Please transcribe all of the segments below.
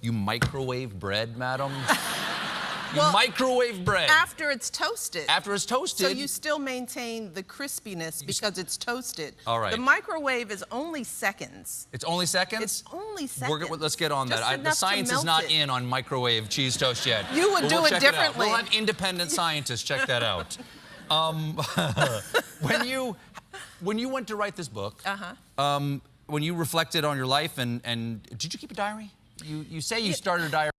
You microwave bread, madam? You Well, microwave bread. After it's toasted. After it's toasted. So you still maintain the crispiness because it's toasted. All right. The microwave is only seconds. It's only seconds? It's only seconds. Let's get on Just that. The enough to science is melt not it. in on microwave cheese toast yet. You would But do we'll it check differently. We'll have independent scientists check that out. When you went to write this book, when you reflected on your life and did you keep a diary? You say you started a diary.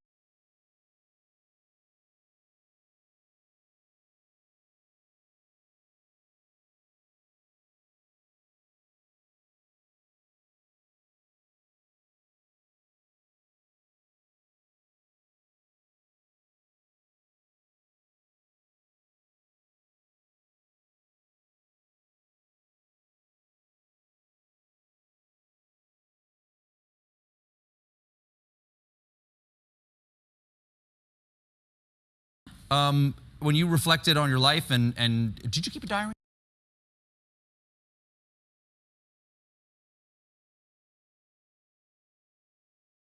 When you reflected on your life and did you keep a diary?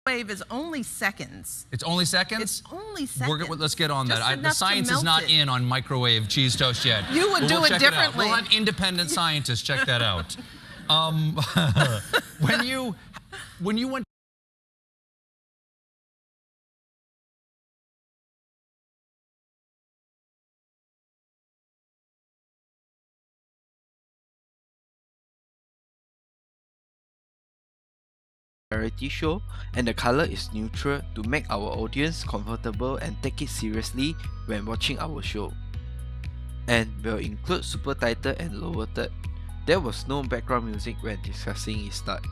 Wave is only seconds. It's only seconds? It's only seconds. Let's get on Just that. The enough to science is melt not it. in on microwave cheese toast yet. You would But do we'll it check differently. We'll have independent scientists check that out. When you went. Variety show, and the color is neutral to make our audience comfortable and take it seriously when watching our show. And will include super title and lower third. There was no background music when discussing its start.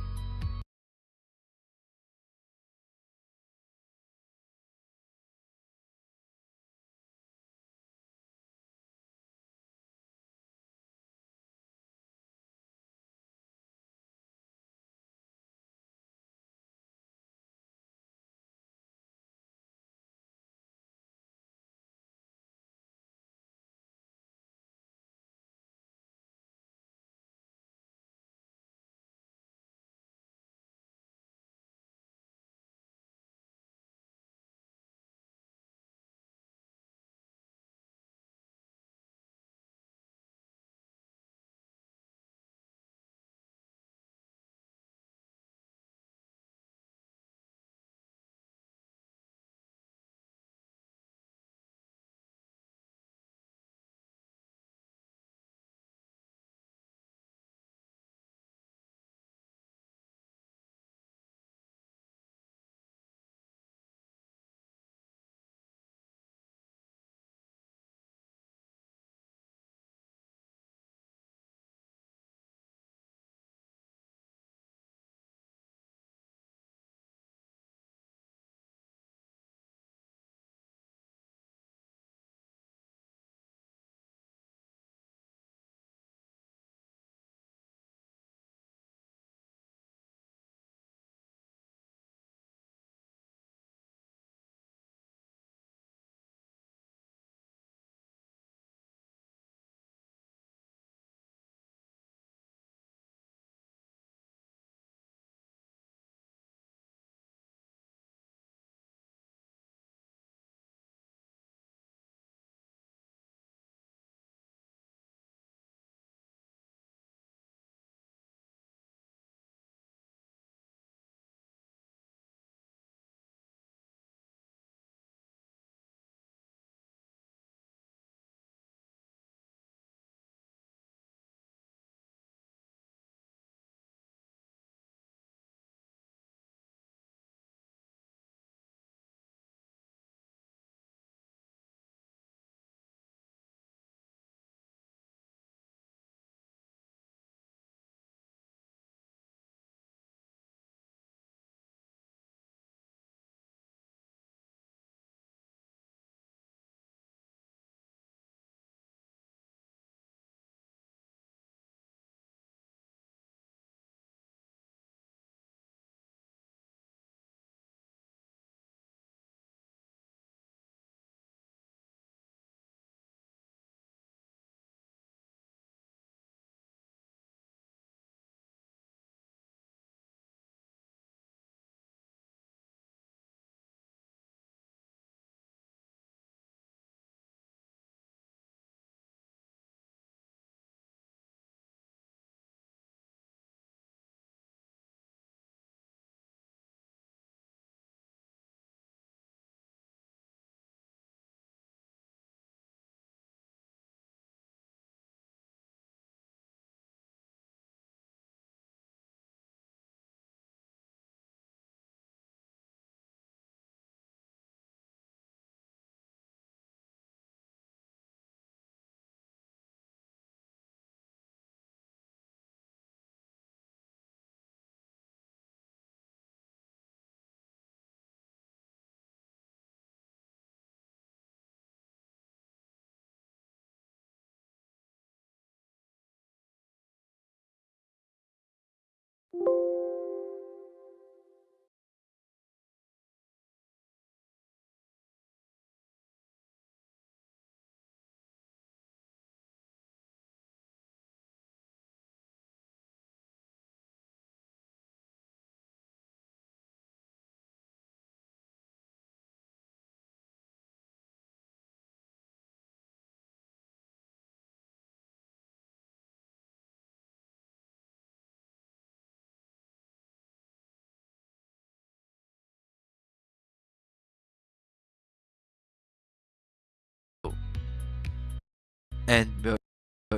and will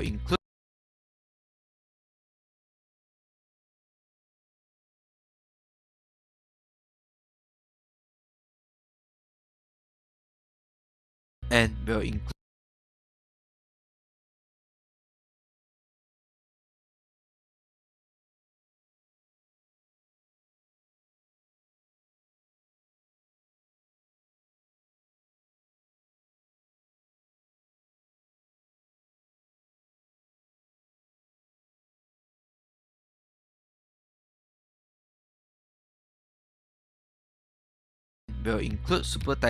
include and will include super title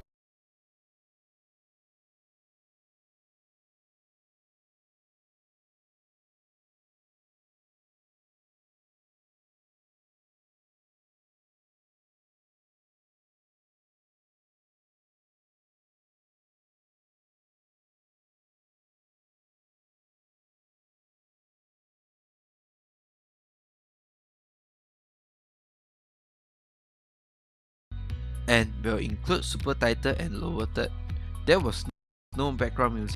and will include super title and lower third. There was no background music.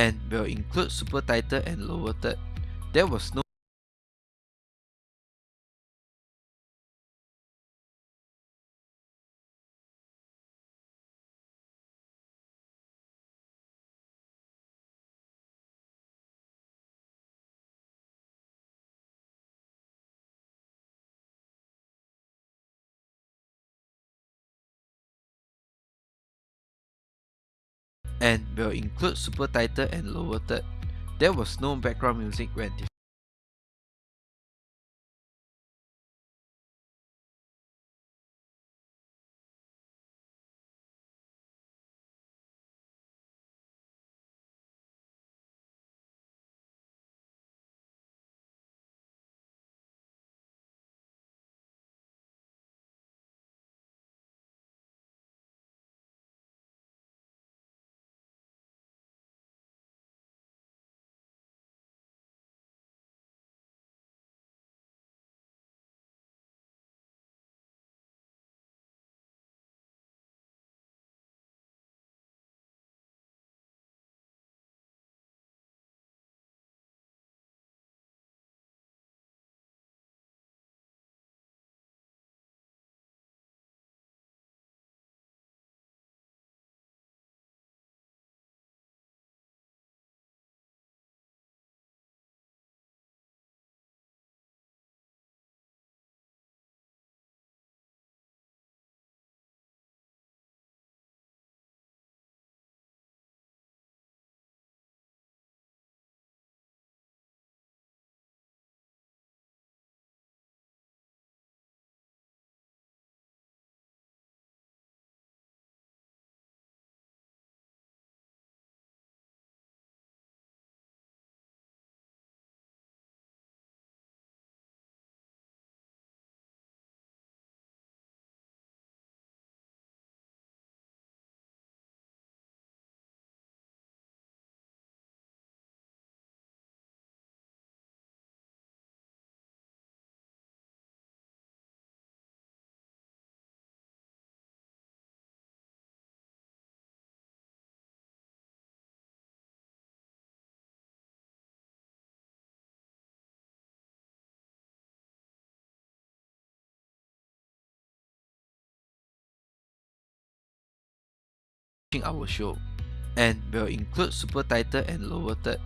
And will include super title and lower third. There was no and will include super title and lower third. There was no background music when our show, and will include super title and lower third.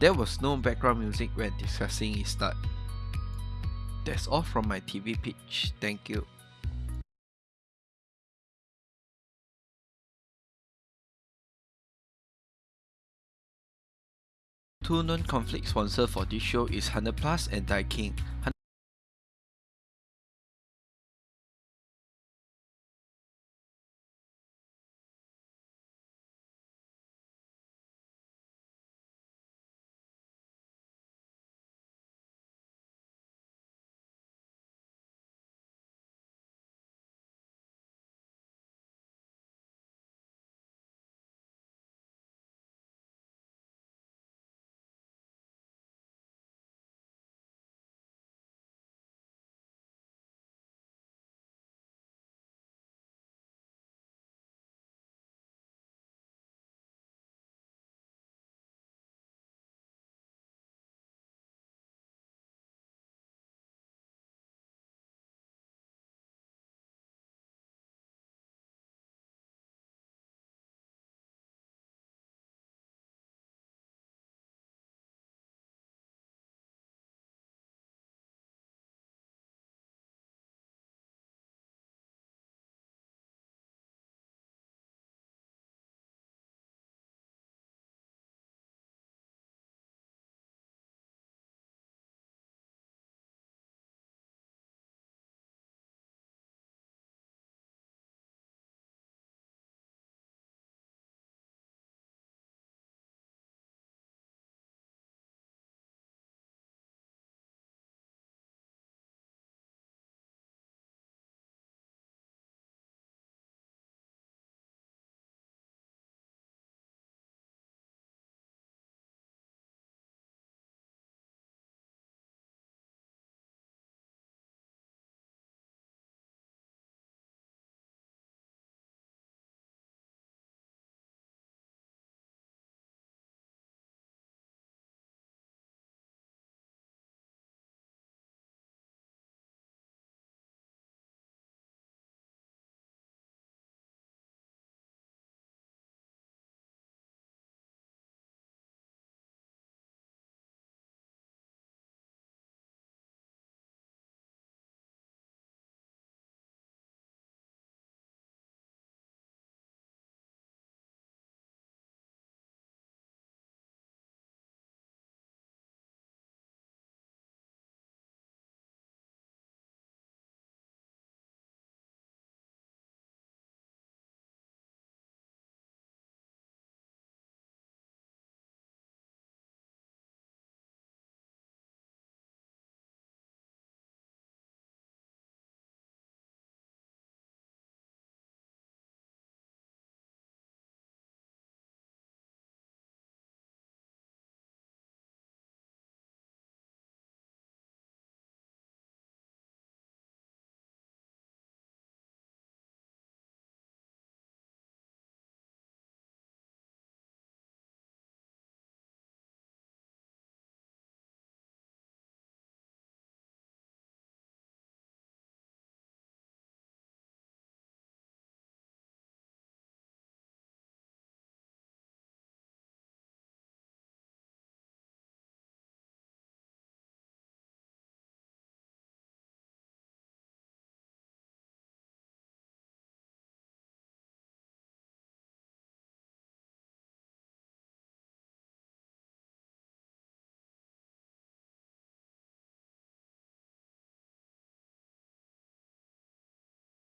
There was no background music when discussing its start. That's all from my TV pitch. Thank you. Two non-conflict sponsors for this show is 100 Plus and Daikin.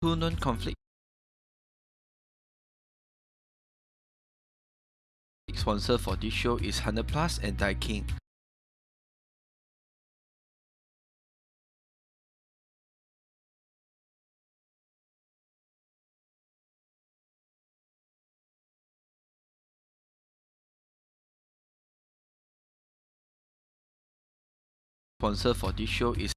Two non-conflict sponsors for this show is 100 Plus and Daikin. Sponsor for this show is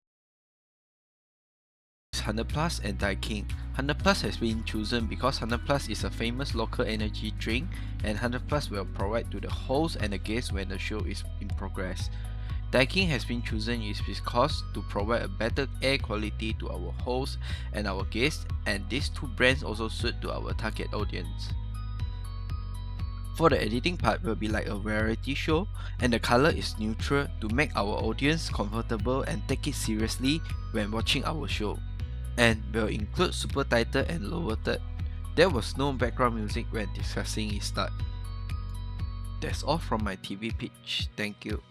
100 Plus and Daikin. 100 Plus has been chosen because 100 Plus is a famous local energy drink, and 100 Plus will provide to the host and the guests when the show is in progress. Daikin has been chosen is because to provide a better air quality to our hosts and our guests, and these two brands also suit to our target audience. For the editing part will be like a variety show, and the color is neutral to make our audience comfortable and take it seriously when watching our show. And will include super title and lower third. There was no background music when discussing its start. That's all from my TV pitch. Thank you.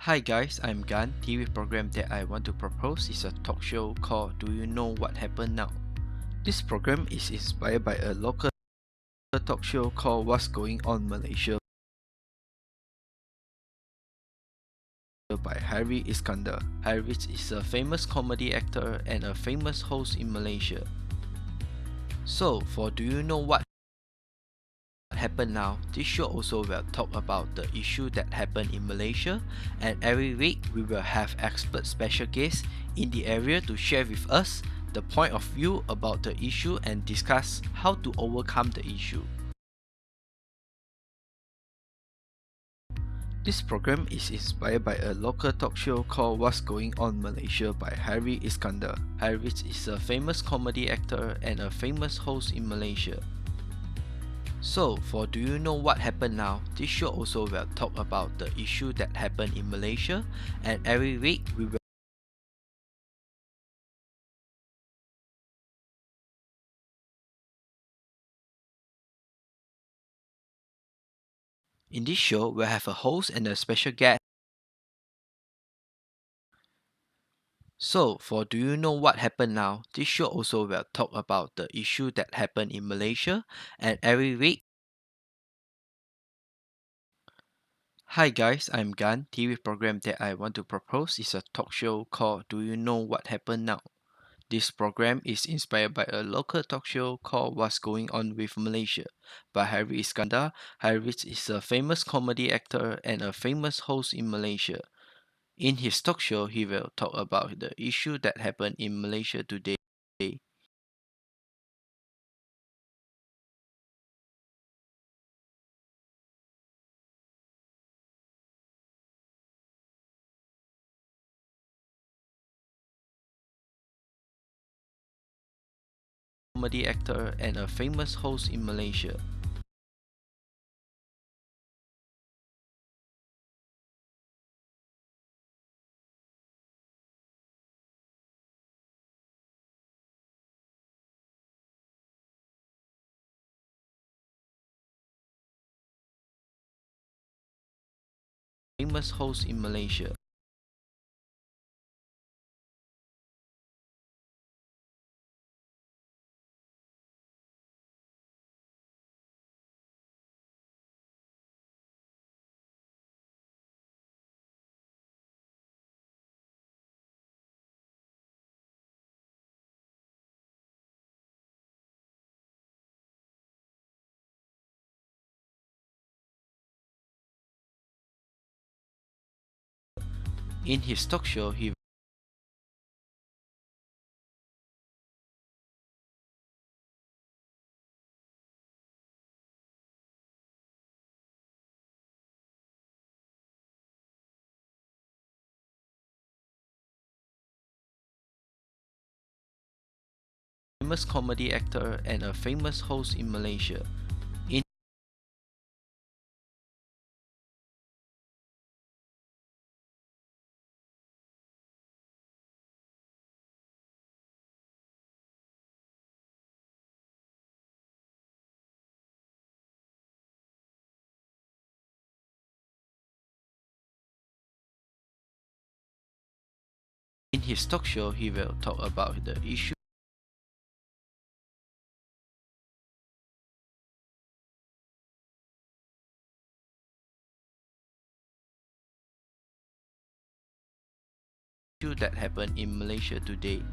Hi guys, I'm Gan. TV program that I want to propose is a talk show called Do You Know What Happened Now? This program is inspired by a local talk show called What's Going On Malaysia by Harry Iskandar. Harry is a famous comedy actor and a famous host in Malaysia. So for Do You Know What Happened Now, this show also will talk about the issue that happened in Malaysia, and every week we will have expert special guests in the area to share with us the point of view about the issue and discuss how to overcome the issue. This program is inspired by a local talk show called What's Going On Malaysia by Harry Iskandar. Harry is a famous comedy actor and a famous host in Malaysia. So for Do You Know What Happened Now, this show also will talk about the issue that happened in Malaysia, and every week we will in this show we'll have a host and a special guest. So for Do You Know What Happened Now, this show also will talk about the issue that happened in Malaysia, and every week. Hi guys, I'm Gan. TV program that I want to propose is a talk show called Do You Know What Happened Now? This program is inspired by a local talk show called What's Going On with Malaysia by Harry Iskandar. Harry is a famous comedy actor and a famous host in Malaysia. In his talk show, he will talk about the issue that happened in Malaysia today. Comedy actor and a famous host in Malaysia. Famous host in Malaysia. In his talk show, he famous comedy actor and a famous host in Malaysia. In his talk show, he will talk about the issue that happened in Malaysia today.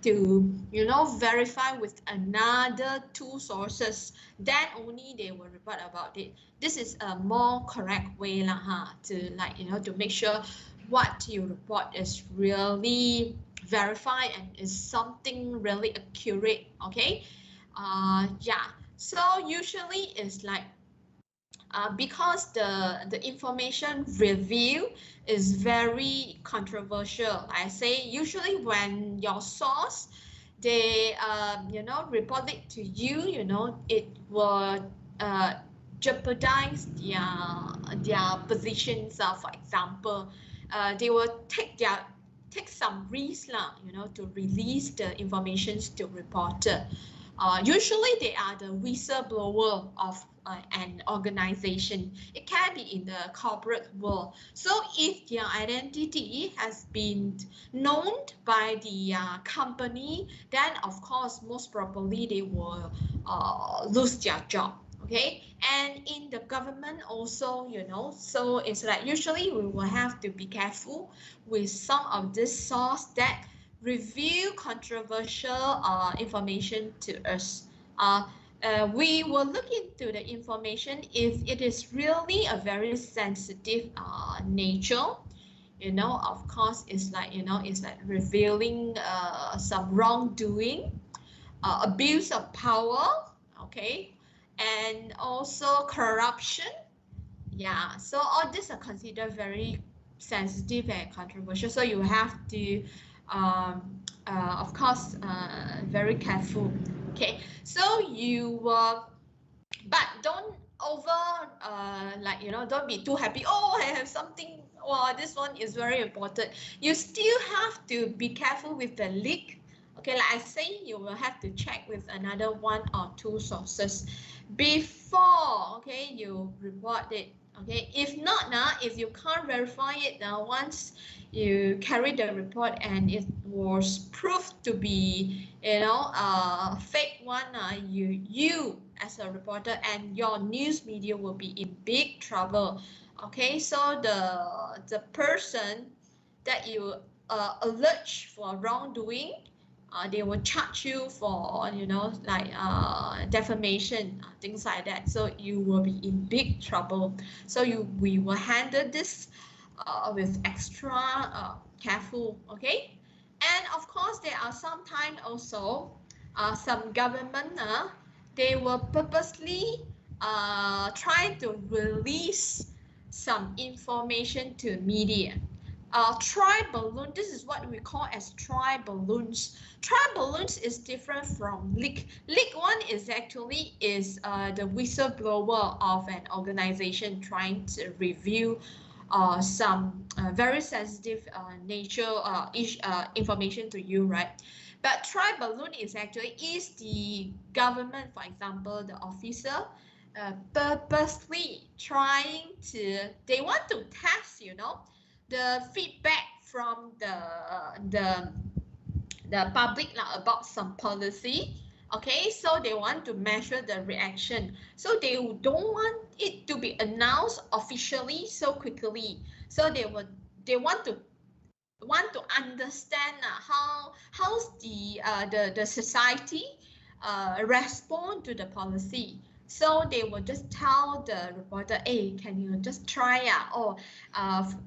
to, you know, verify with another two sources, then only they will report about it. This is a more correct way lah, to, like, you know, to make sure what you report is really verified and is something really accurate. Okay, yeah. So usually it's like because the information review is very controversial. I say usually when your source they you know, report it to you, you know, it will jeopardize their positions. For example, they will take some risk lah, you know, to release the information to reporter. Usually they are the whistleblower of an organization. It can be in the corporate world. So if their identity has been known by the company, then of course most probably they will lose their job. Okay, and in the government also, you know, so it's like usually we will have to be careful with some of this source that reveal controversial information to us. We will look into the information if it is really a very sensitive nature. You know, of course, it's like, you know, it's like revealing some wrongdoing, abuse of power, okay, and also corruption. Yeah, so all these are considered very sensitive and controversial. So you have to, of course, very careful. Okay, so you but don't over, like, you know, don't be too happy. Oh, I have something. Wow, this one is very important. You still have to be careful with the leak. Okay, like I say, you will have to check with another one or two sources before, okay, you report it. Okay, if not now, if you can't verify it now, once you carry the report and it was proved to be, you know, a fake one, you as a reporter and your news media will be in big trouble. Okay, so the person that you allege for wrongdoing, they will charge you for, you know, like defamation, things like that. So you will be in big trouble. So we will handle this with extra careful. Okay, and of course there are sometimes also some government they will purposely try to release some information to media. Tri-balloon, this is what we call as tri-balloons. Tri-balloons is different from leak. Leak one is actually the whistleblower of an organization trying to review some very sensitive information to you, right? But tri-balloon is the government, for example, the officer purposely trying to, they want to test, you know, the feedback from the public about some policy. Okay, so they want to measure the reaction. So they don't want it to be announced officially so quickly. So they want to understand how's the society respond to the policy. So they will just tell the reporter, hey, can you just try or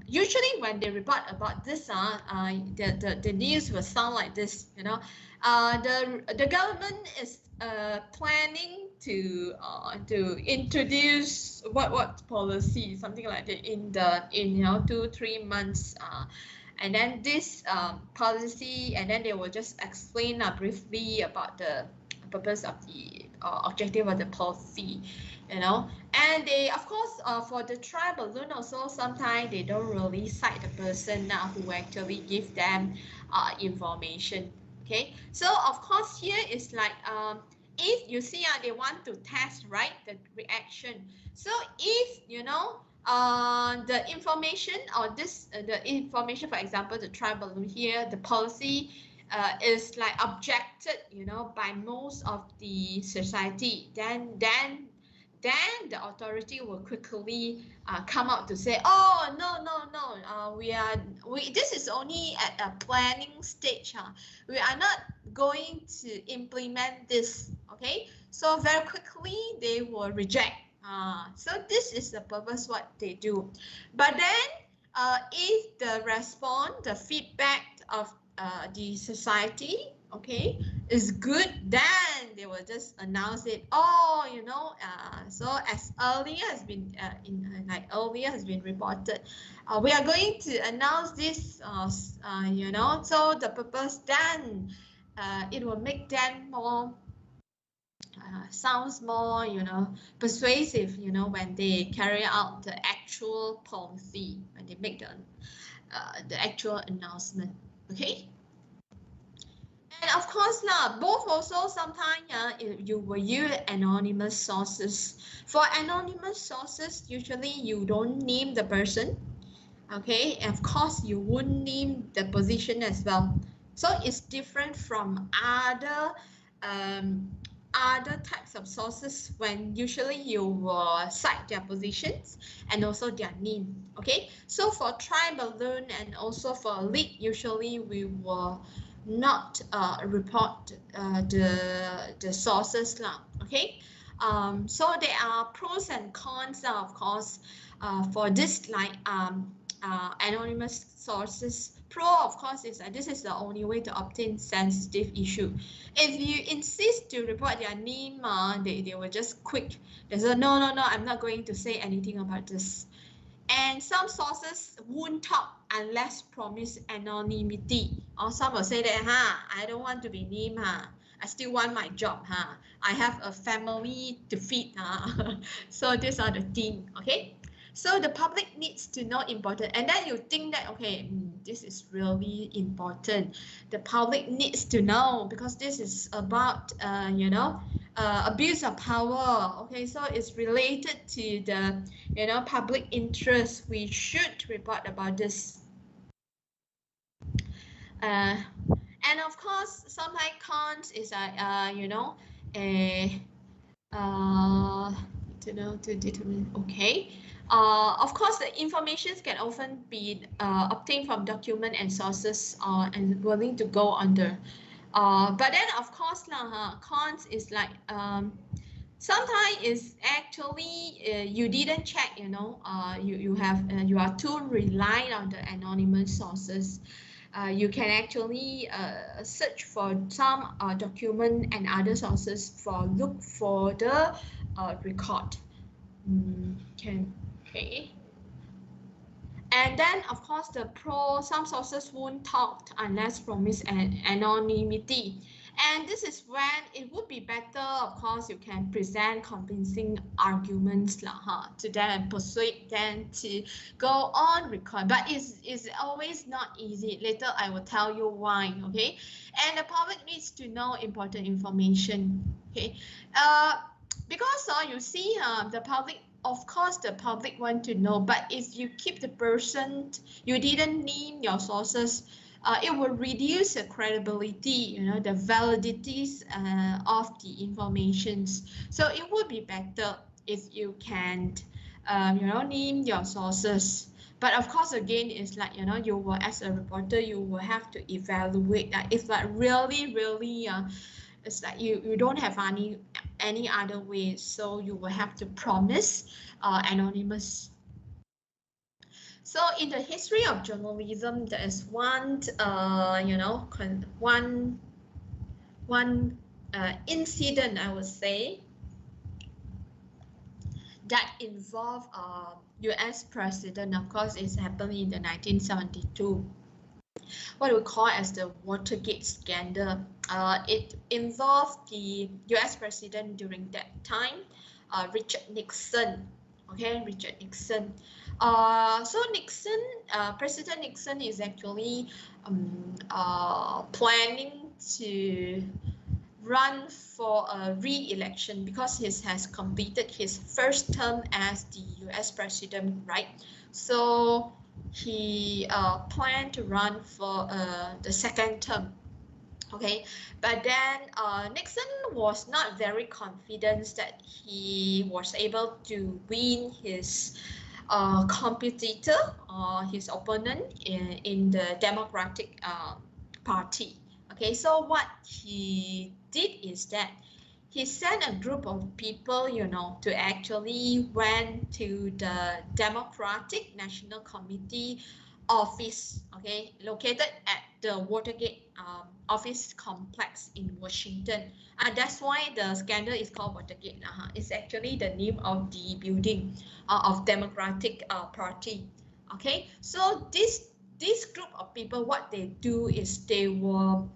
usually when they report about this the news will sound like this, you know. The government is planning to introduce what policy, something like that, in 2-3 months, and then this policy, and then they will just explain briefly about the purpose of the objective of the policy, you know. And they, of course, for the tri-balloon also, sometimes they don't really cite the person who actually give them information. Okay, so of course here is like if you see they want to test, right, the reaction. So if you know the information or this the information, for example, the tri-balloon here, the policy is like objected, you know, by most of the society, then the authority will quickly come out to say, oh, no, this is only at a planning stage. We are not going to implement this. Okay, so very quickly they will reject. So this is the purpose what they do. But then if the response, the feedback of the society, okay, is good, then they will just announce it. Oh, you know, so as earlier has been earlier has been reported, we are going to announce this, you know, so the purpose, then it will make them more sounds more, you know, persuasive, you know, when they carry out the actual policy, when they make the actual announcement. Okay. And of course, both also sometimes you will use anonymous sources. For anonymous sources, usually you don't name the person. Okay, and of course you won't name the position as well. So it's different from other types of sources when usually you will cite their positions and also their name. Okay, so for try balloon and also for leak, usually we will not report the sources lah. Okay, so there are pros and cons of course for this anonymous sources. Pro, of course, is that this is the only way to obtain sensitive issue. If you insist to report their name, they will just quit. They say, no, I'm not going to say anything about this. And some sources won't talk unless promise anonymity. Or some will say that, I don't want to be named, I still want my job, I have a family to feed, So these are the things, okay? So the public needs to know important, and then you think that, okay, this is really important. The public needs to know because this is about, you know, abuse of power. Okay, so it's related to the, you know, public interest. We should report about this. And of course, sometimes cons is you know, to determine. Okay. Of course, the information can often be obtained from document and sources and willing to go under. But then, of course, cons is like sometimes it's actually you didn't check, you know, you are too reliant on the anonymous sources. You can actually search for some document and other sources for look for the record. Okay. And then, of course, the pro, some sources won't talk unless promise anonymity. And this is when it would be better, of course, you can present convincing arguments to them and persuade them to go on record. But it's always not easy. Later, I will tell you why, okay? And the public needs to know important information, okay? Because you see, the public, of course, the public want to know, but if you keep the person, you didn't name your sources, it will reduce the credibility, you know, the validities of the informations. So it would be better if you can, you know, name your sources. But of course, again, it's like, you know, you will, as a reporter, you will have to evaluate that if like really, it's like you don't have any other way, so you will have to promise anonymous. So in the history of journalism, there is one, you know, one incident, I would say, that involved U.S. president. Of course, it's happened in the 1972. What we call as the Watergate scandal. It involved the U.S. president during that time, Richard Nixon. Okay, Richard Nixon. So Nixon, President Nixon is actually planning to run for a re-election because he has completed his first term as the U.S. president, right? So he planned to run for the second term. Okay, but then Nixon was not very confident that he was able to win his competitor or his opponent in the Democratic Party. Okay, so what he did is that he sent a group of people, to actually went to the Democratic National Committee office, okay, located at the Watergate office complex in Washington. And that's why the scandal is called Watergate. It's actually the name of the building of Democratic Party. Okay, so this group of people, what they do is they will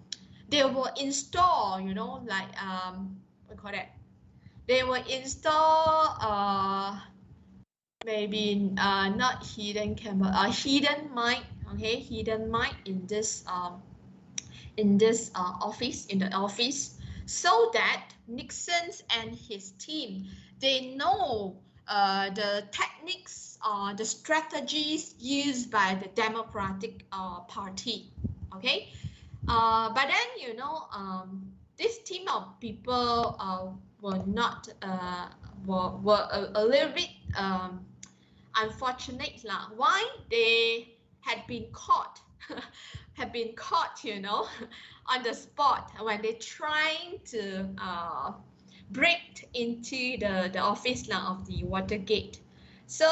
install, like what call that? They will install maybe not hidden camera, hidden mic, okay, hidden mic in this office, in the office, so that Nixon and his team, they know the techniques, the strategies used by the Democratic Party, okay. But then, this team of people were not were a little bit unfortunate lah. Why? They had been caught, on the spot when they trying to break into the office lah of the Watergate. So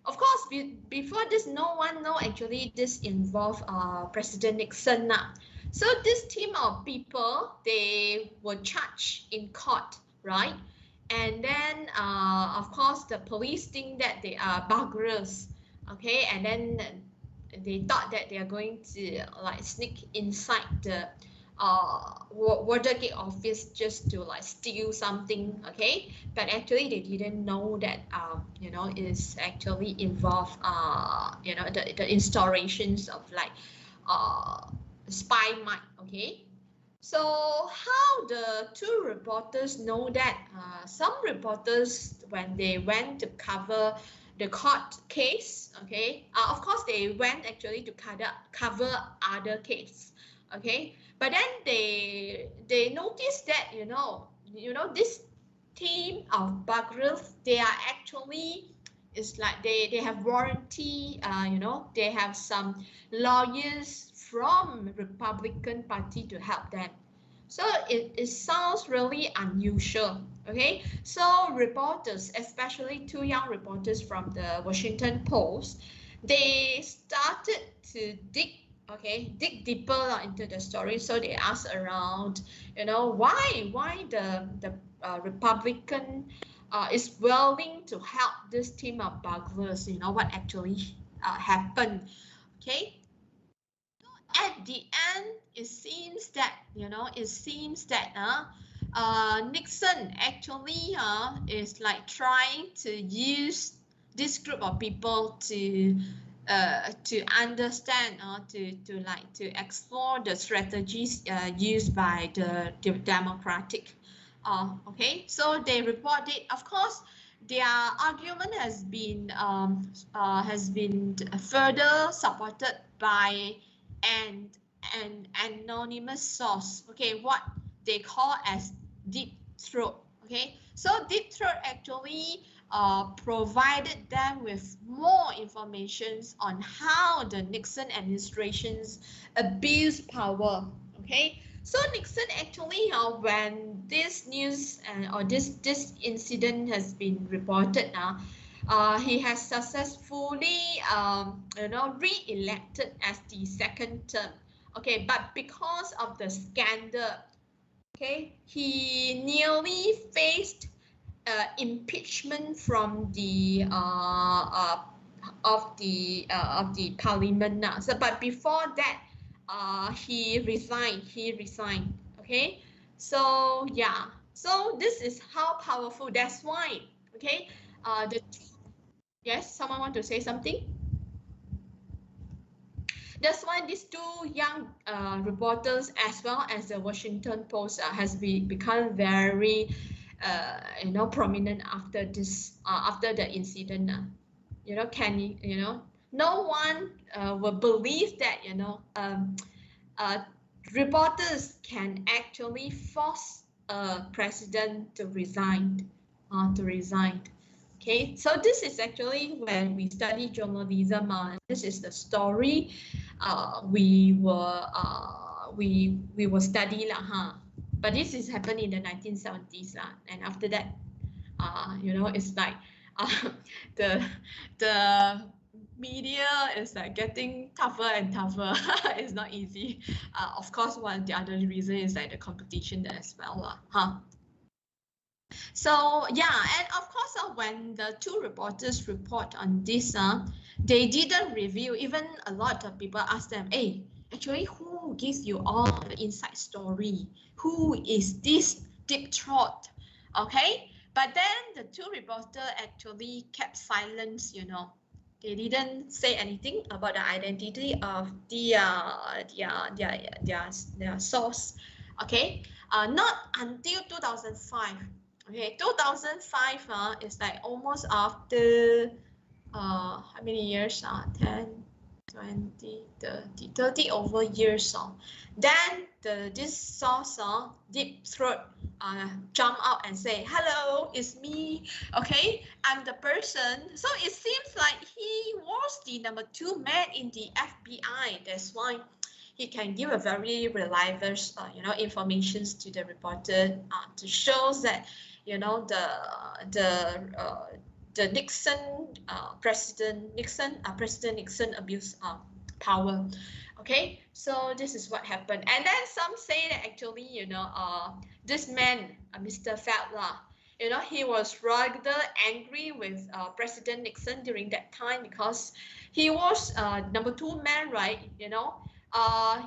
of course, before this, no one know actually this involved President Nixon now. So this team of people, they were charged in court, right? And then of course the police think that they are burglars, okay? And then they thought that they are going to like sneak inside the Watergate office just to like steal something, okay? But actually they didn't know that it is actually involved the installations of like spy mic, okay? So how the two reporters know that? Some reporters, when they went to cover the court case, okay, of course they went actually to cover other case, okay, but then they noticed that this team of burglars, they are actually, it's like they have warranty, they have some lawyers from Republican Party to help them. So it sounds really unusual, okay? So reporters, especially two young reporters from the Washington Post, they started to dig deeper into the story. So they asked around, why the Republican is willing to help this team of burglars, what actually happened, okay? At the end, it seems that Nixon actually is like trying to use this group of people to understand or to explore the strategies used by the Democratic. Okay, so they reported, of course, their argument has been further supported by an anonymous source, okay, what they call as Deep Throat. Okay, so Deep Throat actually provided them with more information on how the Nixon administrations abused power. Okay, so Nixon actually, when this news or this incident has been reported now, he has successfully, re-elected as the second term. Okay, but because of the scandal, okay, he nearly faced impeachment from the of the parliament now. So, but before that, he resigned. Okay, so yeah, so this is how powerful. That's why, okay, yes, someone want to say something? That's why these two young reporters, as well as the Washington Post, has become very, prominent after this, after the incident. No one will believe that, reporters can actually force a president to resign. Okay, so this is actually when we study journalism. This is the story we were we will study lah, huh? But this is happened in the 1970s lah, and after that, you know, it's like the media is like getting tougher and tougher. It's not easy. Of course, one the other reason is like the competition as well lah, huh? So yeah, and of course, when the two reporters report on this, they didn't reveal. Even a lot of people ask them, "Hey, actually, who gives you all the inside story? Who is this deep throat?" Okay, but then the two reporters actually kept silence. You know, they didn't say anything about the identity of their source. Okay, not until 2005. Okay, 2005 is like almost after how many years? 10, 20, 30, 30 over years. Then this source, Deep Throat, jump out and say, "Hello, it's me. Okay, I'm the person." So it seems like he was the number 2 man in the FBI. That's why he can give a very reliable, you know, informations to the reporter to show that, you know, the Nixon President Nixon abused power. Okay, so this is what happened, and then some say that actually, you know, this man, Mr. Feldler, you know, he was rather angry with President Nixon during that time because he was number 2 man, right? You know,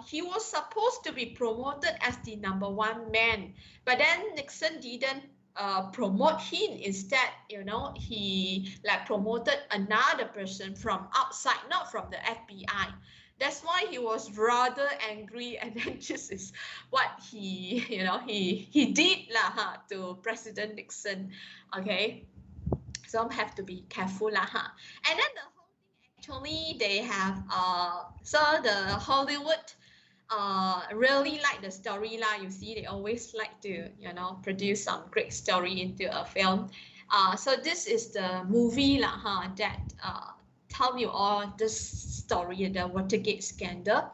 he was supposed to be promoted as the number 1 man, but then Nixon didn't promote him. Instead, you know, he like promoted another person from outside, not from the FBI. That's why he was rather angry, and then this is what he, you know, he did lah, to President Nixon. Okay, so have to be careful lah, and then the whole thing actually they have so the Hollywood really like the story lah. You see, they always like to, you know, produce some great story into a film. So this is the movie lah, that tell you all this story, the Watergate scandal.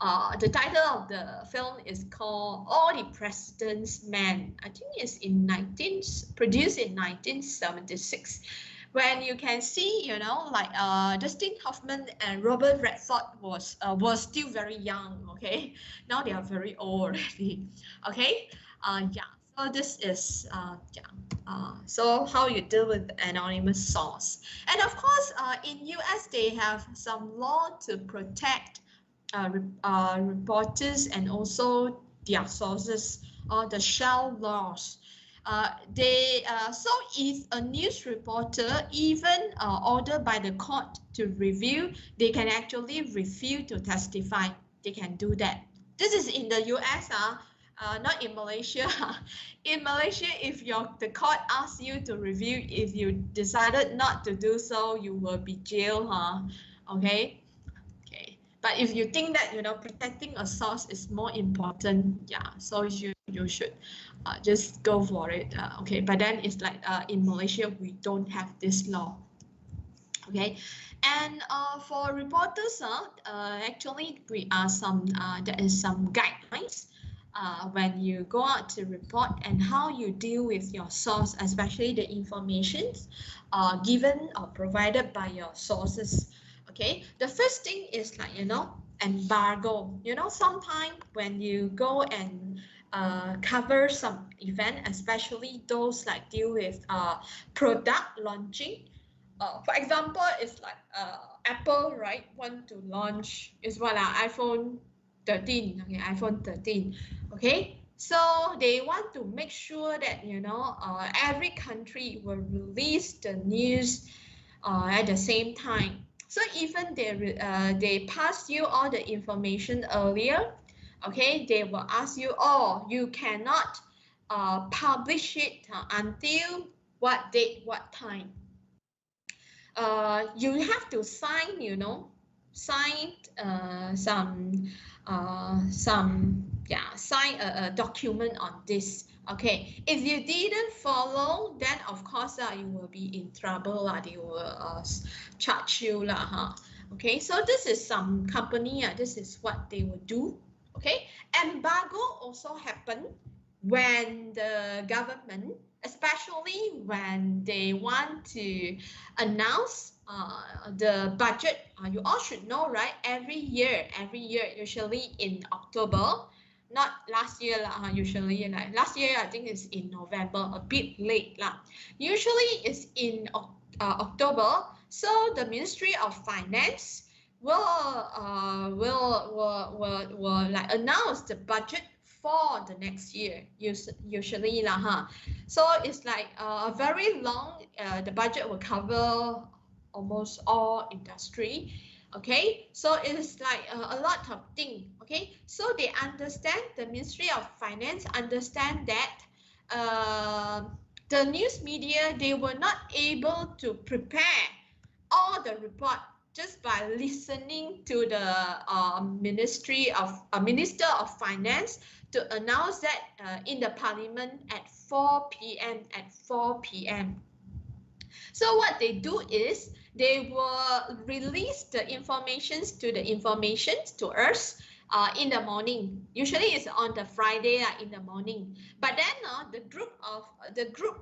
The title of the film is called All the President's Men. I think it's produced in 1976. When you can see, you know, like Dustin Hoffman and Robert Redford was still very young. Okay, now they are very old already. Okay, yeah. So this is so how you deal with anonymous source, and of course, in US they have some law to protect reporters and also their sources, or the shell laws. So if a news reporter even ordered by the court to review, they can actually refuse to testify. They can do that. This is in the US, not in Malaysia. In Malaysia, if the court asks you to review, if you decided not to do so, you will be jailed. Okay. Okay. But if you think that, you know, protecting a source is more important, yeah, so you should just go for it. Okay, but then it's like in Malaysia we don't have this law. Okay, and for reporters, actually there is some guidelines when you go out to report and how you deal with your source, especially the information given or provided by your sources. Okay, the first thing is like, you know, embargo. You know, sometimes when you go and cover some event, especially those like deal with product launching. For example, it's like Apple, right, want to launch is what iPhone 13. Okay, iPhone 13. Okay, so they want to make sure that, you know, every country will release the news at the same time. So even they pass you all the information earlier, okay, they will ask you, oh, you cannot publish it until what date, what time. You have to sign, you know, sign a document on this. Okay, if you didn't follow, then of course you will be in trouble. They will charge you. Okay, so this is some company, this is what they will do. Okay, embargo also happen when the government, especially when they want to announce the budget. You all should know, right? Every year, usually in October, not last year lah. Usually, like last year, I think it's in November, a bit late lah. Usually, it's in October. So the Ministry of Finance will like announce the budget for the next year, usually lah, huh? So it's like very long. The budget will cover almost all industry. Okay, so it is like a lot of things. Okay, so they understand, the Ministry of Finance understand that the news media, they were not able to prepare all the report just by listening to the Minister of Finance to announce that in the Parliament at 4 p.m. So what they do is they will release the informations to us in the morning. Usually it's on the Friday in the morning. But then the group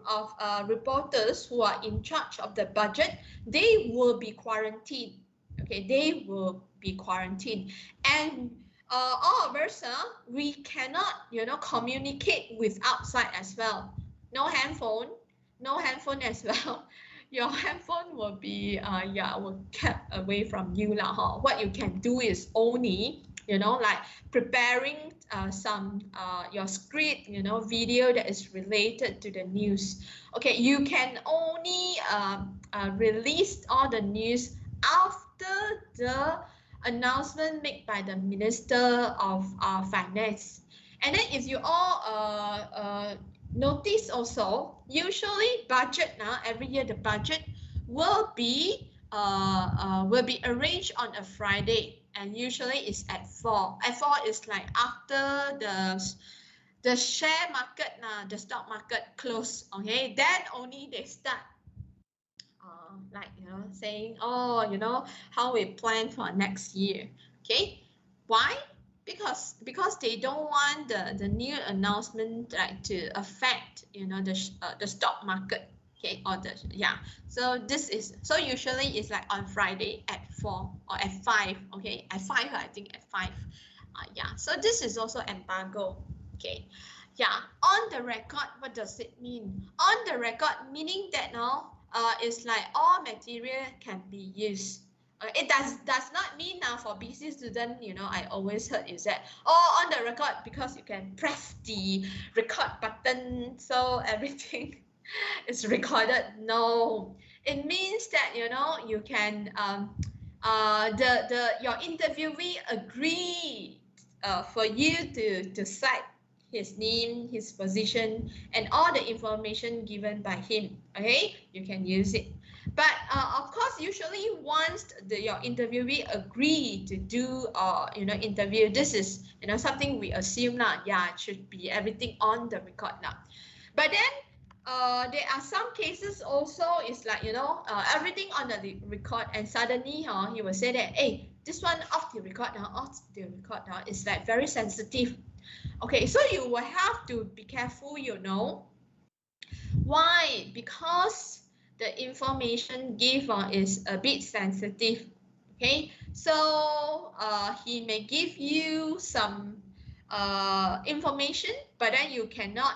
of reporters who are in charge of the budget, they will be quarantined. Okay, they will be quarantined, and all of us, we cannot, communicate with outside as well. No handphone as well. Your handphone will be will kept away from you lah, huh? What you can do is only, like preparing some your script, video that is related to the news. Okay, you can only release all the news after the announcement made by the Minister of Finance. And then if you all notice also, usually budget now, every year the budget will be arranged on a Friday, and usually it's at 4. At 4 is like after the share market, the stock market close. Okay, then only they start like, saying, oh, how we plan for next year. Okay, why? Because they don't want the new announcement like to affect, the stock market. Okay, or so usually it's like on Friday at 4 or at 5. Okay, at 5, I think at 5. So this is also embargo. Okay, on the record, what does it mean? On the record meaning that now it's like all material can be used. It does not mean now for BC student, I always heard is that, on the record, because you can press the record button, so everything is recorded. No, it means that, you can, your interviewee agree for you to cite his name, his position, and all the information given by him. Okay, you can use it. But of course, usually once your interviewee agree to do interview, this is something we assume now. Yeah, it should be everything on the record now. But then there are some cases also. It's like everything on the record, and suddenly he will say that, hey, this one off the record now, It's like very sensitive. Okay, so you will have to be careful. Why? Because the information given is a bit sensitive. Okay, so he may give you some information, but then you cannot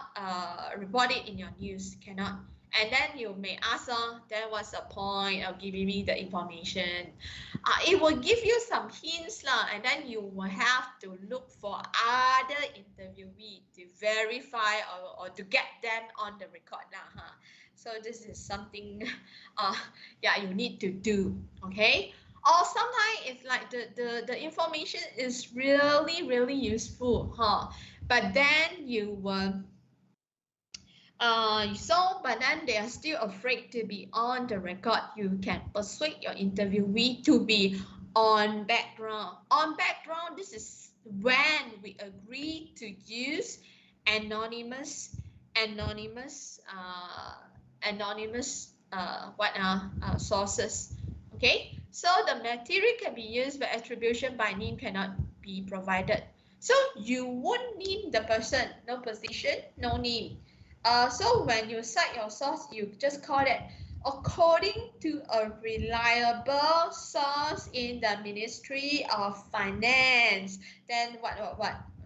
report it in your news. Cannot. And then you may ask, then what's the point of giving me the information? It will give you some hints lah, and then you will have to look for other interviewee to verify or to get them on the record lah, huh? So this is something you need to do. Okay, or sometimes it's like the information is really, really useful, huh? But then you will but then they are still afraid to be on the record. You can persuade your interviewee to be on background. On background, this is when we agree to use anonymous sources. Okay, so the material can be used, but attribution by name cannot be provided. So you won't name the person, no position, no name. So when you cite your source, you just call it according to a reliable source in the Ministry of Finance. Then what?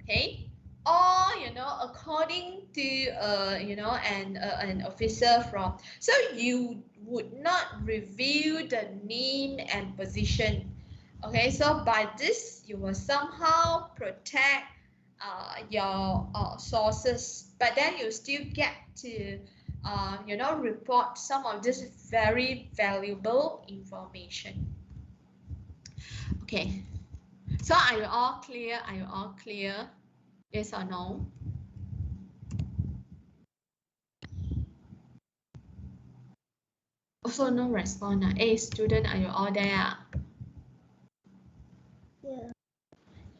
Okay. Or according to an officer from. So you would not reveal the name and position. Okay, so by this, you will somehow protect your sources, but then you still get to, report some of this very valuable information. Okay, so are you all clear? Are you all clear? Yes or no? Also no response. Hey, student, are you all there? Yeah.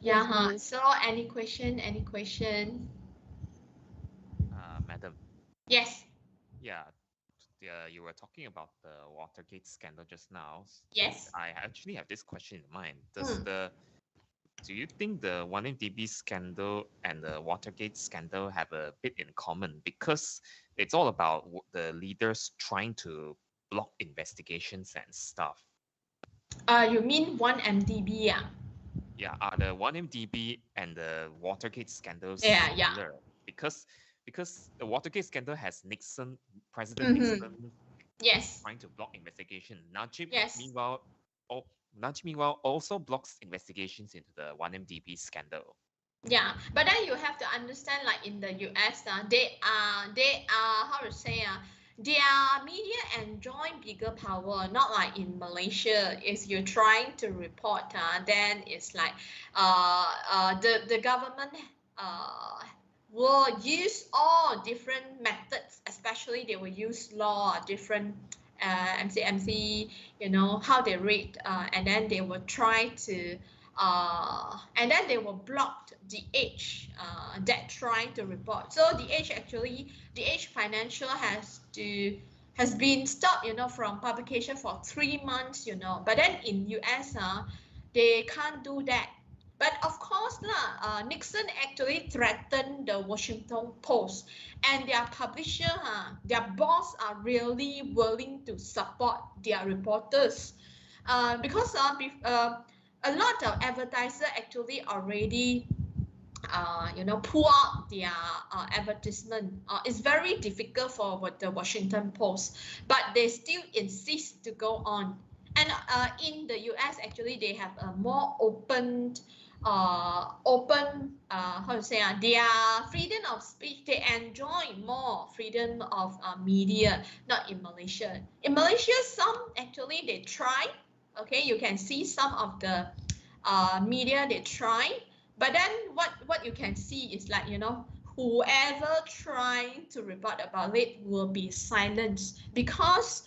Yeah, Yes, huh? miss. So any question? Any question? Madam, Yes. yeah, you were talking about the Watergate scandal just now. Yes. I actually have this question in mind. Hmm. Do you think the 1MDB scandal and the Watergate scandal have a bit in common? Because it's all about the leaders trying to block investigations and stuff. You mean 1MDB? Yeah. Yeah, are the 1MDB and the Watergate scandals Yeah. similar? Because the Watergate scandal has President Nixon Yes. trying to block investigation. Najib, Yes. meanwhile, also blocks investigations into the 1MDB scandal. Yeah, but then you have to understand, like in the US, they are how to say, their media enjoy bigger power, not like in Malaysia. If you're trying to report, then it's like the government will use all different methods, especially they will use law, different MC, how they rate, and then they will try to and then they will block the age that trying to report. So the age financial has been stopped, from publication for 3 months, But then in US, they can't do that. But of course, Nixon actually threatened the Washington Post, and their publisher, their boss are really willing to support their reporters, because a lot of advertisers actually already pull out their advertisement. It's very difficult for the Washington Post, but they still insist to go on. And in the US, actually, they have a more open, how to say, their freedom of speech. They enjoy more freedom of media, not in Malaysia. In Malaysia, some actually they try. Okay, you can see some of the media they try, but then what you can see is like, whoever trying to report about it will be silenced, because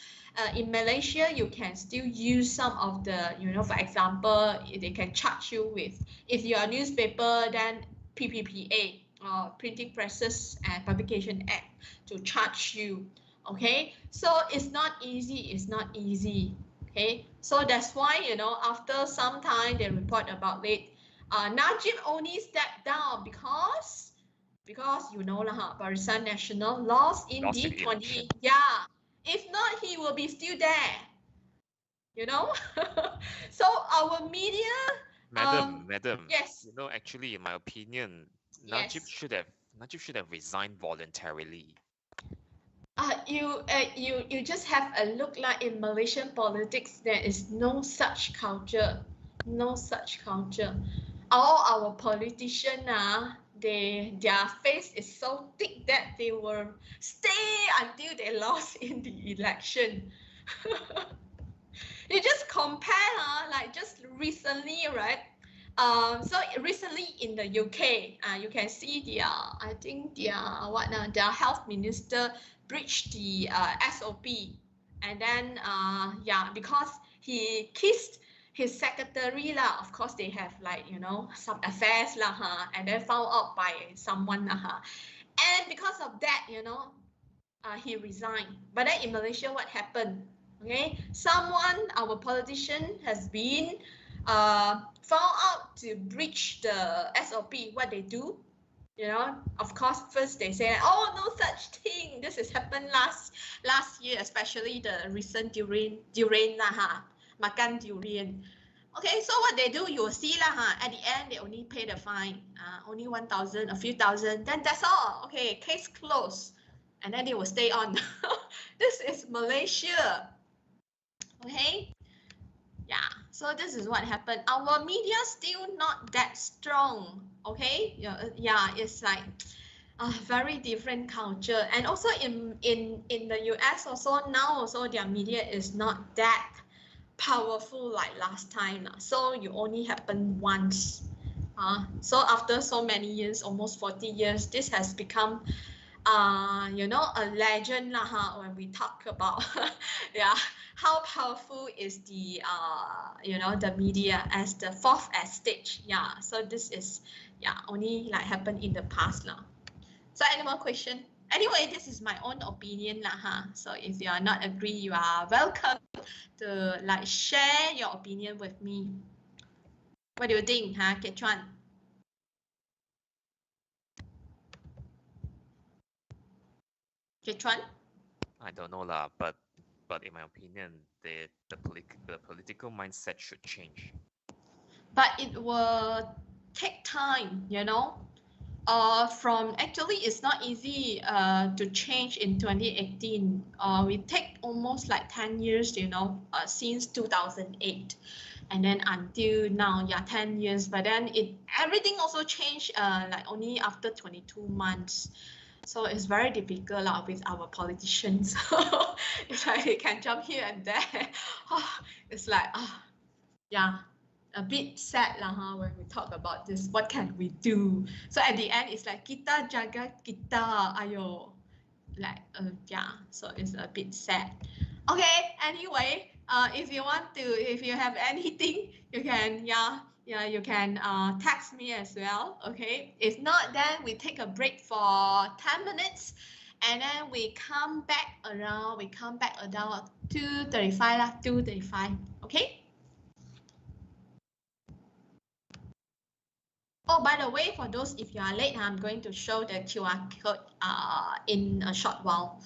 in Malaysia you can still use some of the, for example, they can charge you with, if you're a newspaper, then PPPA, Printing Presses and Publication Act, to charge you. Okay, so it's not easy. Okay, so that's why, after some time they report about it. Najib only stepped down because Barisan Nasional lost in Lost the in the election. 20. Yeah, if not, he will be still there. So our media. Madam, Yes. actually, in my opinion, Yes. Najib should have resigned voluntarily. You just have a look, like in Malaysian politics, there is no such culture. All our politicians, their face is so thick that they will stay until they lost in the election. You just compare, like just recently, right? So recently in the UK, you can see I think their health minister breached the SOP, and then because he kissed his secretary lah. Of course, they have, like, some affairs lah, and then found out by someone lah, and because of that, he resigned. But then in Malaysia, what happened? Okay, our politician has been found out to breach the SOP, what they do, of course, first they say, oh, no such thing. This has happened last year, especially the recent durian lah ha, makan durian. Okay, so what they do, you will see lah ha. At the end, they only pay the fine, only 1,000, a few thousand. Then that's all. Okay, case closed, and then they will stay on. This is Malaysia. Okay, yeah. So this is what happened. Our media still not that strong. Okay, yeah, it's like a very different culture, and also in the US also now also their media is not that powerful like last time. So you only happen once. So after so many years, almost 40 years, this has become a legend lah, when we talk about yeah, how powerful is the the media as the fourth estate. Yeah, so this is only like happened in the past lah. So any more question? Anyway, this is my own opinion lah. So if you are not agree, you are welcome to like share your opinion with me. What do you think, Kechuan? Kechuan? I don't know lah, but in my opinion, the political mindset should change. But it will take time, from actually it's not easy to change in 2018. We take almost like 10 years, since 2008, and then until now, 10 years. But then everything also changed like only after 22 months. So it's very difficult with our politicians. It's like they can jump here and there. It's like yeah, a bit sad lah, when we talk about this. What can we do? So at the end, it's like kita jaga kita, ayo, like yeah. So it's a bit sad. Okay. Anyway, if you have anything, you can you can text me as well. Okay. If not, then we take a break for 10 minutes, and then we come back around 2:35 lah, 2:35. Okay. Oh, by the way, for those if you are late, I'm going to show the QR code in a short while.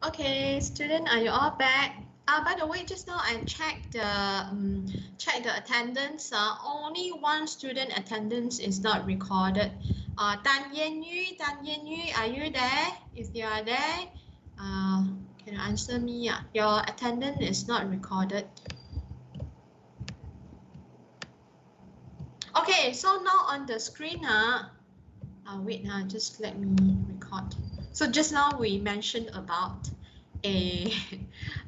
Okay, student, are you all back? By the way, just now I checked the attendance. Only one student attendance is not recorded. Tan Yan Yu, are you there? If you are there, can you answer me? Your attendance is not recorded. Okay, so now on the screen, wait, just let me record. So just now we mentioned about a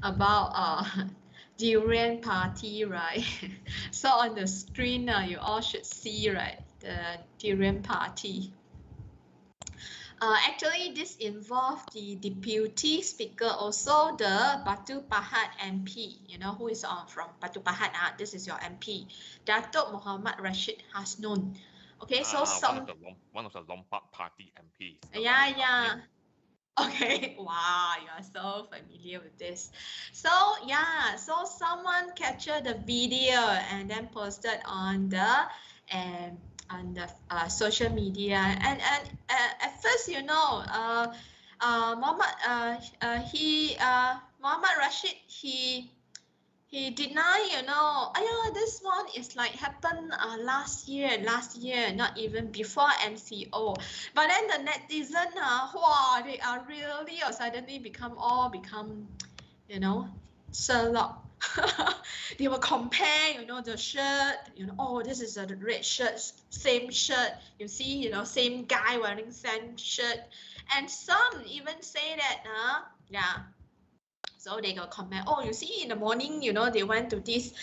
about durian party, right? So on the screen, you all should see, right, the durian party. Actually, this involved the deputy speaker, also the Batu Pahat MP. You know who is from Batu Pahat? This is your MP, Datuk Muhammad Rashid Hasnun. Okay, so one of the Lompat Party MPs. Yeah. Okay, wow, you are so familiar with this. So yeah, so someone captured the video and then posted on the social media. And at first, Muhammad Rashid, he denied, this one is like happened last year, not even before MCO. But then the netizen, they are really suddenly become, Sherlock. They will compare, the shirt, this is a red shirt, same shirt. You see, same guy wearing same shirt. And some even say that, so they got comment, you see in the morning, they went to this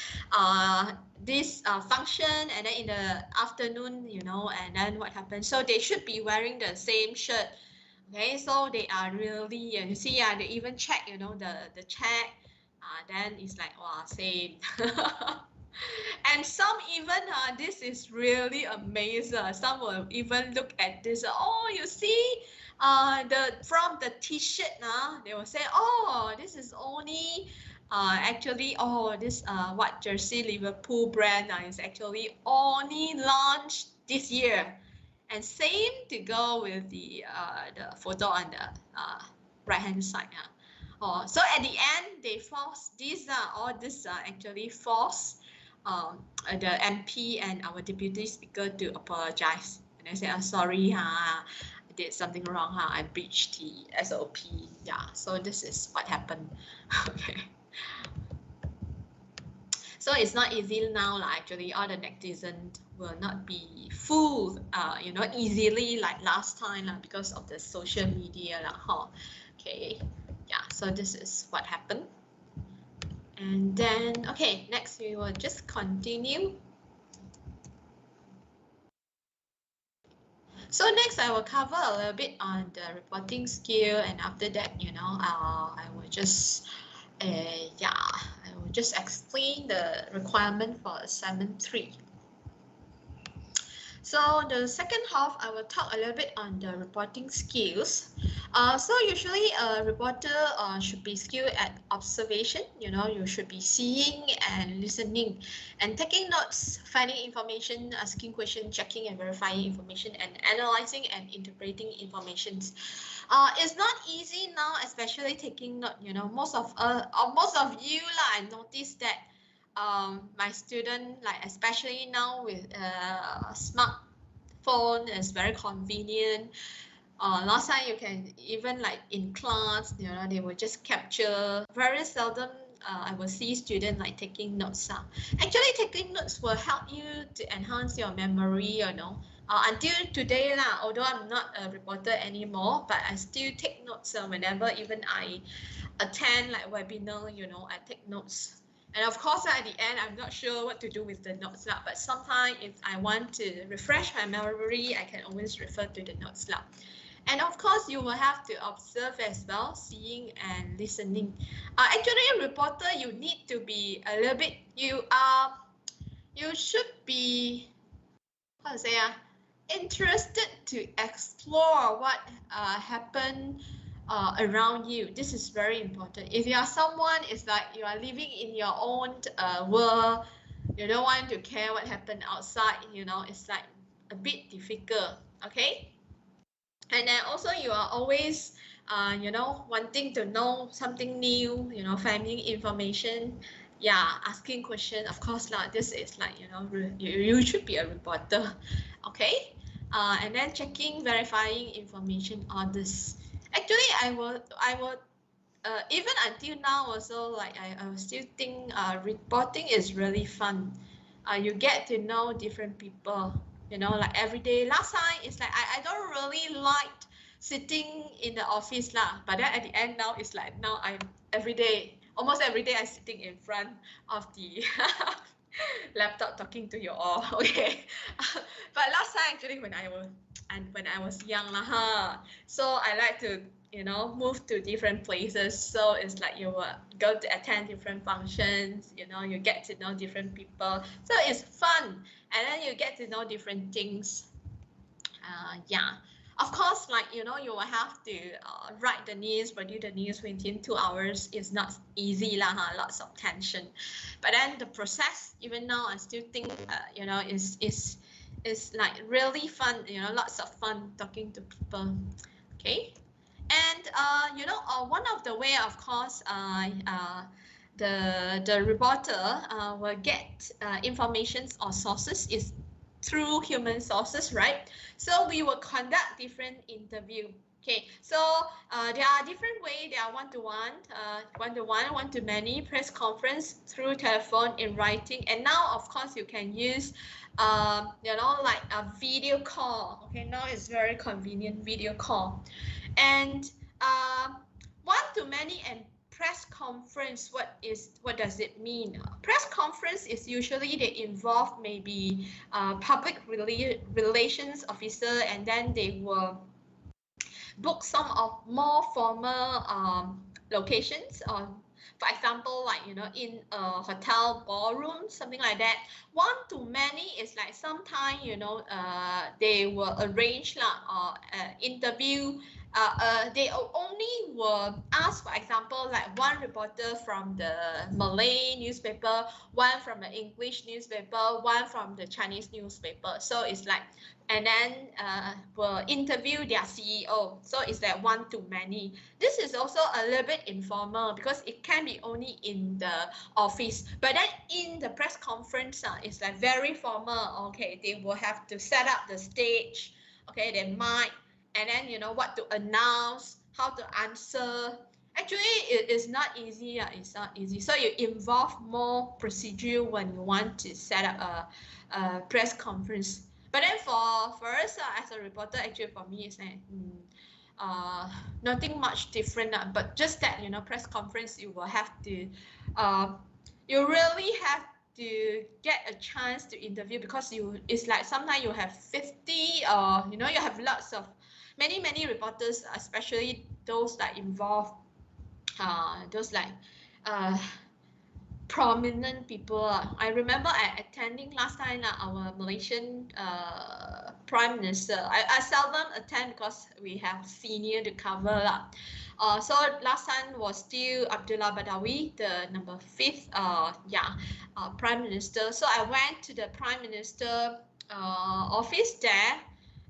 function, and then in the afternoon, and then what happened. So they should be wearing the same shirt. Okay, so they are really, you see, they even check, the check, then it's like, wow, same. And some even, this is really amazing. Some will even look at this. You see, from the T-shirt, they will say, this is only actually, this what jersey Liverpool brand is actually only launched this year. And same to go with the photo on the right hand side. So at the end, they force all this actually force the MP and our deputy speaker to apologize. And I said, I'm sorry, I did something wrong, I breached the SOP. Yeah, so this is what happened. Okay. So it's not easy now, actually. All the netizens will not be fooled, easily like last time, because of the social media, Okay, yeah, so this is what happened. And then, okay, next we will just continue. So next I will cover a little bit on the reporting skill, and after that, I will just, I will just explain the requirement for assignment 3. So the second half, I will talk a little bit on the reporting skills. So usually a reporter should be skilled at observation. You should be seeing and listening and taking notes, finding information, asking questions, checking and verifying information, and analyzing and interpreting information. It's not easy now, especially taking note. Most of you, I noticed that my student, especially now with smartphone, is very convenient. Last time you can even in class, they will just capture. Very seldom I will see students taking notes. Actually, taking notes will help you to enhance your memory. Until today, although I'm not a reporter anymore, but I still take notes whenever even I attend webinar. I take notes. And of course, at the end, I'm not sure what to do with the notes, but sometimes if I want to refresh my memory, I can always refer to the notes. And of course, you will have to observe as well, seeing and listening. Actually, a reporter, you need to be a little bit, you should be, interested to explore what happened around you. This is very important. If you are someone, it's like you are living in your own world, you don't want to care what happened outside, it's like a bit difficult, okay? And then also you are always you know, wanting to know something new, you know, finding information, yeah, asking question. Of course, lah, this is like, you know, you should be a reporter, okay? And then checking, verifying information, all this. Actually, I will even until now also, like I still think reporting is really fun. You get to know different people, you know, like every day. Last time it's like I don't really like sitting in the office lah, but then at the end now it's like now I'm every day, almost every day I'm sitting in front of the laptop talking to you all. Okay. But last time actually when I was young lah, so I like to, you know, move to different places. So it's like you will go to attend different functions, you know, you get to know different people. So it's fun. And then you get to know different things. Yeah. Of course, like, you know, you will have to write the news, produce the news within 2 hours. It's not easy lah, lots of tension. But then the process, even now, I still think, you know, is like really fun, you know, lots of fun talking to people. Okay. And you know, one of the way, of course, the reporter will get information or sources is through human sources, right? So we will conduct different interview. Okay, so there are different ways. There are one-to-one, one-to-one, one-to-many, press conference, through telephone, in writing, and now, of course, you can use, you know, like a video call. Okay, now it's very convenient, video call. And one-to-many and press conference, what does it mean? Press conference is usually they involve maybe public relations officer, and then they will book some of more formal locations, for example, like, you know, in a hotel ballroom, something like that. One-to-many is like sometimes, you know, they will arrange interview. They only will ask, for example, like one reporter from the Malay newspaper, one from the English newspaper, one from the Chinese newspaper. So it's like, and then will interview their CEO. So it's like one-to-many. This is also a little bit informal because it can be only in the office. But then in the press conference, it's like very formal. Okay, they will have to set up the stage. Okay, they might, and then, you know, what to announce, how to answer. Actually, it is not easy. It's not easy. So you involve more procedure when you want to set up a press conference. But then for us as a reporter, actually for me, it's like nothing much different. But just that, you know, press conference, you will have to, you really have to get a chance to interview, because it's like sometimes you have 50, or, you know, you have lots of many reporters, especially those that involve those like prominent people. I remember I attending last time our Malaysian Prime Minister. I seldom attend because we have senior to cover. So last time was still Abdullah Badawi, the number 5th Prime Minister. So I went to the Prime Minister office there.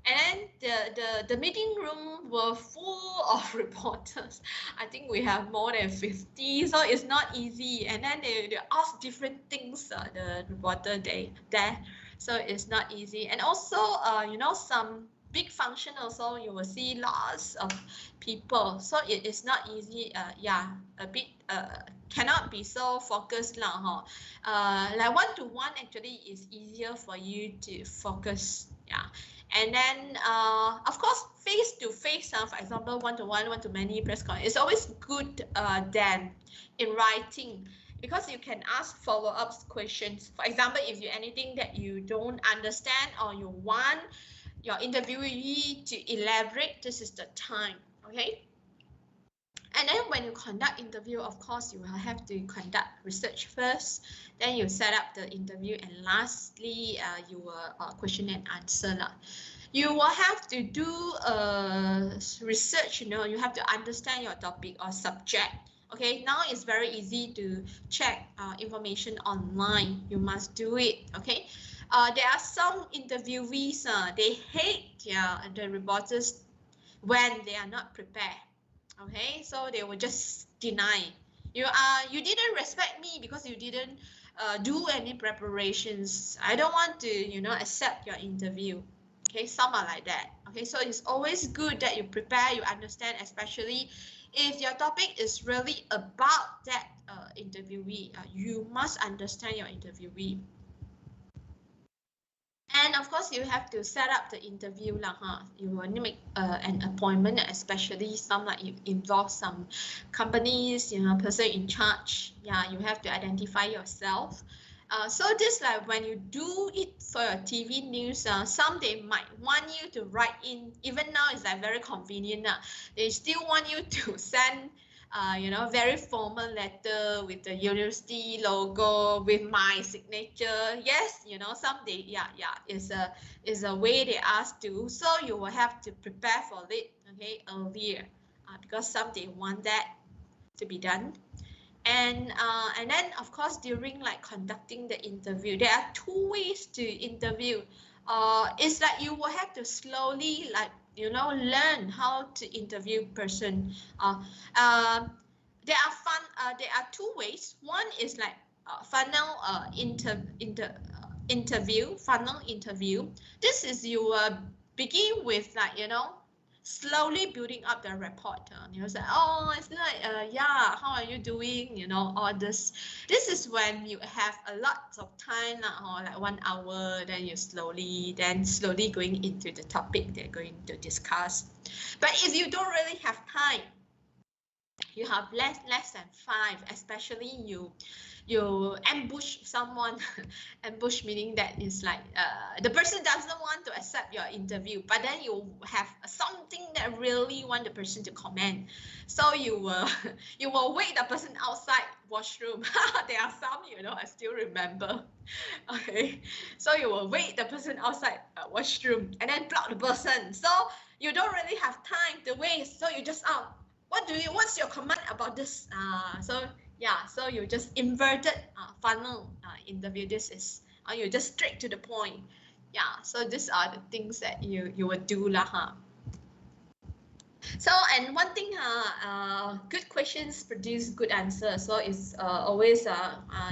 And then the meeting room were full of reporters. I think we have more than 50, so it's not easy. And then they ask different things, the reporter there, so it's not easy. And also, you know, some big function also, you will see lots of people, so it is not easy. A bit cannot be so focused lah. Like one-to-one actually is easier for you to focus. And then, of course, face-to-face, for example, one-to-one, one-to-many press conference, it's always good than in writing, because you can ask follow-up questions. For example, if you anything that you don't understand or you want your interviewee to elaborate, this is the time, okay? And then when you conduct interview, of course, you will have to conduct research first. Then you set up the interview, and lastly, you will question and answer. You will have to do research. You know, you have to understand your topic or subject. Okay, now it's very easy to check information online. You must do it. Okay, there are some interviewees. They hate the reporters when they are not prepared. Okay, so they will just deny. You didn't respect me because you didn't do any preparations. I don't want to, accept your interview. Okay, some are like that. Okay, so it's always good that you prepare, you understand, especially if your topic is really about that interviewee. You must understand your interviewee. And of course, you have to set up the interview lah, huh? You will need make an appointment, especially some like you involve some companies, person in charge. Yeah, you have to identify yourself. So this like when you do it for your TV news, some they might want you to write in. Even now, it's like very convenient. They still want you to send very formal letter with the university logo, with my signature. Yes, someday, is a way they ask to. So you will have to prepare for it, okay, earlier, because some they want that to be done. And then of course during like conducting the interview, there are two ways to interview. It's like you will have to slowly like learn how to interview person. There are two ways. One is like funnel interview. This is you begin with like slowly building up the rapport. Say, oh, it's like yeah, how are you doing? All this. This is when you have a lot of time, or like 1 hour, then you slowly going into the topic they're going to discuss. But if you don't really have time, you have less than 5, especially you ambush someone. Ambush meaning that is like the person doesn't want to accept your interview, but then you have something that really want the person to comment. So you will wait the person outside washroom. There are some, I still remember. Okay, so you will wait the person outside washroom and then block the person. So you don't really have time to waste. So you just what's your comment about this? So you just inverted funnel interview. This is you just straight to the point. Yeah, so these are the things that you would do lah, huh? So, and one thing, good questions produce good answers. So it's always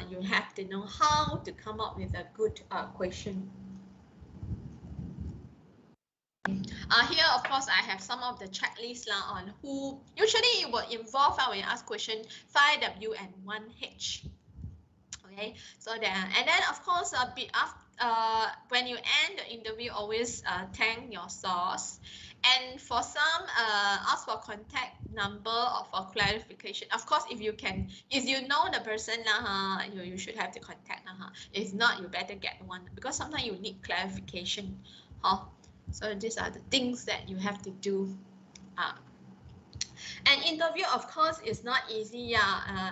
you have to know how to come up with a good question. Here, of course, I have some of the checklists on who usually it will involve when you ask question 5W and 1H. Okay, so and then of course when you end the interview, always thank your source. And for some, ask for contact number or for clarification. Of course, if you know the person, you should have the contact. If not, you better get one, because sometimes you need clarification. So these are the things that you have to do. And interview, of course, is not easy.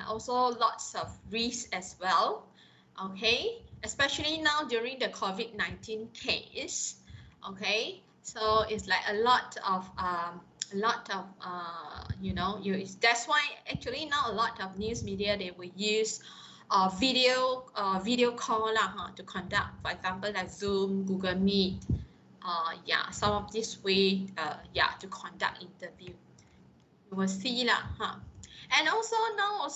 Also lots of risks as well. Okay, especially now during the COVID-19 case. Okay, so it's like a lot of that's why actually now a lot of news media, they will use video call to conduct, for example, like Zoom, Google Meet. Some of this way to conduct interview. You will see lah. And also now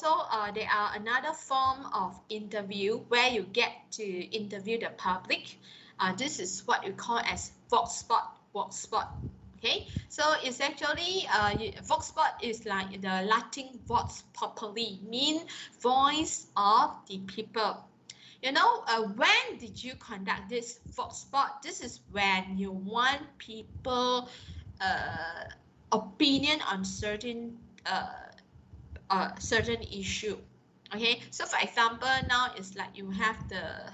there are another form of interview where you get to interview the public. This is what you call as vox pop. Okay, so it's actually vox pop is like the Latin vox populi, mean voice of the people. When did you conduct this vox pop? This is when you want people opinion on certain issue. Okay, so for example, now it's like you have the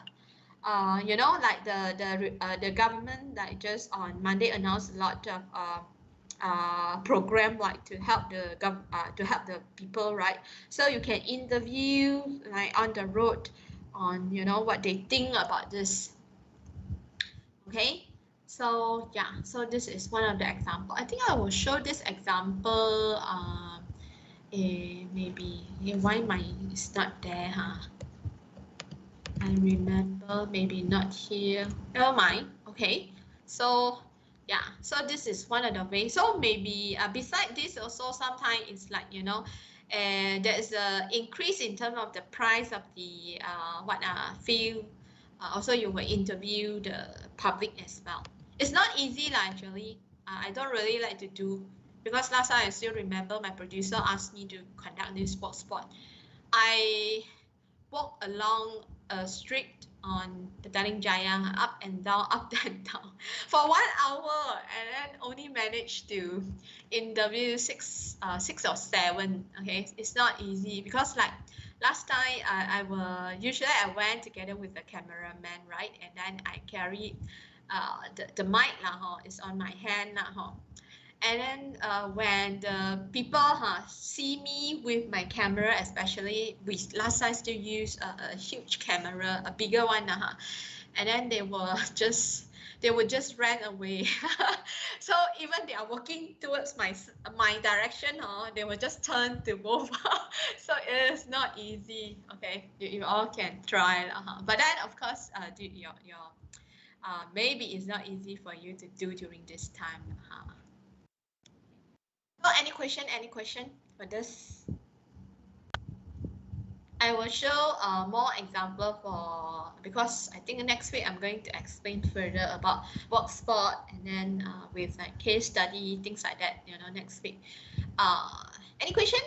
like the government, like just on Monday announced a lot of program like to help the people, right? So you can interview like on the road on what they think about this. Okay, so so this is one of the example. I think I will show this example maybe why mine is not there, I remember maybe not here. Never mind. Okay, so Yeah, so this is one of the ways. So maybe beside this also sometimes it's like, there is a increase in terms of the price of the field. Also you will interview the public as well. It's not easy lah, actually. I don't really like to do, because last time I still remember my producer asked me to conduct this sports spot. I walk along a street on the Petaling Jaya, up and down, up and down, for 1 hour, and then only managed to interview six or seven. Okay, it's not easy, because like last time I went together with the cameraman, right, and then I carried the mic lah, is on my hand lah, and then when the people see me with my camera, especially with last time still use a huge camera, a bigger one, and then they would just run away. So even they are walking towards my direction, they will just turn to move. So it is not easy. Okay, you all can try, but then of course, maybe it's not easy for you to do during this time. So any question for this? I will show more example because I think next week I'm going to explain further about work spot, and then with like case study, things like that, next week. Any question?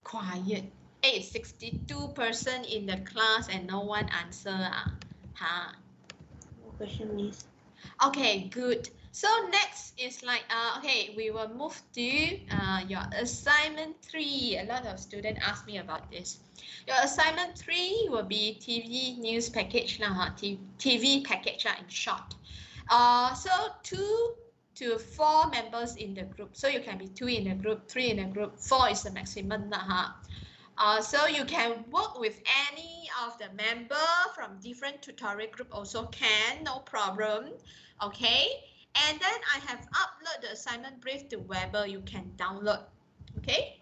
Quiet. Hey, 62% in the class and no one answer. No question, Miss. Okay, good. So next is like, okay, we will move to your assignment 3. A lot of students ask me about this. Your assignment 3 will be TV news package, TV package in short. So 2 to 4 members in the group. So you can be 2 in a group, 3 in a group, 4 is the maximum. So you can work with any of the member from different tutorial group also can, no problem. Okay, and then I have uploaded the assignment brief to Weber. You can download. Okay,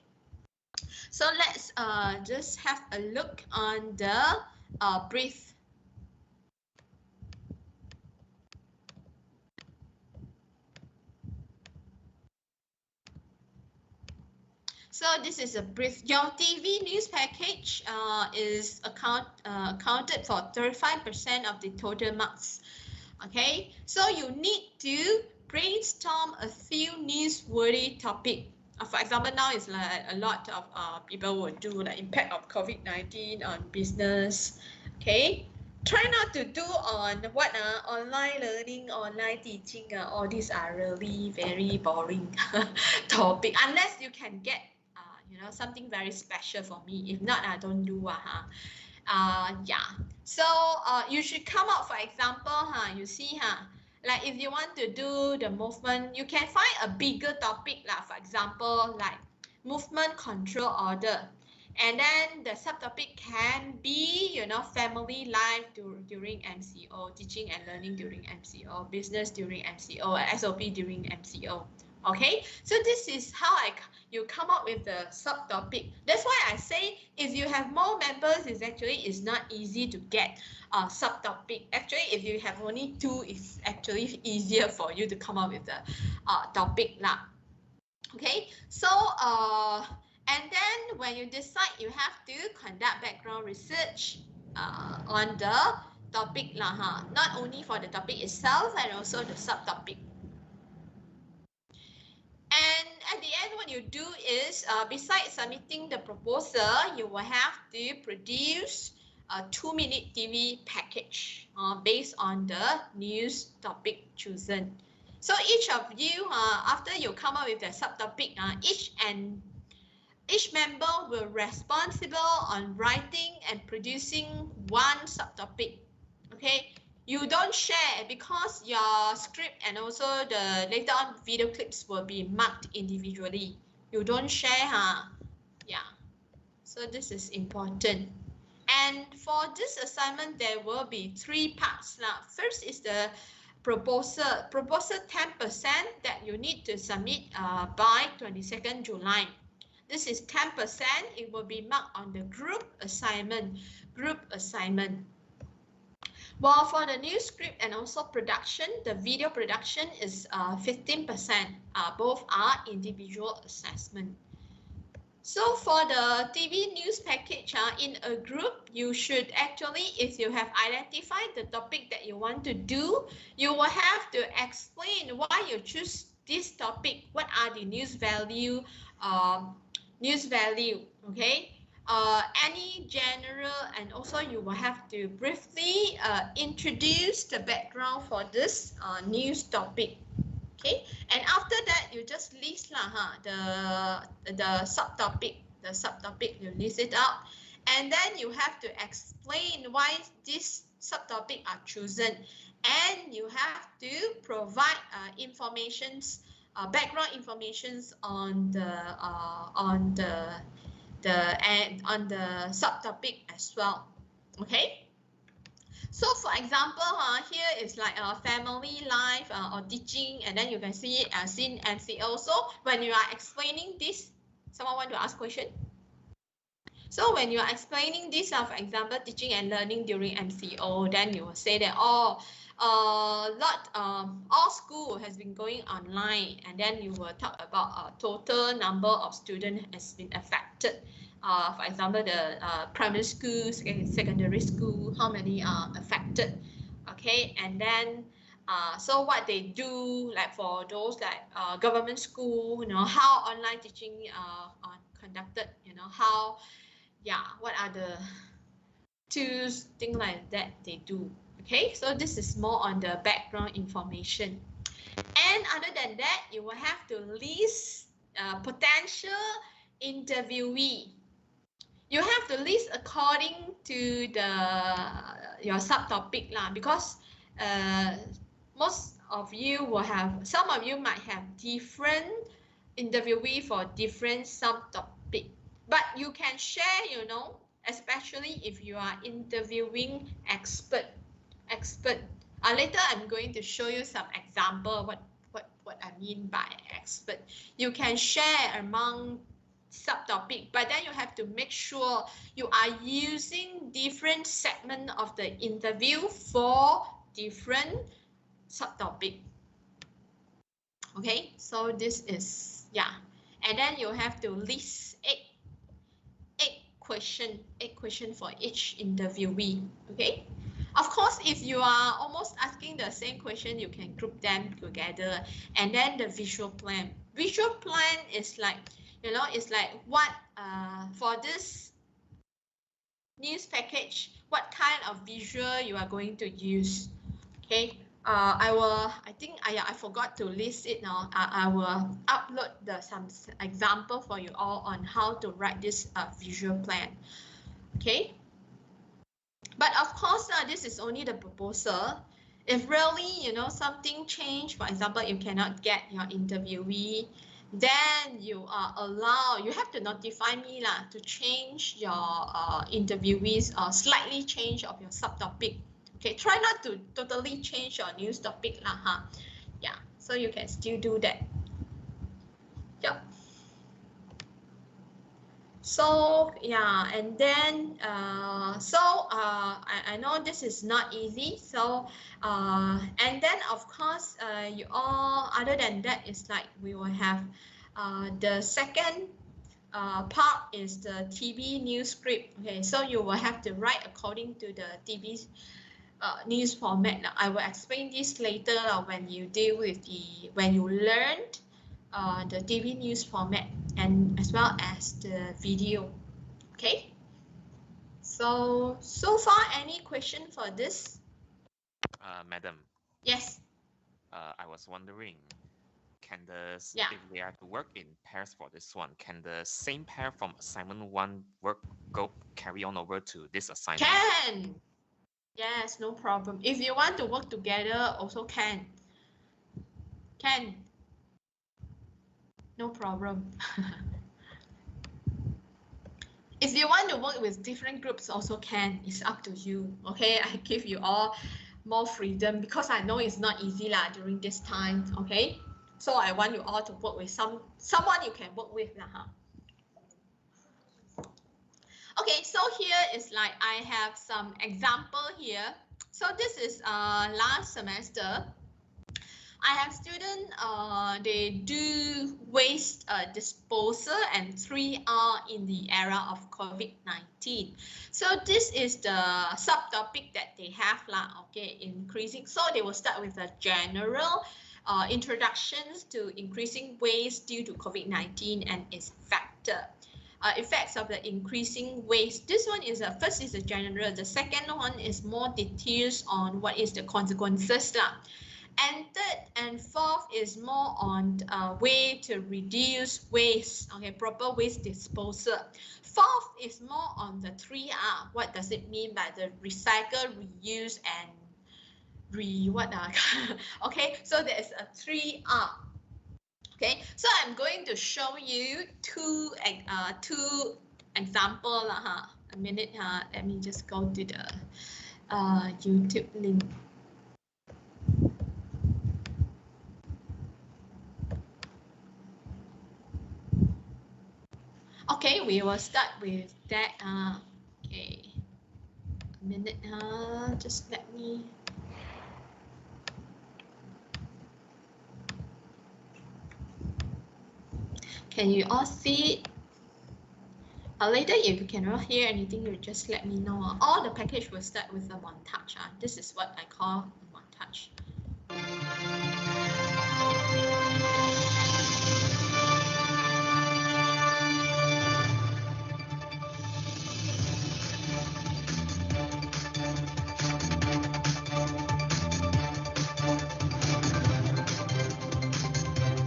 so let's just have a look on the brief. So this is a brief. Your TV news package is accounted for 35% of the total marks. Okay, so you need to brainstorm a few newsworthy topic. For example, now it's like a lot of people will do the impact of COVID-19 on business. Okay, try not to do on online learning, online teaching. All these are really very boring topic, unless you can get something very special for me. If not, I don't do yeah. So you should come up, for example, you see, like if you want to do the movement, you can find a bigger topic, for example, like movement control order. And then the subtopic can be, family life during MCO, teaching and learning during MCO, business during MCO, SOP during MCO. Okay, so this is how you come up with the subtopic. That's why I say if you have more members, it's not easy to get a subtopic. Actually, if you have only 2, it's actually easier for you to come up with the topic lah. Okay, so and then when you decide, you have to conduct background research on the topic lah, not only for the topic itself and also the subtopic. And at the end, what you do is, besides submitting the proposal, you will have to produce a 2-minute TV package based on the news topic chosen. So each of you, after you come up with the subtopic, each member will responsible on writing and producing one subtopic. Okay. You don't share because your script and also the later on video clips will be marked individually. You don't share, yeah. So this is important. And for this assignment, there will be 3 parts. First is the proposal 10% that you need to submit by 22nd July. This is 10%. It will be marked on the group assignment. Well, for the news script and also production, the video production is 15%. Both are individual assessment. So for the TV news package, in a group, you should actually, if you have identified the topic that you want to do, you will have to explain why you choose this topic. What are the news value? Okay? Any general, and also you will have to briefly introduce the background for this news topic. Okay, and after that you just list the subtopic. You list it out, and then you have to explain why this subtopic are chosen, and you have to provide background informations on the subtopic as well. Okay. So for example, here is like a family life or teaching, and then you can see it as in MCO. So when you are explaining this, someone want to ask question? So when you are explaining this, for example, teaching and learning during MCO, then you will say that, all school has been going online, and then you will talk about total number of students has been affected. For example, the primary school, secondary school, how many are affected? Okay, and then so what they do, like for those like government school, how online teaching are conducted, how, what are the tools, things like that they do. Okay, so this is more on the background information. And other than that, you will have to list potential interviewee. You have to list according to your subtopic because some of you might have different interviewee for different subtopic, but you can share, especially if you are interviewing expert. Later I'm going to show you some example what I mean by expert. You can share among subtopic, but then you have to make sure you are using different segment of the interview for different subtopic. Okay, so this is, and then you have to list eight question for each interviewee. Okay, of course, if you are almost asking the same question, you can group them together. And then the visual plan is like, it's like what for this news package, what kind of visual you are going to use. Okay, I forgot to list it now. I will upload some example for you all on how to write this visual plan. Okay, but of course this is only the proposal. If really something changed, for example, you cannot get your interviewee, then you are allowed, you have to notify me to change your interviewees or slightly change of your subtopic. Okay, try not to totally change your news topic yeah, so you can still do that. Yep. So and then I know this is not easy. So and then of course you all, other than that, is like we will have the second part is the TV news script. Okay, so you will have to write according to the TV news format. Now, I will explain this later when you deal with when you learned the TV news format and as well as the video. Okay, so far any question for this? Madam. Yes. I was wondering, if we are to work in pairs for this one, can the same pair from assignment 1 carry on over to this assignment? Can. Yes, no problem. If you want to work together, also can. No problem. If you want to work with different groups, also can. It's up to you. Okay, I give you all more freedom because I know it's not easy during this time. Okay, so I want you all to work with someone you can work with Okay, so here is like I have some example here. So this is last semester. I have students, they do waste disposal and 3R in the era of COVID-19. So this is the subtopic that they have lah, okay, increasing. So they will start with a general introductions to increasing waste due to COVID-19 and its factor. Effects of the increasing waste. This one is first is a general. The second one is more details on what is the consequences lah. And third and fourth is more on way to reduce waste, okay, proper waste disposal. Fourth is more on the 3R. What does it mean by the recycle, reuse, and okay, so there's a 3R. Okay, so I'm going to show you two example lah. A minute, let me just go to the YouTube link. Okay, we will start with that. Okay, a minute. Just let me. Can you all see it? Later, if you cannot hear anything, you just let me know. All the package will start with a montage. This is what I call a montage.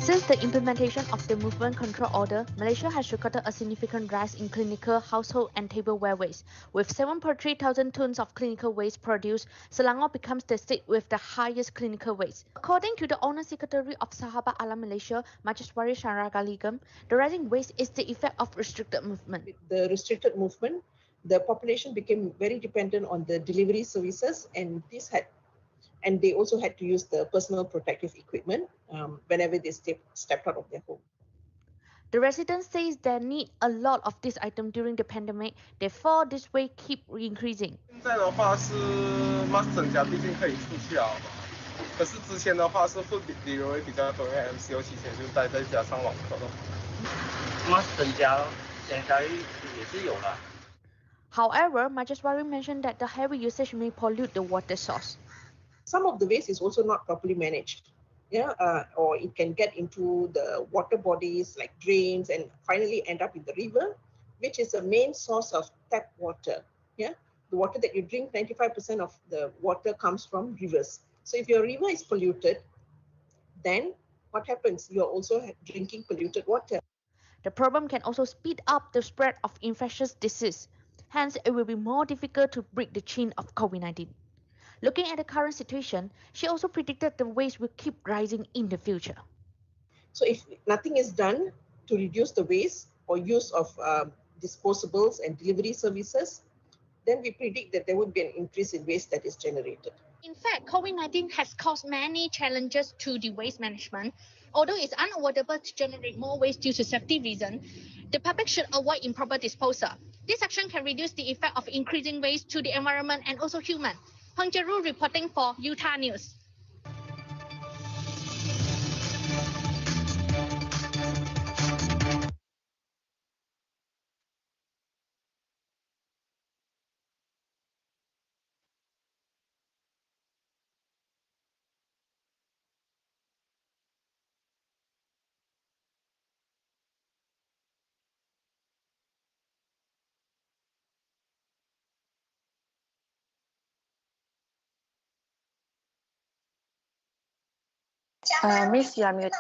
Since the implementation of the Movement Control Order, Malaysia has recorded a significant rise in clinical, household and tableware waste. With 7.3 thousand tons of clinical waste produced, Selangor becomes the state with the highest clinical waste. According to the Owner Secretary of Sahabat Alam Malaysia, Majliswari Sharagaligam, the rising waste is the effect of restricted movement. With the restricted movement, the population became very dependent on the delivery services, and they also had to use the personal protective equipment whenever they stepped out of their home. The residents say they need a lot of this item during the pandemic, therefore this way keep increasing. 现在的话是 mask 整家毕竟可以出去了嘛，可是之前的话是 food delivery 比较多，因为 MCO 期间就待在家上网课咯。mask 整家现在也是有了。However, Majliswari mentioned that the heavy usage may pollute the water source. Some of the waste is also not properly managed, or it can get into the water bodies like drains and finally end up in the river, which is a main source of tap water. The water that you drink, 95% of the water comes from rivers. So if your river is polluted, then what happens? You're also drinking polluted water. The problem can also speed up the spread of infectious disease. Hence, it will be more difficult to break the chain of COVID-19. Looking at the current situation, she also predicted the waste will keep rising in the future. So if nothing is done to reduce the waste or use of disposables and delivery services, then we predict that there would be an increase in waste that is generated. In fact, COVID-19 has caused many challenges to the waste management. Although it's unavoidable to generate more waste due to safety reasons, the public should avoid improper disposal. This action can reduce the effect of increasing waste to the environment and also human. Hong Jae-ru reporting for Utah News. Miss, you are muted.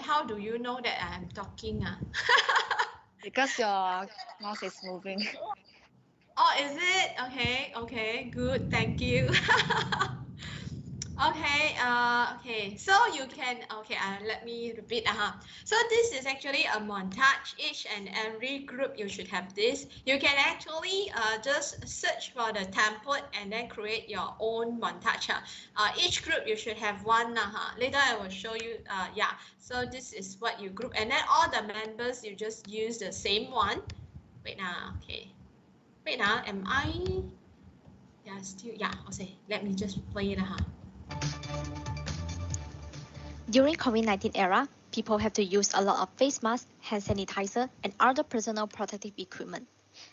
How do you know that I'm talking? Because your mouse is moving. Oh, is it? Okay, good, thank you. Okay, so you can, let me repeat. So this is actually a montage. Each and every group you should have this. You can actually just search for the template and then create your own montage. Each group you should have one. Later I will show you. Yeah, so this is what you group, and then all the members you just use the same one. Wait now, okay. Wait now, am I? Yeah, still, yeah, okay. Let me just play it. During COVID-19 era, people have to use a lot of face masks, hand sanitizer, and other personal protective equipment.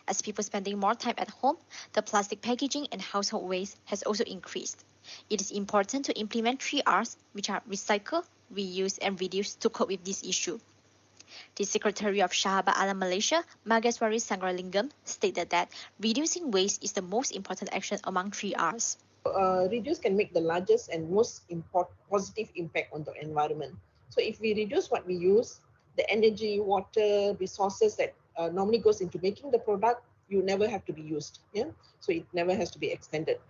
As people spending more time at home, the plastic packaging and household waste has also increased. It is important to implement 3Rs, which are recycle, reuse, and reduce to cope with this issue. The Secretary of Sahabat Alam Malaysia, Mageswari Sangralingam, stated that reducing waste is the most important action among 3Rs. Reduce can make the largest and most positive impact on the environment. So if we reduce what we use, the energy, water, resources that normally goes into making the product, you never have to be used. Yeah, so it never has to be extended.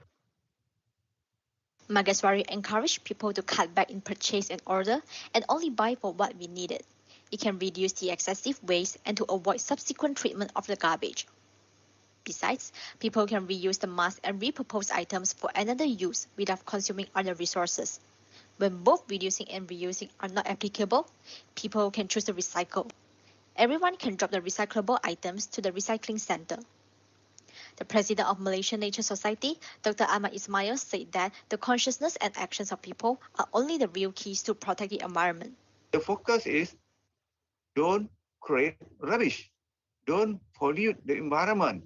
Mageswari encouraged people to cut back in purchase and order and only buy for what we needed. It can reduce the excessive waste and to avoid subsequent treatment of the garbage. Besides, people can reuse the mask and repurpose items for another use without consuming other resources. When both reducing and reusing are not applicable, people can choose to recycle. Everyone can drop the recyclable items to the recycling center. The president of Malaysian Nature Society, Dr. Ahmad Ismail, said that the consciousness and actions of people are only the real keys to protect the environment. The focus is don't create rubbish, don't pollute the environment,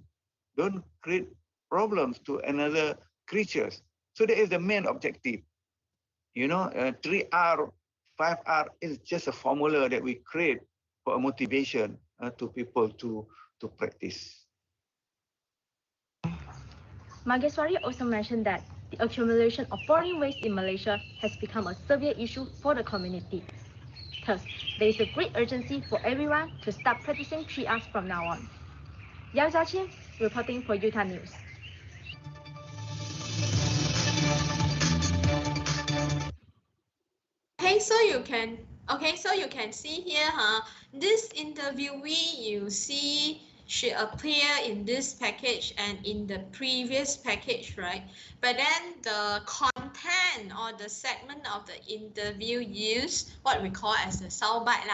don't create problems to another creatures. So that is the main objective. 3R, 5R is just a formula that we create for a motivation to people to practice. Mageswari also mentioned that the accumulation of foreign waste in Malaysia has become a severe issue for the community. Thus, there is a great urgency for everyone to start practicing 3Rs from now on. Yang Jiaqin, reporting for Utah News. So you can see here, this interviewee, you see she appear in this package and in the previous package, right? But then the content or the segment of the interview used, what we call as the soundbite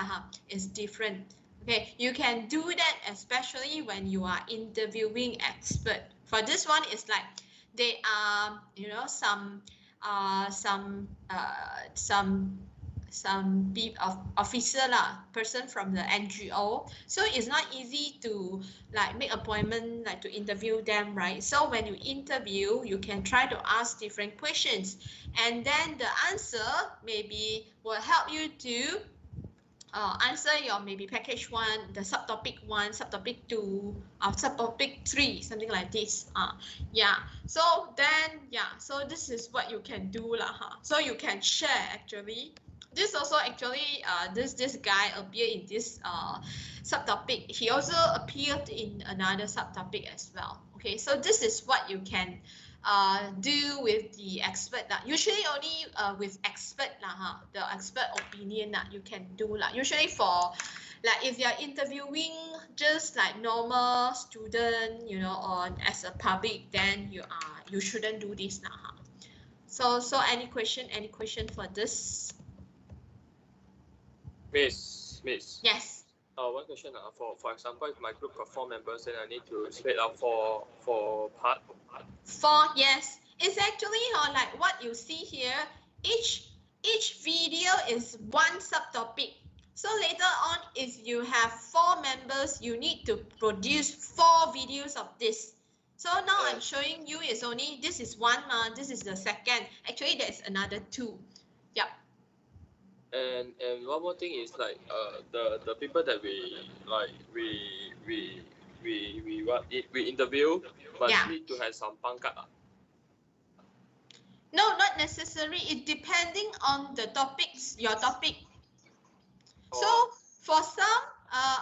is different. Okay, you can do that especially when you are interviewing expert. For this one, it's like they are, some officer person from the NGO, so it's not easy to make appointment to interview them, right? So when you interview, you can try to ask different questions, and then the answer maybe will help you to answer your maybe package 1, the subtopic 1, subtopic 2, or subtopic 3, something like this. So then so this is what you can do So you can share actually. This also actually this guy appeared in this subtopic. He also appeared in another subtopic as well. Okay, so this is what you can do with the expert usually only with expert the expert opinion you can do usually for if you're interviewing just normal student or as a public, then you shouldn't do this so any question for this? Miss. Yes. One question. For example, if my group got 4 members, then I need to split up for part. 4, yes. It's actually like what you see here. Each video is one subtopic. So later on, if you have 4 members, you need to produce 4 videos of this. So now I'm showing you is only this is one, this is the second. Actually, there's another 2. Yep. And one more thing is the people that we interview must need to have some pangkat. No, not necessary. It depending on the topics, your topic. So for some,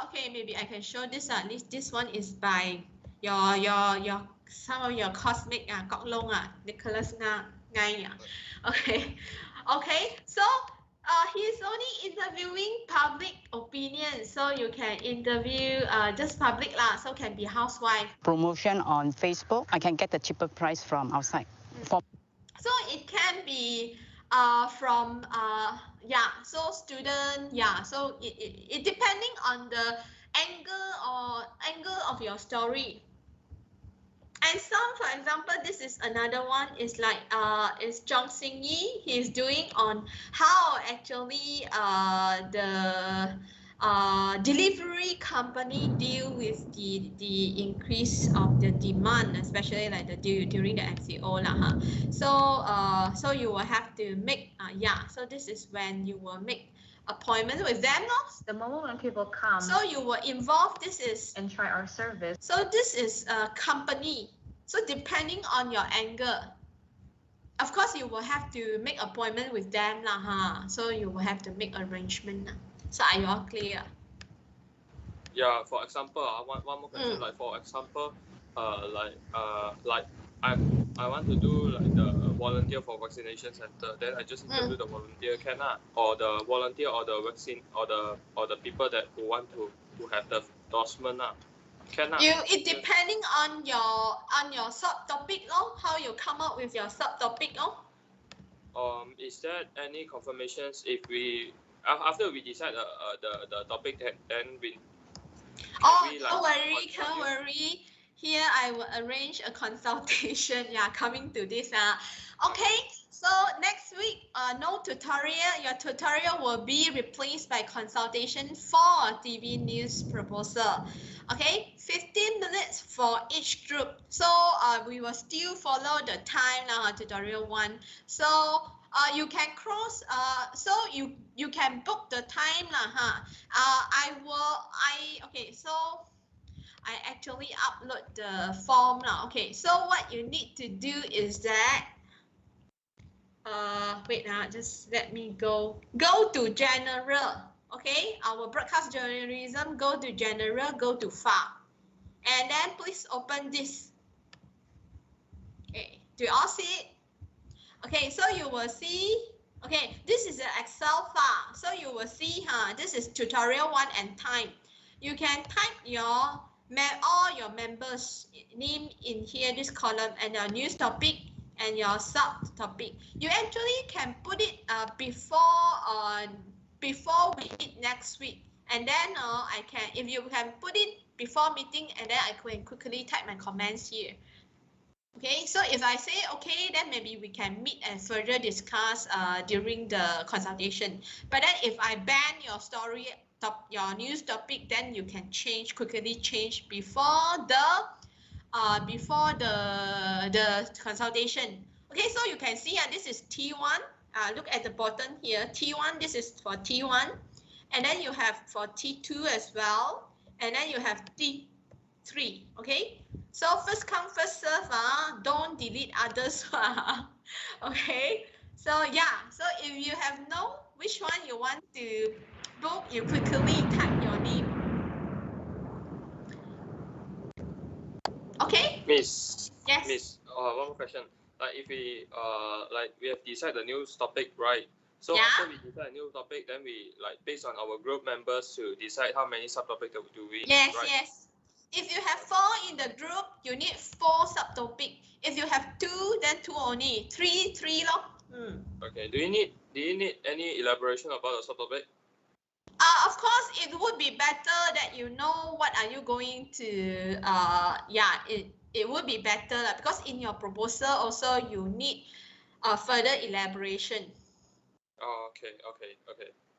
okay, maybe I can show this. This one is by your some of your classmate, Kok Long, Nicholas 9, yeah. Okay. Okay. So he's only interviewing public opinion. So you can interview just public lah. So can be housewife. Promotion on Facebook, I can get the cheaper price from outside. So it can be from yeah, so student, yeah, so it depending on the angle of your story. And some, for example, this is another one, is like is Zhang Xingyi. He's doing on how actually the delivery company deal with the increase of the demand, especially like during the MCO lah, huh? So you will have to make yeah. So this is when you will make appointment with them, no? The moment when people come, so you will involve, this is and try our service. So this is a company. So depending on your angle, of course you will have to make appointment with them lah, huh? So you will have to make arrangement lah. So are you all clear? Yeah, for example, one more question. Like for example, like I want to do like the volunteer for vaccination center. Then I just interview the volunteer, can or the volunteer or the vaccine or the people that who want to have the endorsement can It depending on your subtopic, how you come up with your subtopic, Is there any confirmations if we after we decide the topic then we? Don't worry. Here I will arrange a consultation. Yeah, coming to this. Okay, so next week, no tutorial. Your tutorial will be replaced by consultation for TV news proposal. Okay, 15 minutes for each group. So we will still follow the time tutorial 1. So you can cross. So you can book the time okay. So I actually upload the form now. Okay, so what you need to do is that wait, just let me go to general. Okay, our broadcast journalism, go to general, go to file, and then please open this. Okay, do you all see it? Okay, so you will see, okay, this is an Excel file. So you will see, this is tutorial 1 and time. You can type all your members' name in here, this column, and your news topic and your subtopic. You actually can put it before we meet next week, and then if you can put it before meeting, and then I can quickly type my comments here. Okay, so if I say okay, then maybe we can meet and further discuss during the consultation. But then if I ban your story, your news topic, then you can quickly change before the consultation. Okay, so you can see this is T1. Look at the bottom here, T1. This is for T1, and then you have for T2 as well, and then you have T3. Okay. So first come, first serve, don't delete others. Okay, so yeah, so if you have which one you want to book, you quickly type your name. Okay? Miss. Yes. Miss, one more question. Like if we we have decided the news topic, right? So after we decide a new topic, then we based on our group members to decide how many subtopics do we need, right? Yes. If you have 4 in the group, you need 4 subtopic. If you have 2, then 2 only. 3 lor. Okay. Do you need any elaboration about the subtopic? Of course, it would be better that you know what are you going to. It would be better because in your proposal also you need further elaboration. Oh, okay.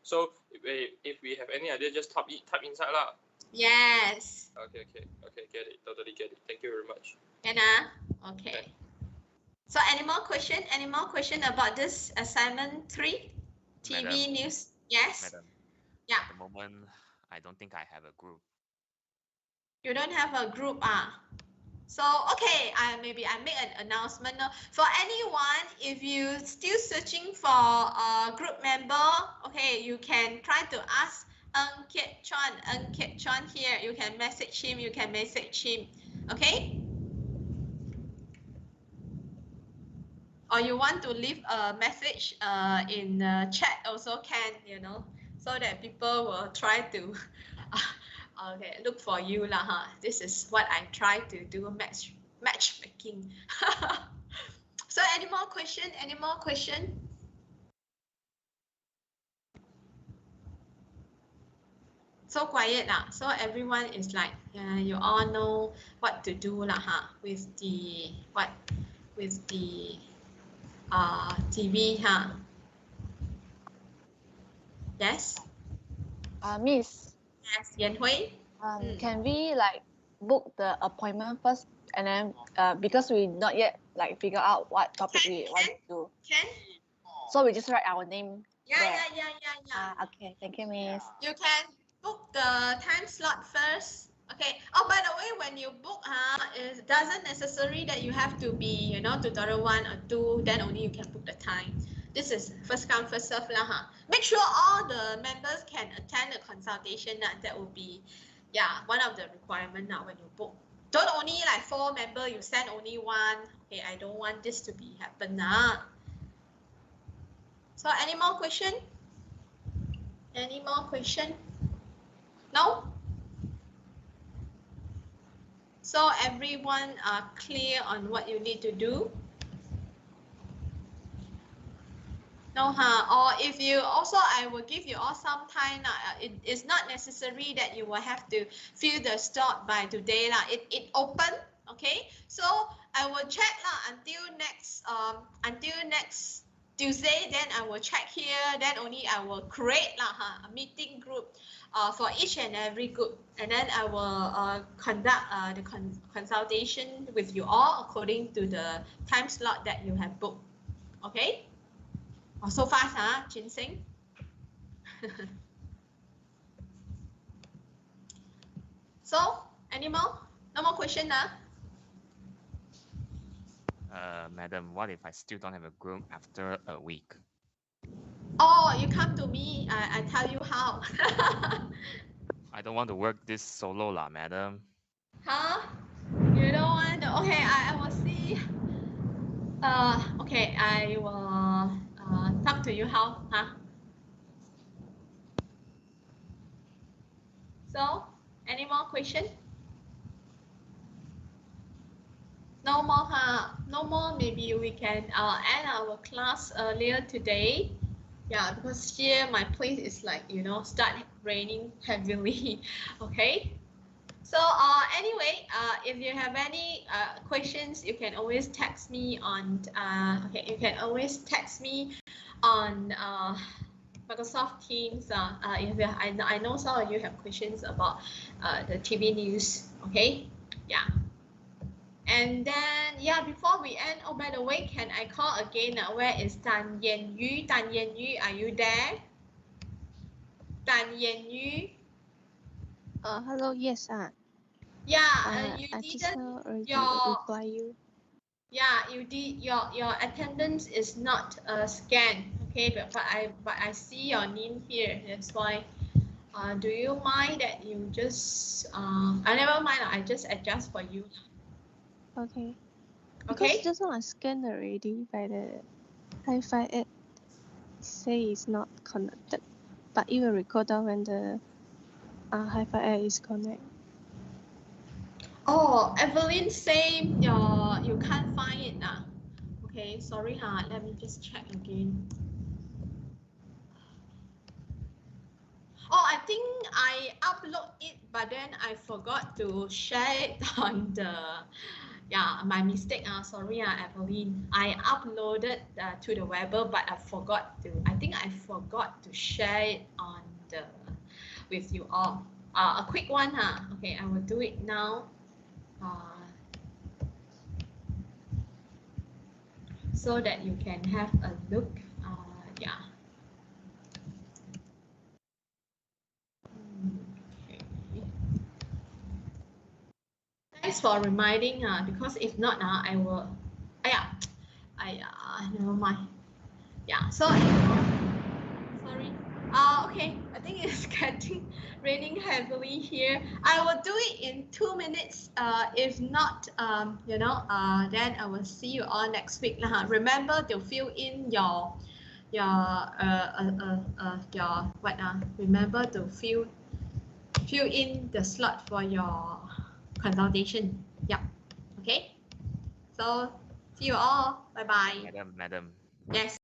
So if we have any idea, just type inside lah. Yes. Okay, get it. Totally get it. Thank you very much. Okay. So any more question about this assignment 3? TV Madam, news? Yes. Madam, Yeah. at the moment, I don't think I have a group. You don't have a group, So okay, maybe I make an announcement. For anyone, if you still searching for a group member, okay, you can try to ask Ng Kiet Chuan here. You can message him. Okay. or you want to leave a message in chat also can, so that people will try to okay, look for you lah, huh? This is what I try to do, matchmaking. So any more question? Any more question? So quiet lah. So everyone is like, you all know what to do lah, huh? With the TV, huh? Yes. Miss. Yes, Yan Hui. Can we like book the appointment first, and then because we not yet like figure out what topic we want to do. Can. So we just write our name. Yeah. Okay, thank you, Miss. You can book the time slot first. Okay. Oh, by the way, when you book, it doesn't necessary that you have to be, tutorial 1 or 2, then only you can book the time. This is first come, first serve lah, huh? Make sure all the members can attend the consultation. That will be, one of the requirements now when you book. Don't only like 4 members, you send only 1. Okay, I don't want this to be happen now. So any more question? Any more question? No? So everyone are clear on what you need to do? No, or if you also, I will give you all some time. It's not necessary that you will have to fill the slot by today. It open, okay? So I will check until next Tuesday, then I will check here, then only I will create a meeting group for each and every group, and then I will conduct the consultation with you all according to the time slot that you have booked. Okay? Oh, so fast, Ginseng? So, any more? No more question, Madam, what if I still don't have a group after a week? Oh, you come to me, I tell you how. I don't want to work this solo lah, madam. Huh? You don't want to? Okay, I will see. Okay, I will talk to you how, So, any more question? No more, No more. Maybe we can end our class earlier today. Yeah, because here my place is like, start raining heavily. Okay. So anyway, if you have any questions, you can always text me on. You can always text me on Microsoft Teams. I know some of you have questions about the TV news. Okay, yeah. And then before we end, oh by the way, can I call again? Where is Tan Yen Yu? Tan Yen Yu, are you there? Tan Yen Yu. Hello. Yes. You I just didn't reply you. Yeah, you did. Your attendance is not scanned. Okay, but I see your name here. That's why. Do you mind that you just I never mind. I just adjust for you. Okay. Okay. Because just now I scanned already by the Hi-Fi app. Say it's not connected, but it will record down when the Hi-Fi app is connected. Oh, Evelyn say you can't find it now. Okay, sorry, let me just check again. Oh, I think I upload it, but then I forgot to share it on the. My mistake. Sorry, Evelyn. I uploaded to the Weber, but I forgot to. I think I forgot to share it on the with you all. A quick one, Okay, I will do it now. So that you can have a look. Thanks for reminding, because if not, I will. Never mind. Yeah. So sorry. Okay, I think it's getting raining heavily here. I will do it in 2 minutes. If not, then I will see you all next week. Remember to fill in your what remember to fill in the slot for your consultation. Yeah. Okay. So see you all. Bye bye. Madam. Yes.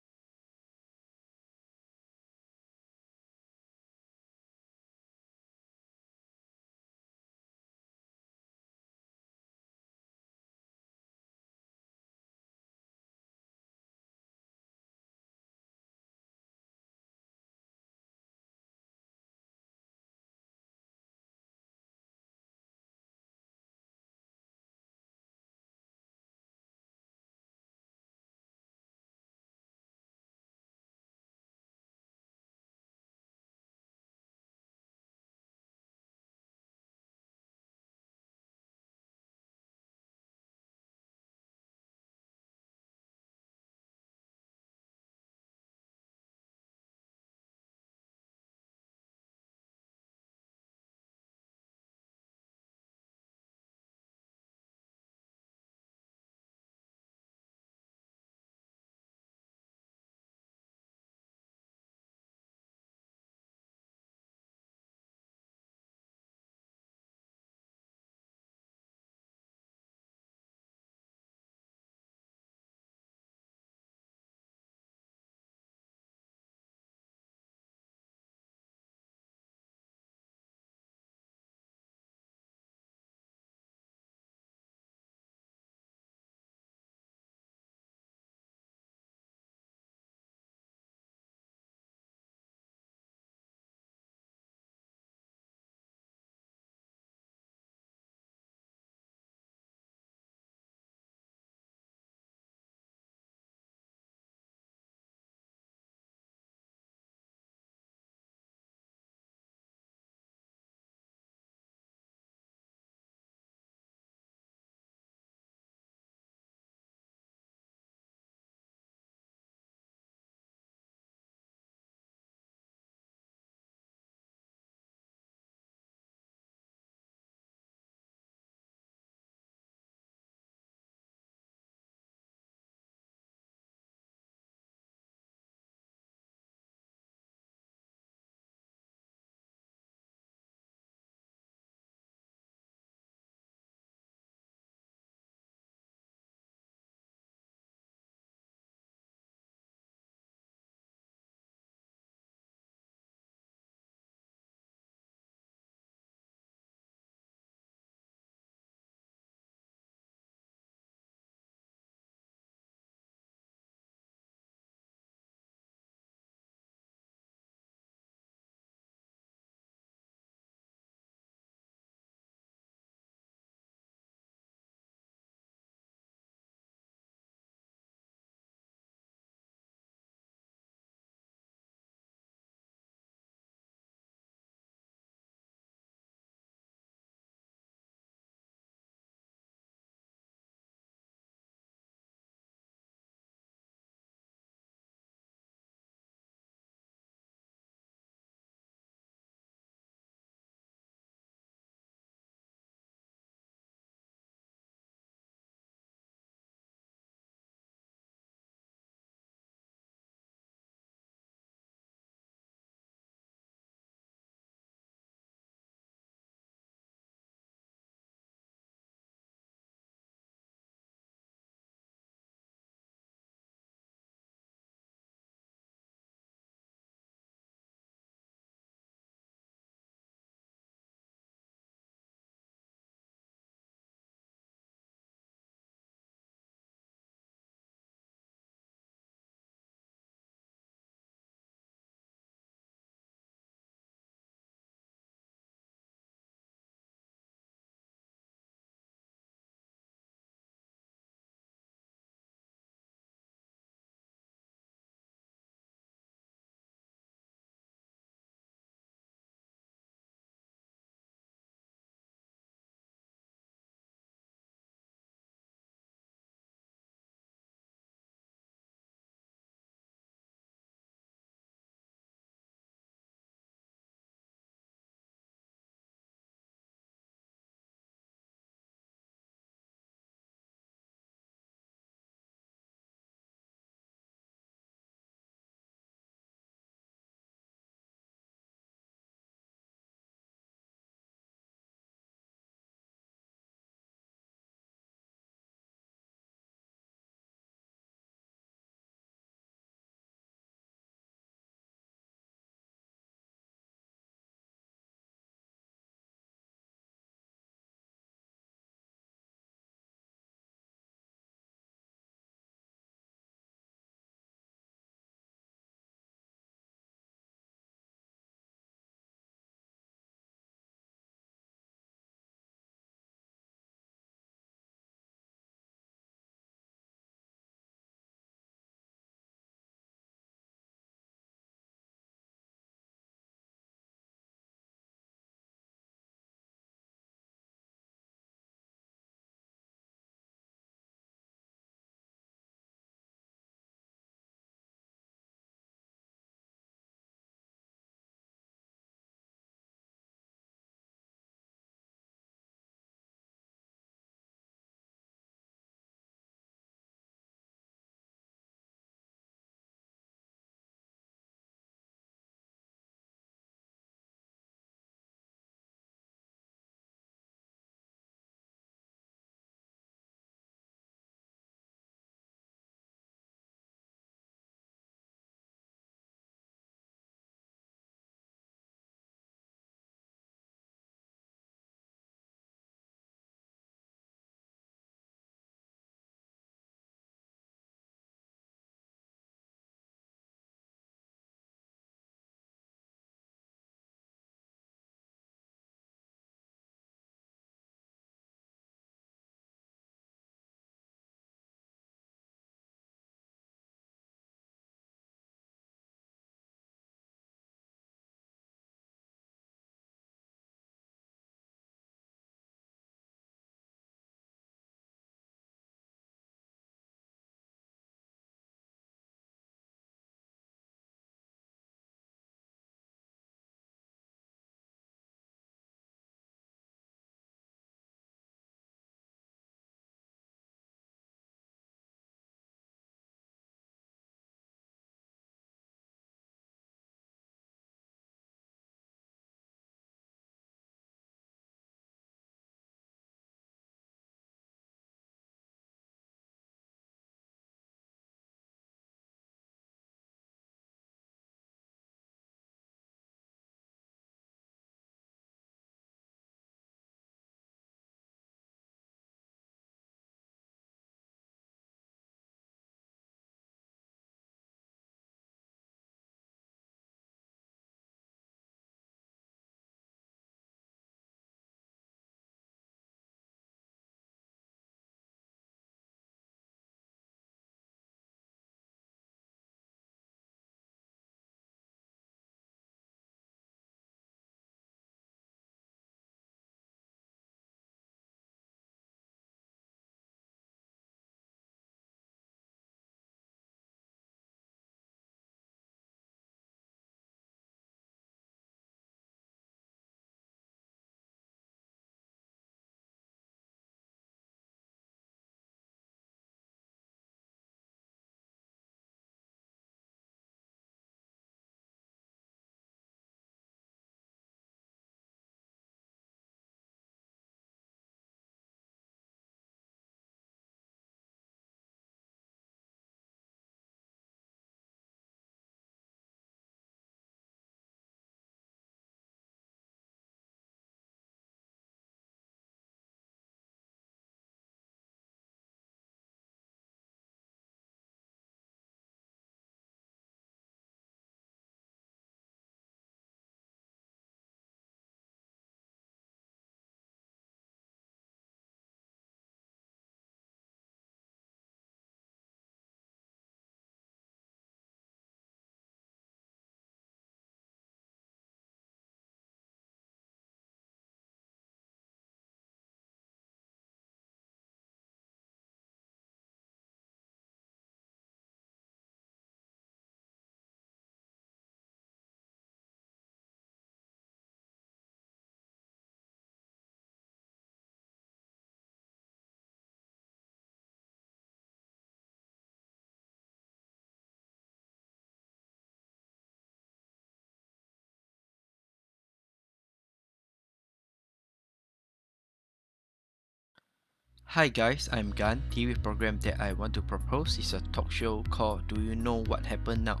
Hi guys, I'm Gan. TV program that I want to propose is a talk show called Do You Know What Happened Now?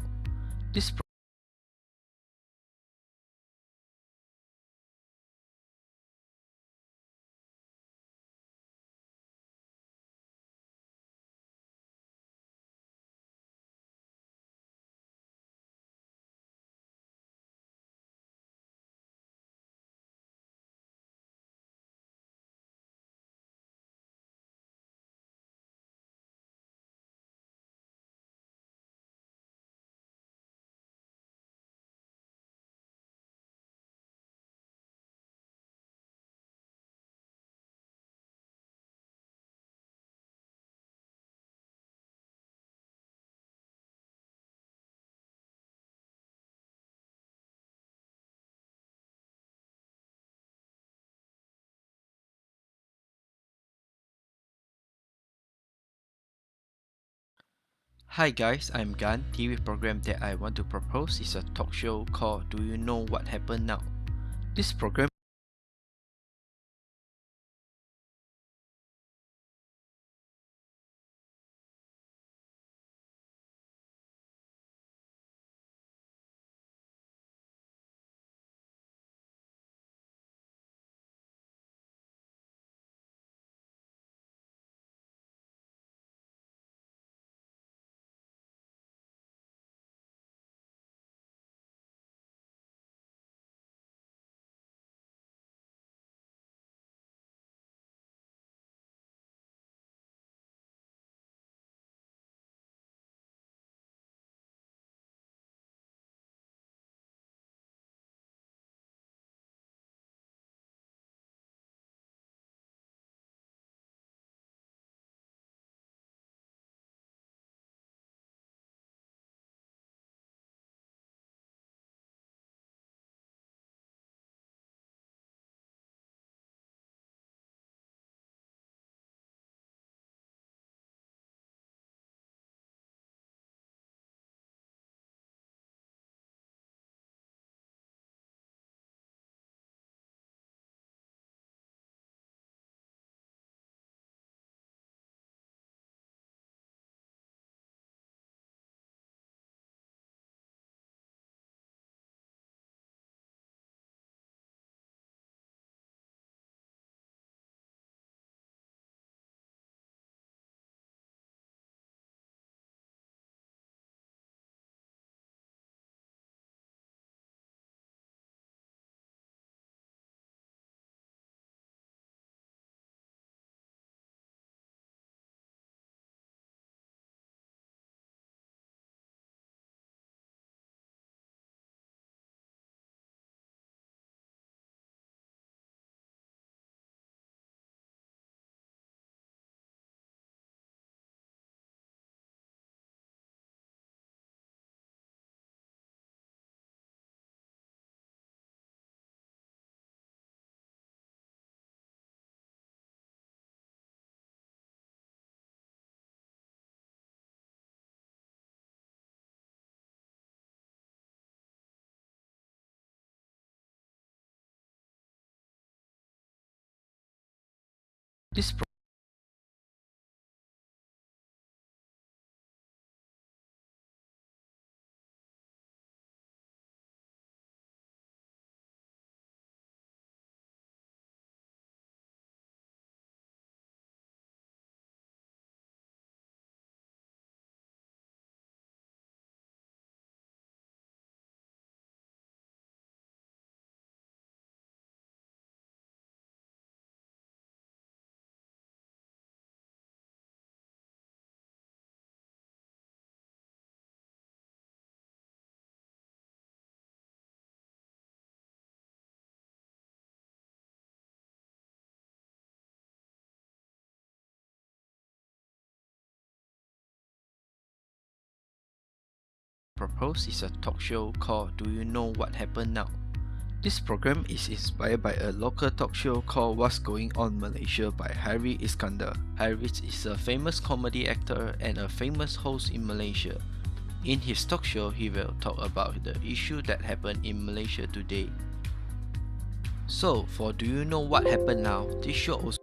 This Hi guys, I'm Gan. TV program that I want to propose is a talk show called Do You Know What Happened Now? This program this pro propose is a talk show called Do You Know What Happened Now? This program is inspired by a local talk show called What's Going On Malaysia by Harry Iskandar. Harry is a famous comedy actor and a famous host in Malaysia. In his talk show, he will talk about the issue that happened in Malaysia today. So, for Do You Know What Happened Now? This show also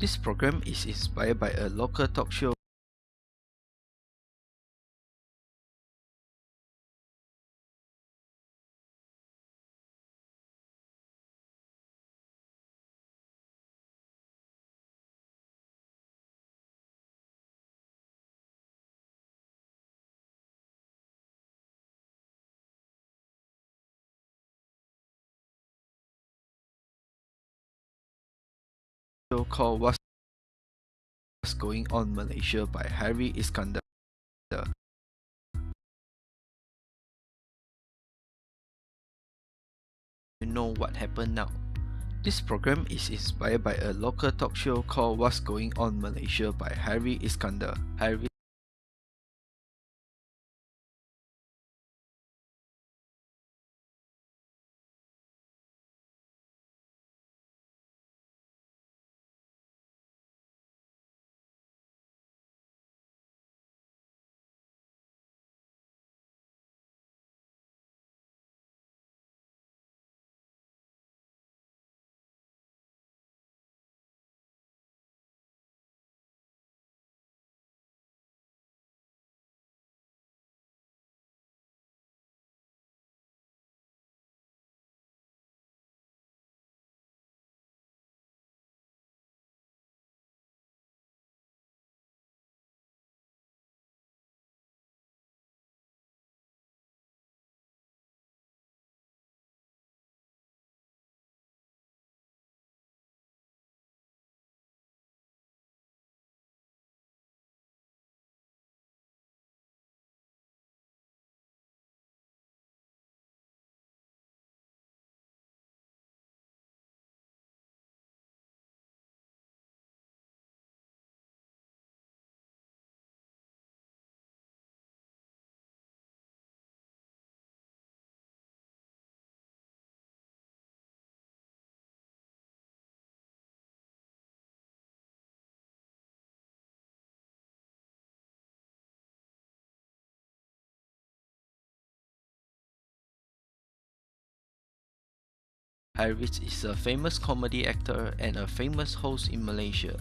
This program is inspired by a local talk show called What's Going On Malaysia by Harry Iskander. You know what happened now. This program is inspired by a local talk show called What's Going On Malaysia by Harry Iskander. Harry is a famous comedy actor and a famous host in Malaysia.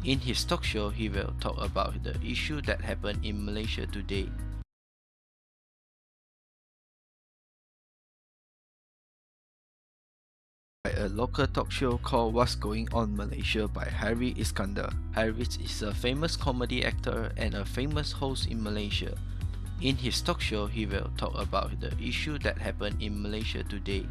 In his talk show, he will talk about the issue that happened in Malaysia today. A local talk show called What's Going On Malaysia by Harry Iskander. Harry is a famous comedy actor and a famous host in Malaysia. In his talk show, he will talk about the issue that happened in Malaysia today.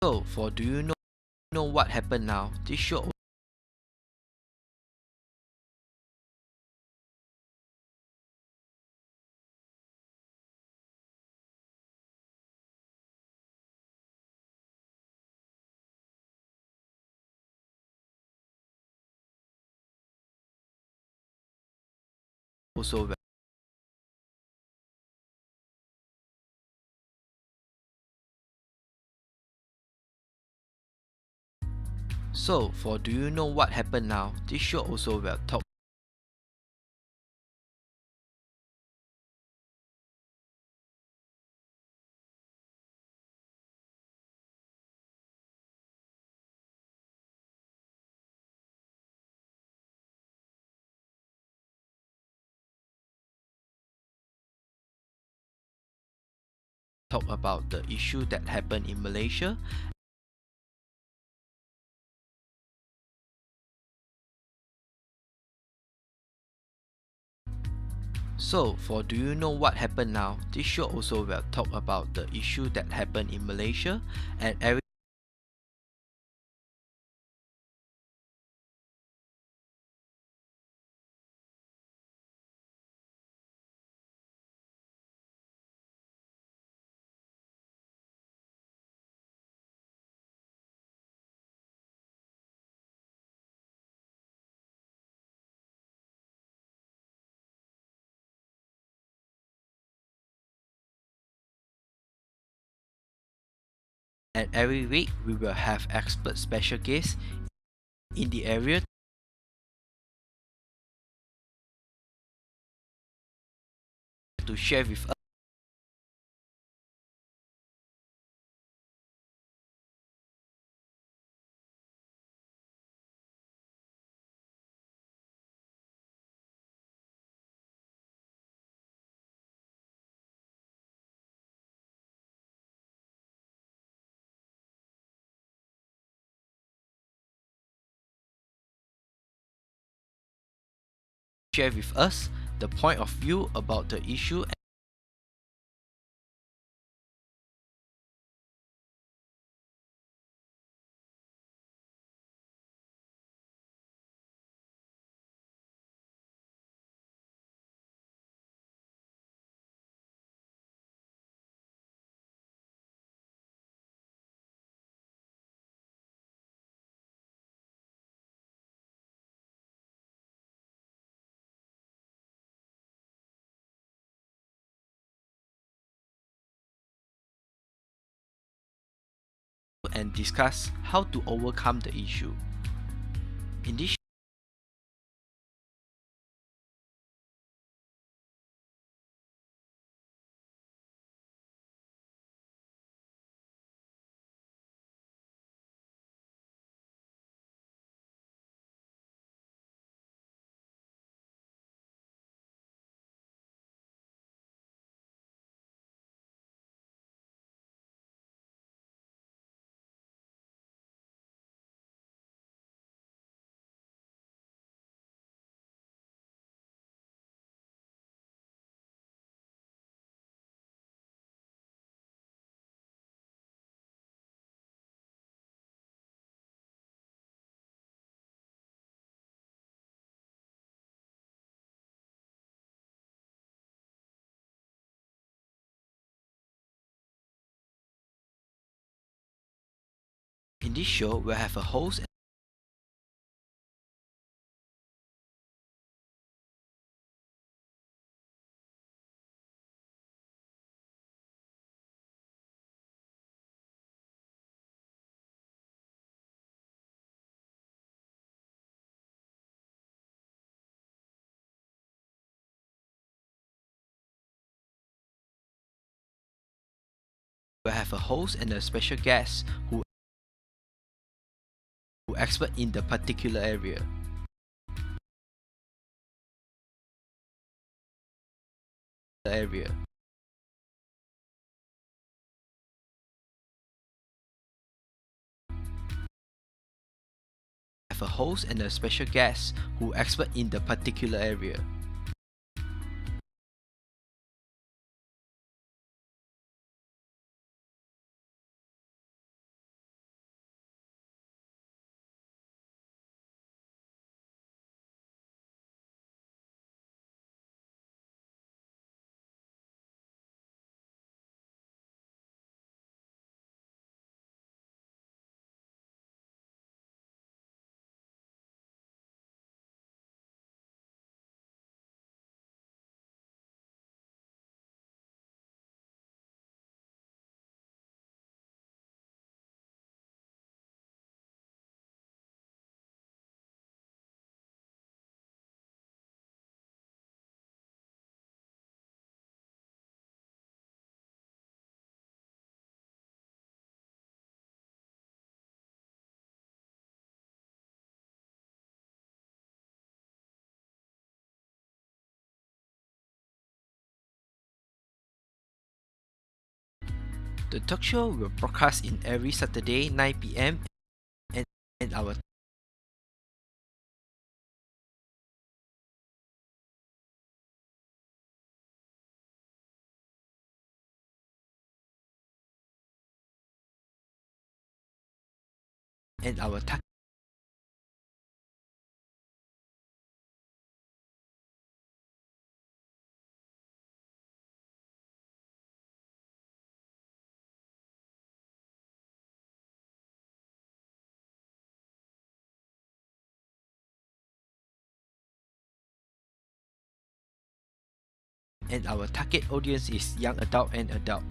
So, for Do You Know What Happened Now? This show also So, for Do You Know What Happened Now? This show also will talk about the issue that happened in Malaysia. So, for Do You Know What Happened Now? This show also will talk about the issue that happened in Malaysia and every week we will have expert special guests in the area to share with us the point of view about the issue and discuss how to overcome the issue. In this show, we'll have a host and a special guest who expert in the particular area. Have a host and a special guest who expert in the particular area. The talk show will broadcast in every Saturday 9 p.m. and our target audience is young adult and adult.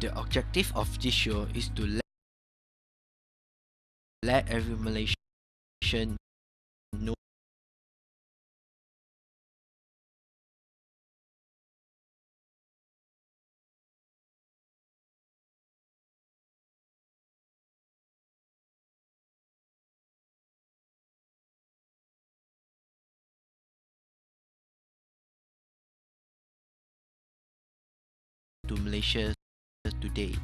The objective of this show is to let every Malaysian know to Malaysia today.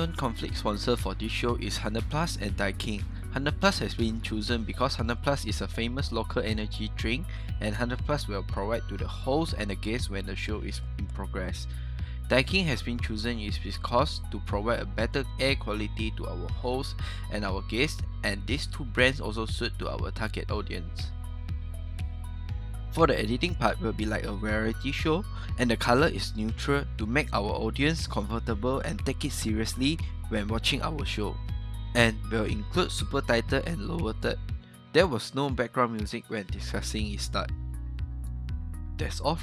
well-known conflict sponsor for this show is 100 Plus and Daikin. 100 Plus has been chosen because 100 Plus is a famous local energy drink, and 100 Plus will provide to the host and the guests when the show is in progress. Daikin has been chosen is because to provide a better air quality to our hosts and our guests, and these two brands also suit to our target audience. For the editing part will be like a variety show, and the color is neutral to make our audience comfortable and take it seriously when watching our show. And will include super title and lower third. There was no background music when discussing its start. That's all.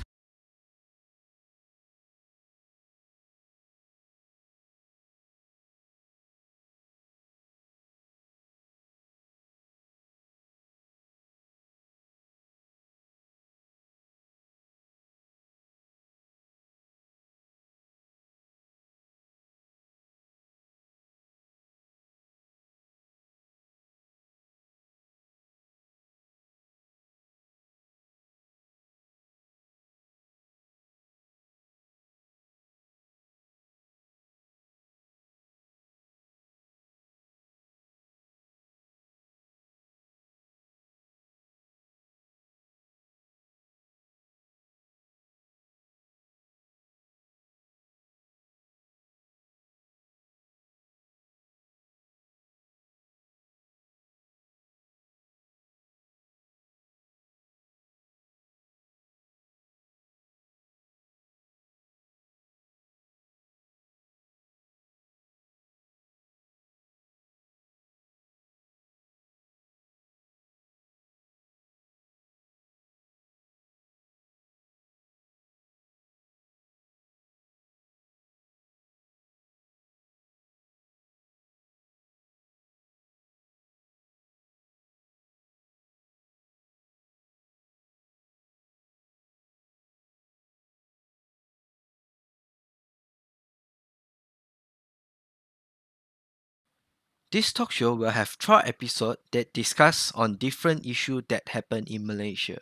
This talk show will have 12 episodes that discuss on different issues that happen in Malaysia.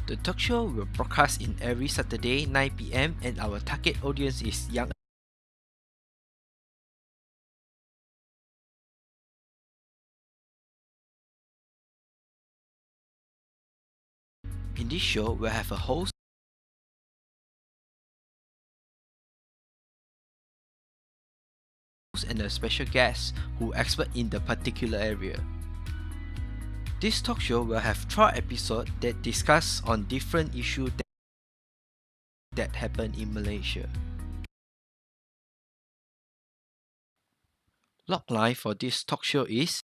The talk show will broadcast in every Saturday 9 p.m. and our target audience is young. In this show, we'll have a host and a special guest who expert in the particular area. This talk show will have 12 episodes that discuss on different issues that happen in Malaysia. Log line for this talk show is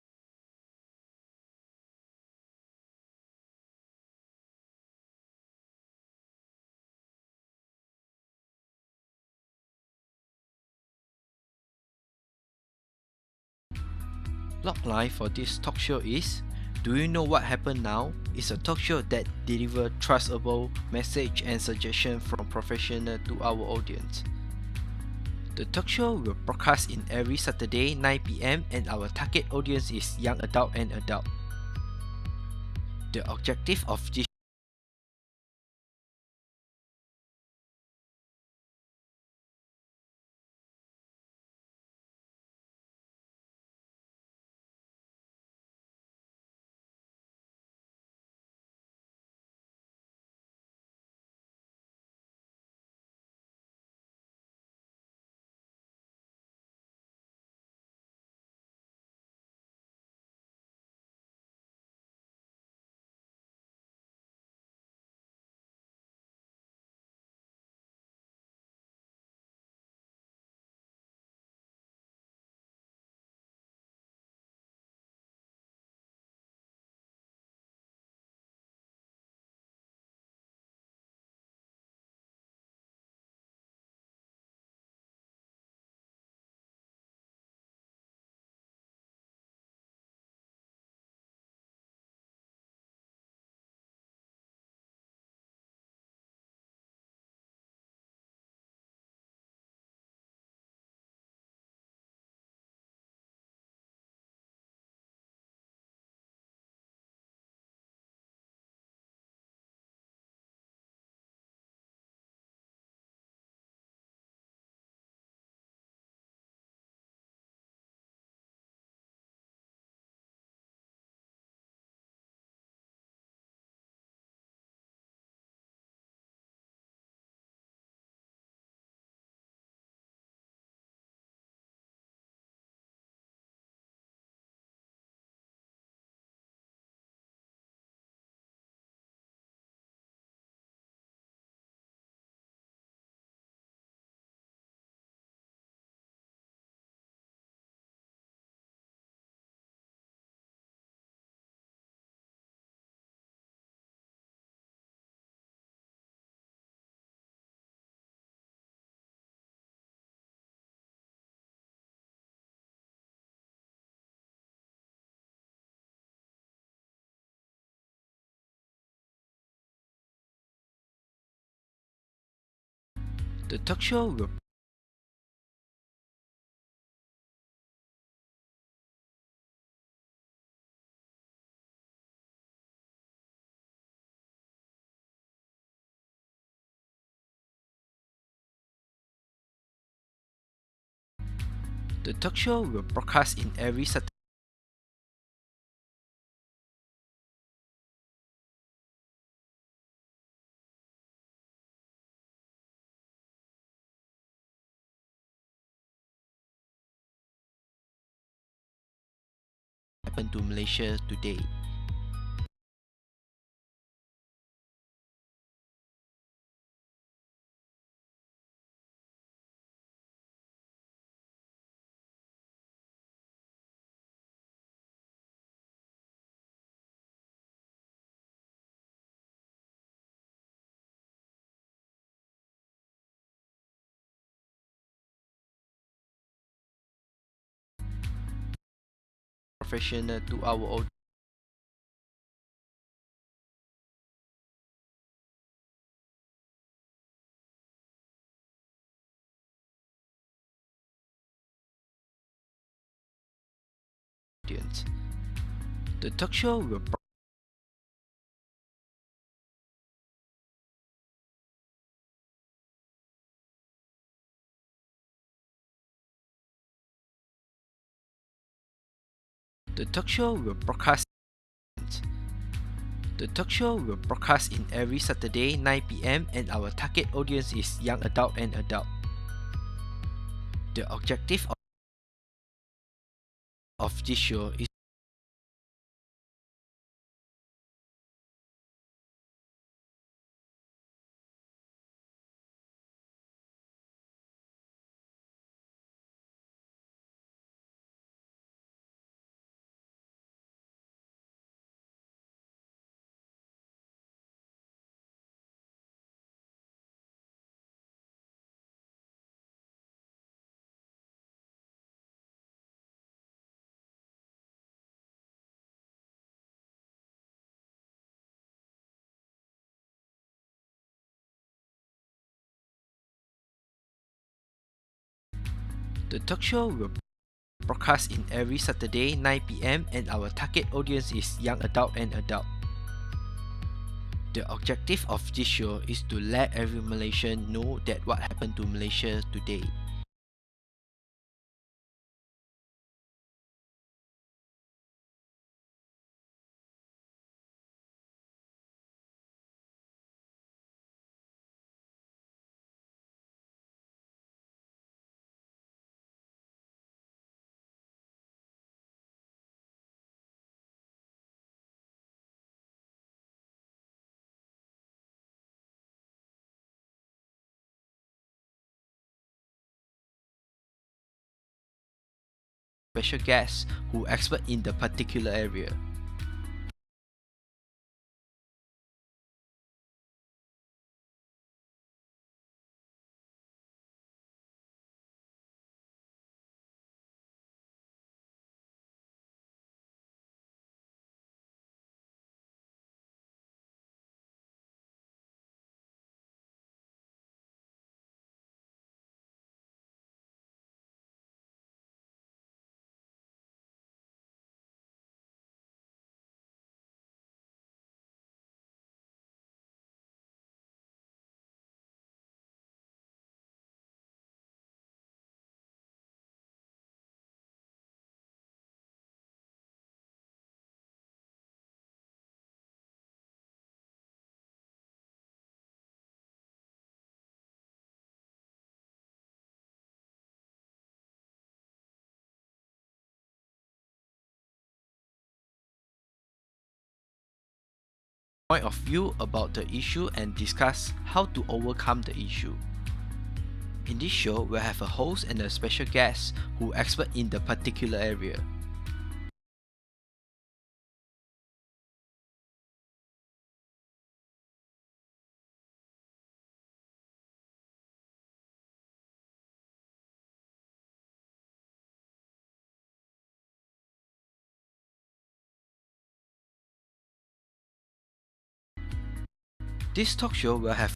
Do You Know What Happened Now? It's a talk show that delivers trustable message and suggestion from professionals to our audience. The talk show will broadcast in every Saturday 9 p.m. and our target audience is young adult and adult. The objective of this The talk show will broadcast in every Saturday happened to Malaysia today. Professional to our audience. The talk show will broadcast. The talk show will broadcast in every Saturday 9 p.m. and our target audience is young adult and adult. The objective of this show is the talk show will broadcast in every Saturday 9 p.m. and our target audience is young adult and adult. The objective of this show is to let every Malaysian know that what happened to Malaysia today. Special guests who expert in the particular area. Point of view about the issue and discuss how to overcome the issue. In this show, we'll have a host and a special guest who expert in the particular area. This talk show will have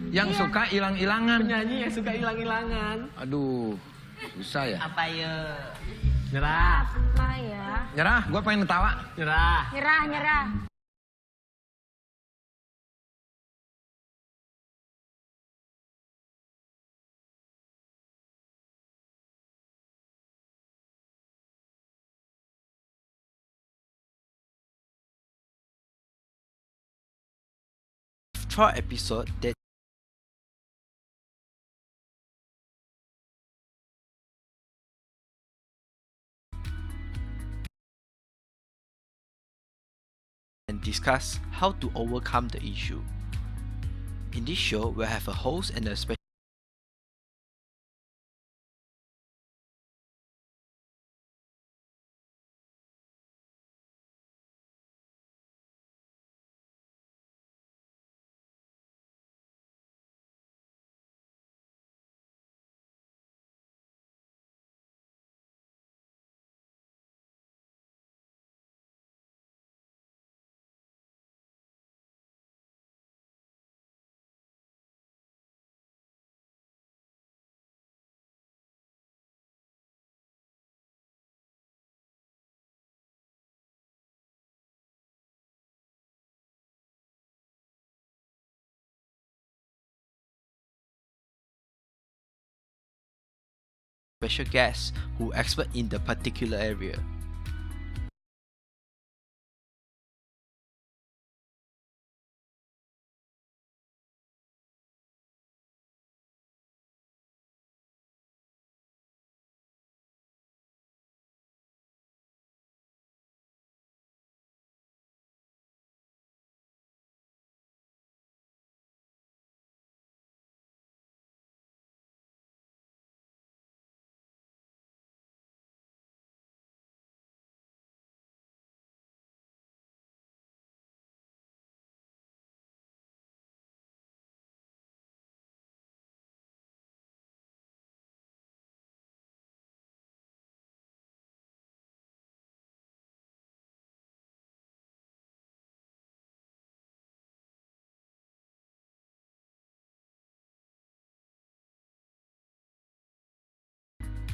Yang suka hilang-hilangan. Penyanyi yang suka hilang-hilangan. Aduh, susah ya. Apa ya? Nyerah. Apa ya? Nyerah, gue pengen ketawa. Nyerah. Nyerah, nyerah. Short episode that and discuss how to overcome the issue. In this show, we'll have a host and a special guest who expert in the particular area.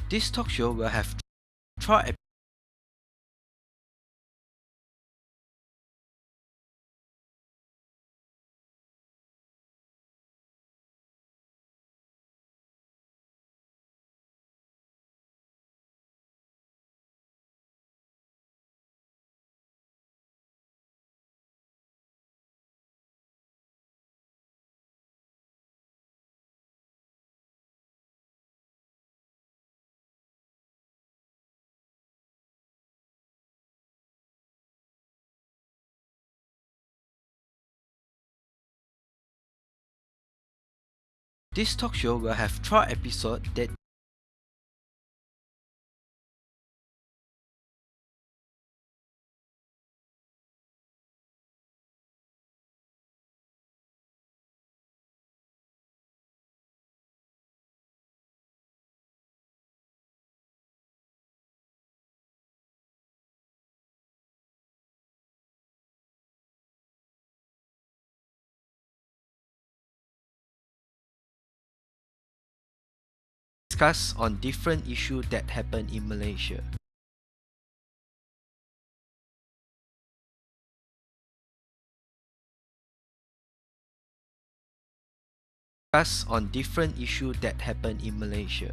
This talk show will have short This talk show will have short episode that discuss on different issues that happen in Malaysia. Discuss on different issues that happen in Malaysia.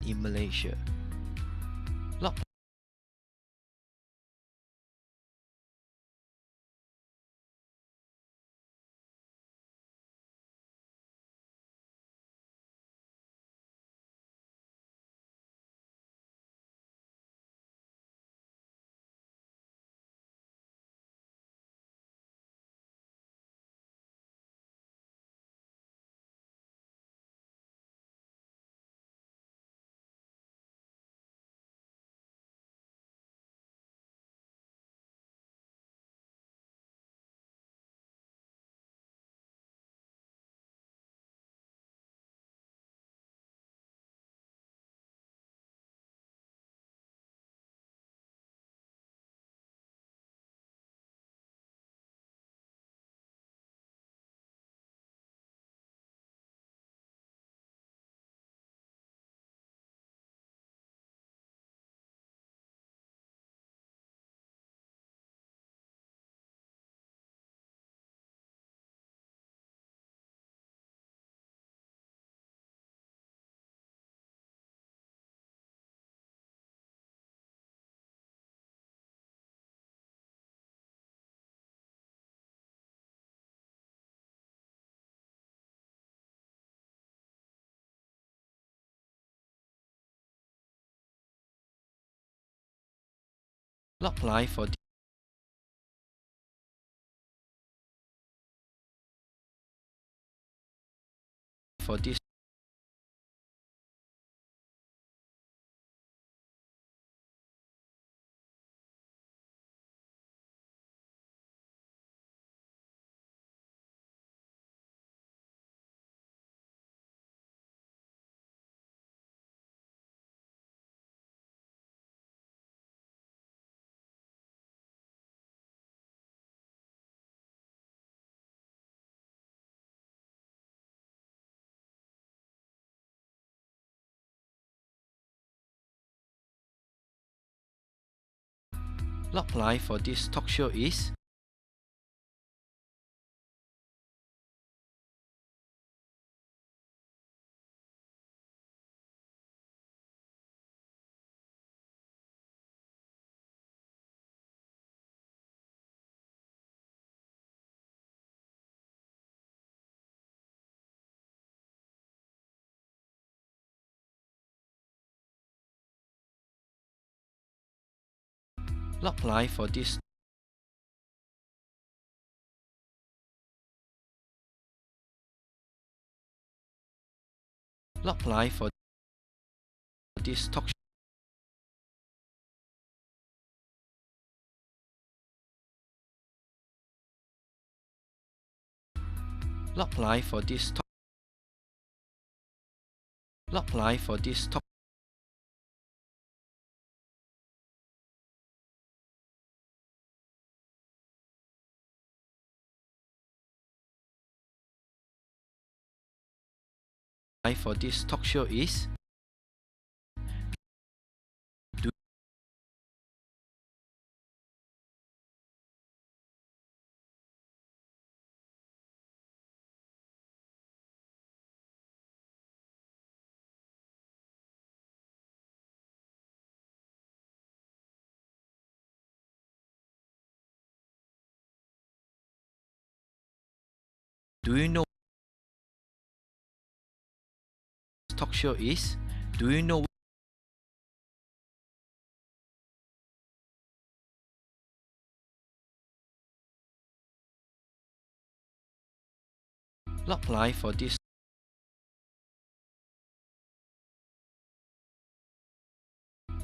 in Malaysia. Log live for this live for this talk show is live for this live for this talk live for this talk live for this talk live for this talk show is do you know what talk show is? Do you know live for this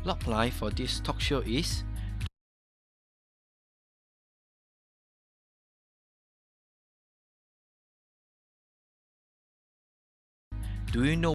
live for this talk show is? Do you know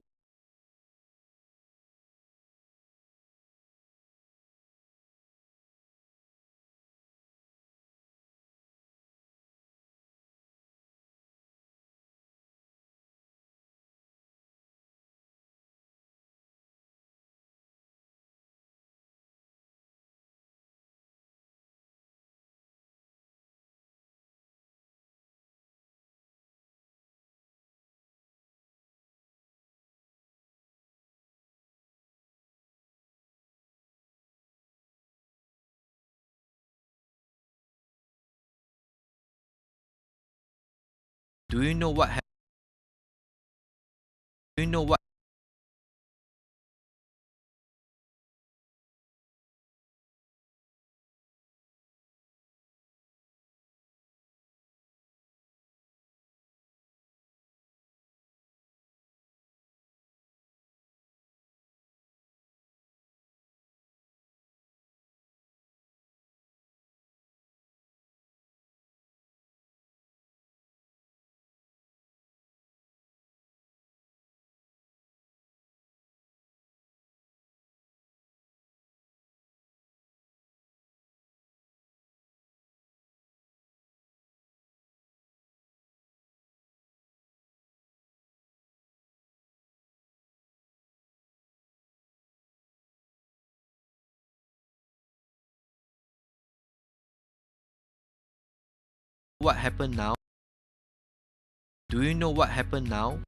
Do you know what Do you know what happened now? Do you know what happened now?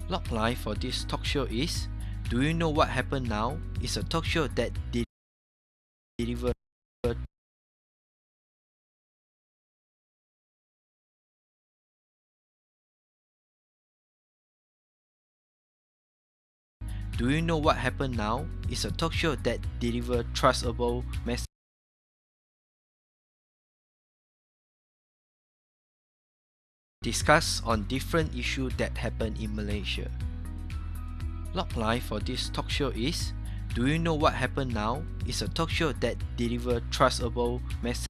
Log line for this talk show is: Do you know what happened now? It's a talk show that deliver Do you know what happened now? It's a talk show that deliver trustable messages. Discuss on different issues that happen in Malaysia. Log line for this talk show is: Do you know what happened now? It's a talk show that deliver trustable messages.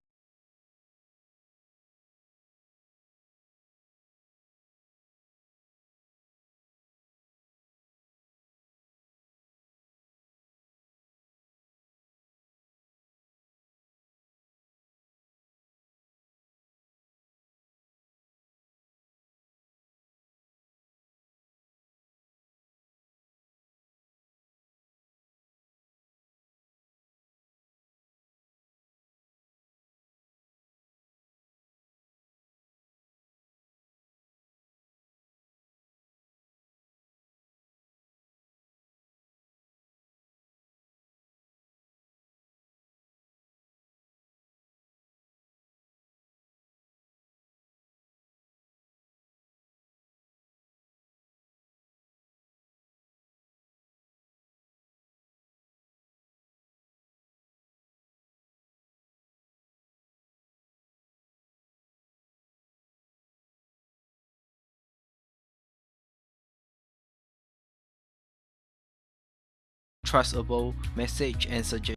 Trustable message and suggestions.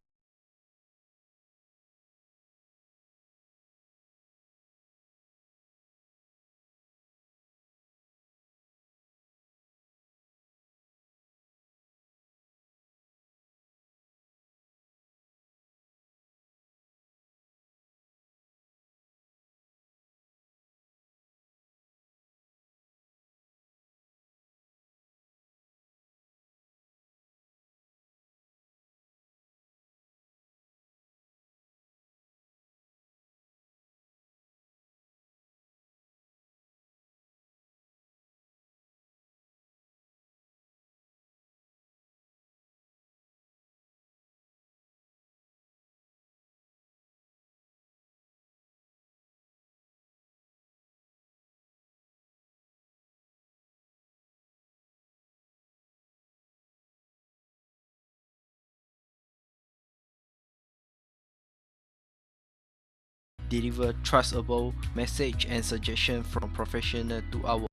deliver trustable message and suggestion from professional to our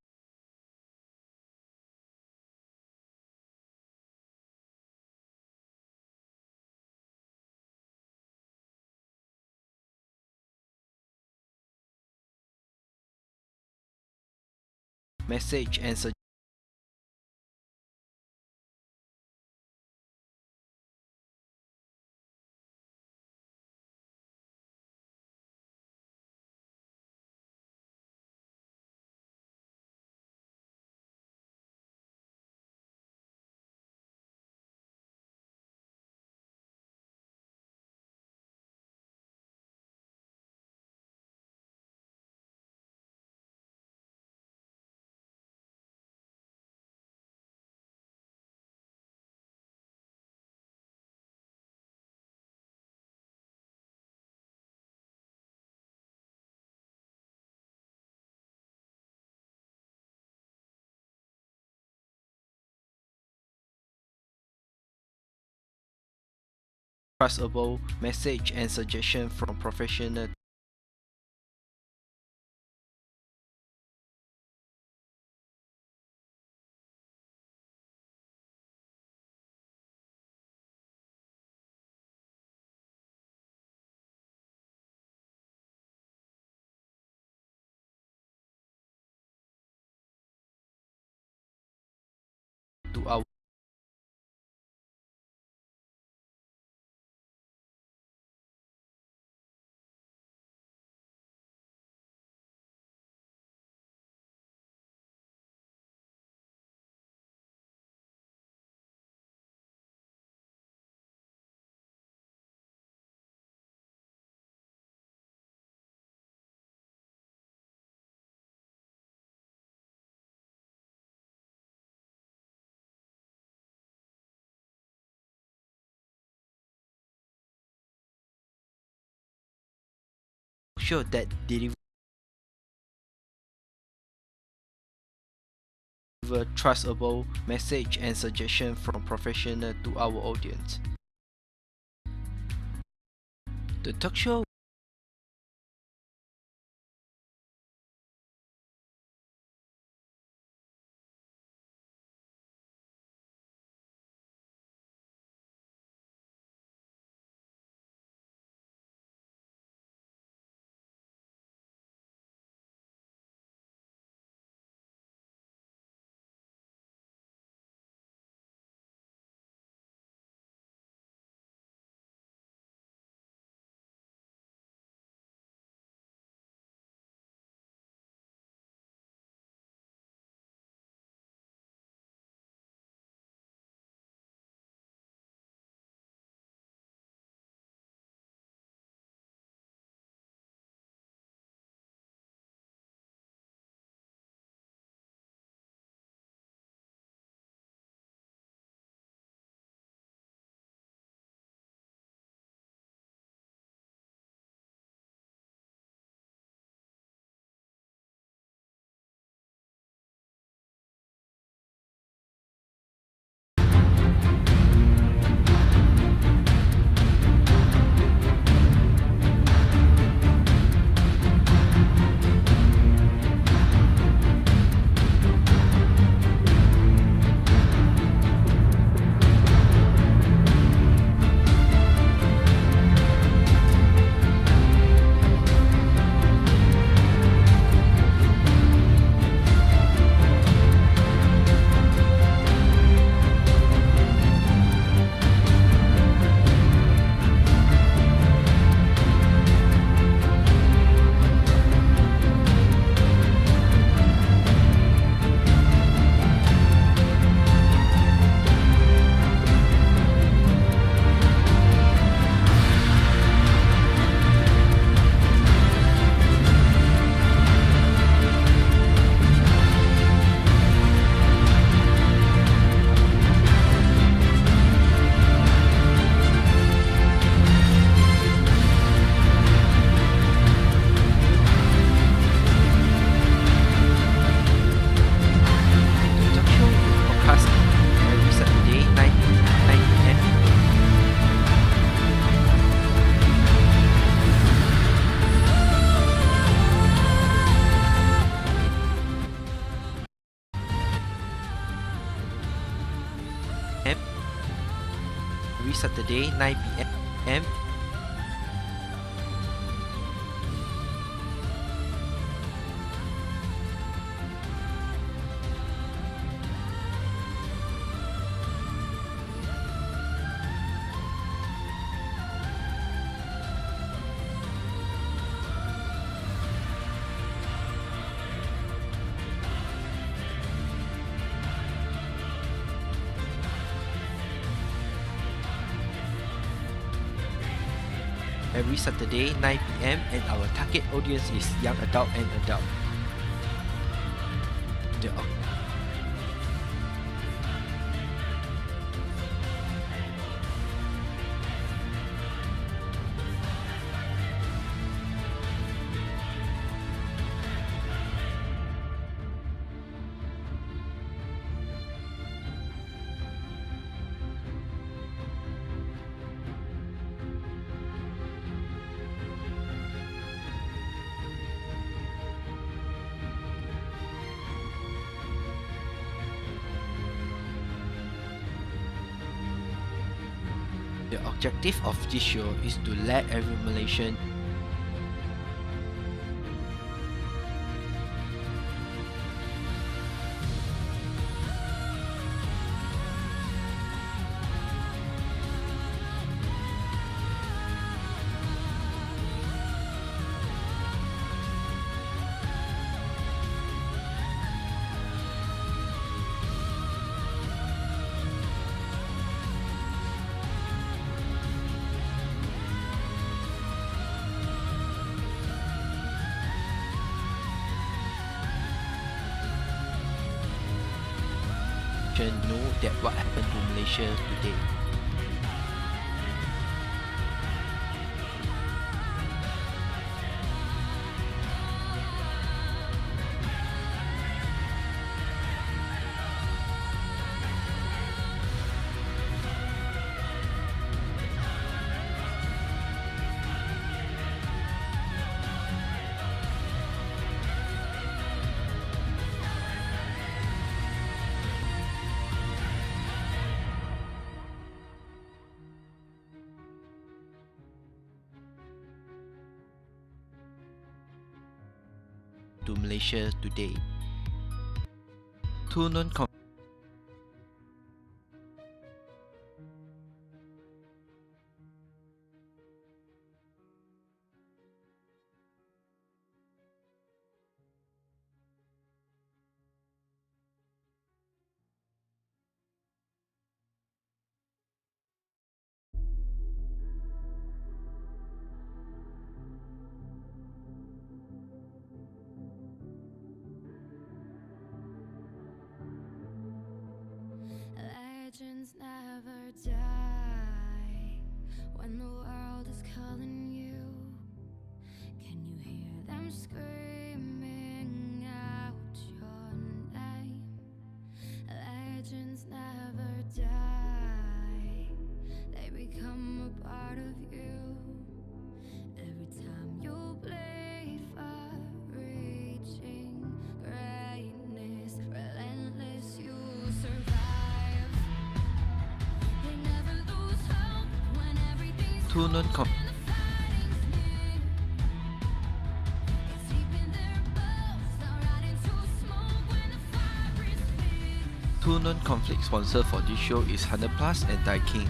message and trustable message and suggestion from professional to our show that deliver trustable message and suggestion from professional to our audience. The talk show every Saturday 9 p.m. Every Saturday 9 p.m. and our target audience is young adult and adult. The The objective of this show is to let every Malaysian know that what happened to Malaysia today. To Malaysia today. Two non Legends never die when the world is calling you. Can you hear them screaming out your name? Legends never die, they become a part of you. Every time you bleed for reaching greatness, relentless you survive. two non-conflict sponsor for this show is 100 Plus and Daikin.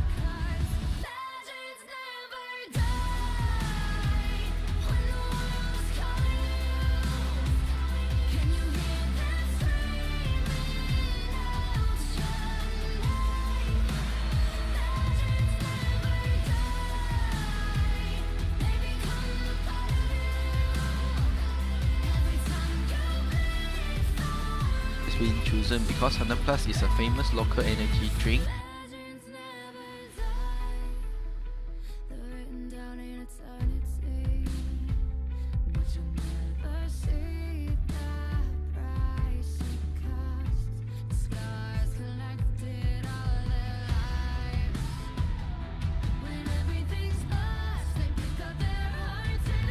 Been chosen because 100 Plus is a famous local energy drink.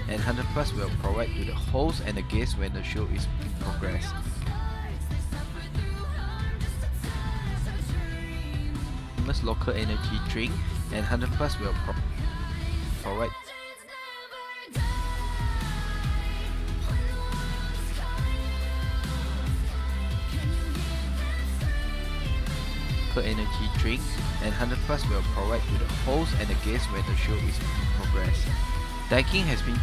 And 100 Plus will provide to the host and the guests when the show is in progress. famous local energy drink, and 100 Plus will provide energy drink, and 100 Plus will provide to the host and the guests when the show is in progress. Decking has been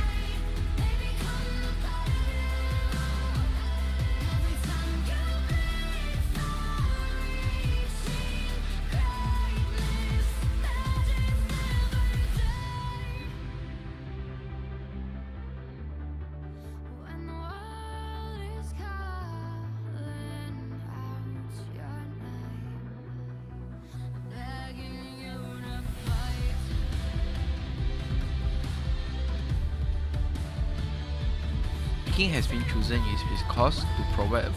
has been chosen is because to provide a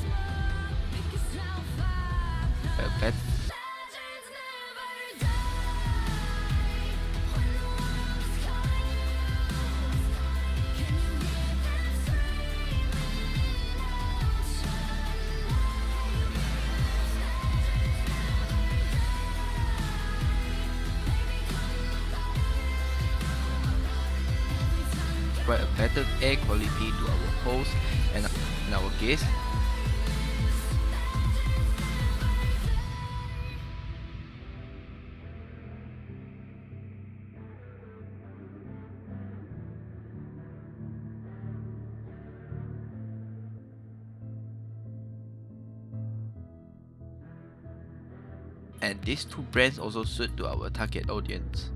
better air quality to our hosts and our guests. And these two brands also suit to our target audience.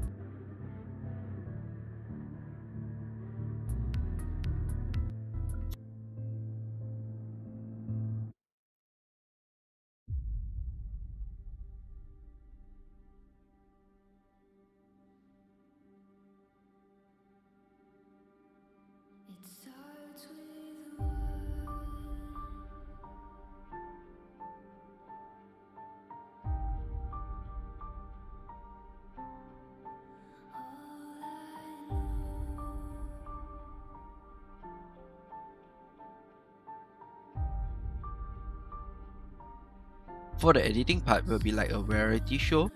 For the editing part will be like a variety show.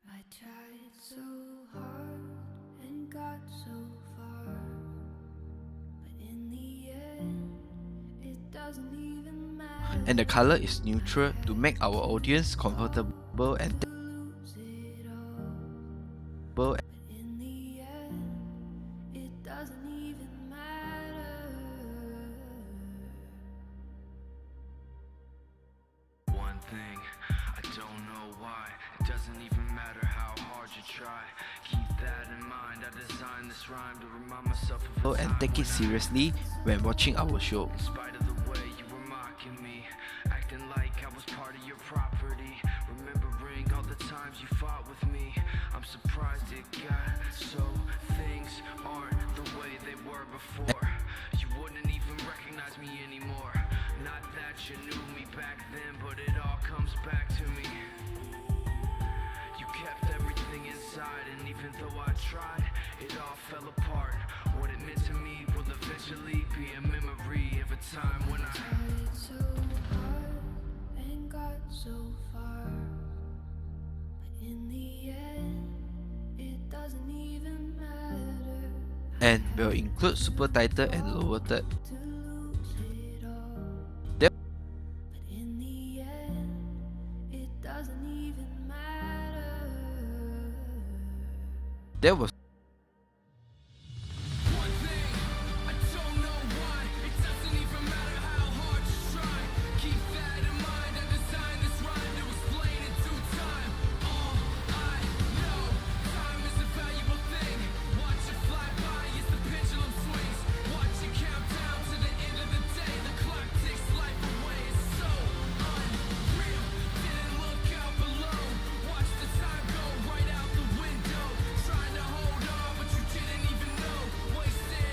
I tried so hard and got so far, but in the end, it doesn't even matter. And the color is neutral to make our audience comfortable and In the end, it doesn't even matter. One thing, I don't know why. It doesn't even matter how hard you try. Keep that in mind. I designed this rhyme to remind myself of a and time take it seriously when watching our show. in spite of the way you were mocking me, acting like I was part of your property, remembering all the times you fought with me. I'm surprised it got so things aren't the way they were before. You wouldn't even recognize me anymore. Not that you knew me back then, but it all comes back to me. You kept everything inside, and even though I tried, it all fell apart. What it meant to me will eventually be a memory of a time when I tried so hard and got so far, but in the end, it doesn't even matter. And will include super title and lower third. In the end, it doesn't even matter. There was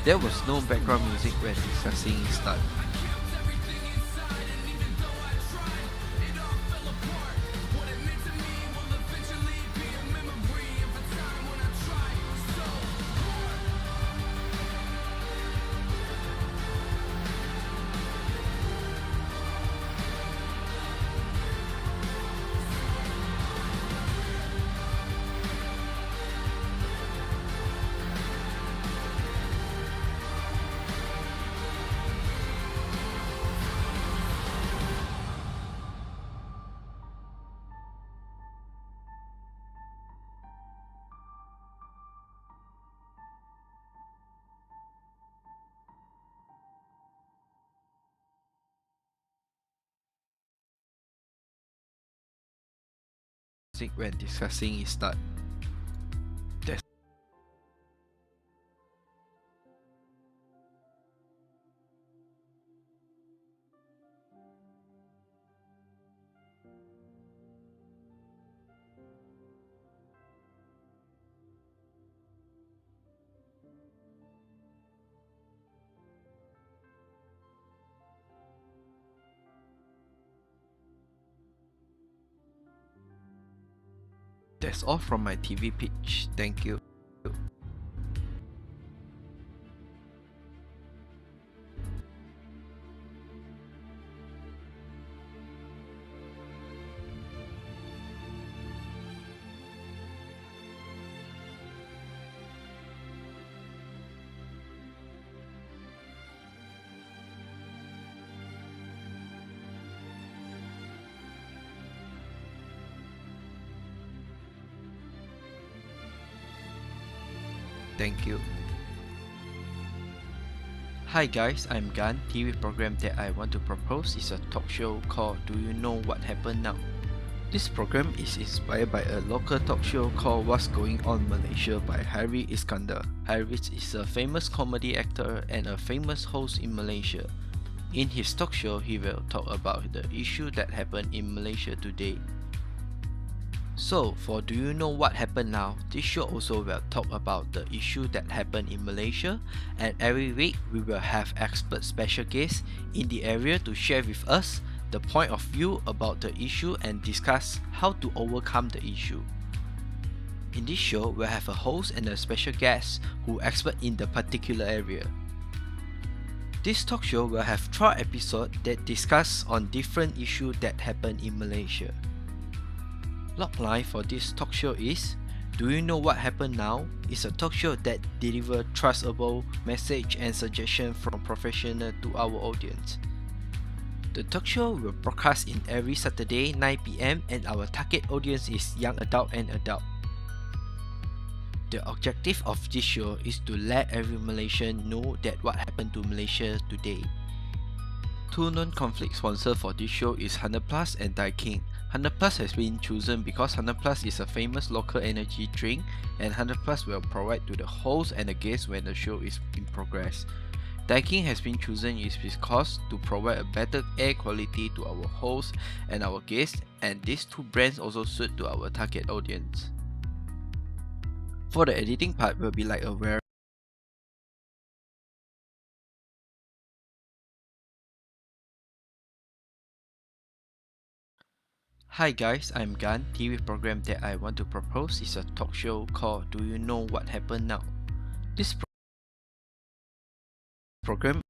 There was no background music when discussing its start. When discussing its start. That's all from my TV pitch. Thank you. Thank you. Hi guys, I'm Gan. TV program that I want to propose is a talk show called Do You Know What Happened Now? This program is inspired by a local talk show called What's Going On Malaysia by Harry Iskandar. Harry is a famous comedy actor and a famous host in Malaysia. In his talk show, he will talk about the issue that happened in Malaysia today. So, for Do You Know What Happened Now? This show also will talk about the issue that happened in Malaysia, and every week we will have expert special guests in the area to share with us the point of view about the issue and discuss how to overcome the issue. In this show, we'll have a host and a special guest who are expert in the particular area. This talk show will have 12 episodes that discuss on different issues that happen in Malaysia. Logline for this talk show is Do You Know What Happened Now? It's a talk show that delivers trustable message and suggestion from professional to our audience. The talk show will broadcast in every Saturday 9 p.m. and our target audience is young adult and adult. The objective of this show is to let every Malaysian know that what happened to Malaysia today. Two non-conflict sponsors for this show is 100 Plus and Daikin. 100 Plus has been chosen because 100 Plus is a famous local energy drink and 100 Plus will provide to the host and the guests when the show is in progress. Daikin has been chosen is because to provide a better air quality to our hosts and our guests, and these two brands also suit to our target audience. For the editing part will be like a very Hi guys, I'm Gan. TV program that I want to propose is a talk show called Do You Know What Happened Now? This program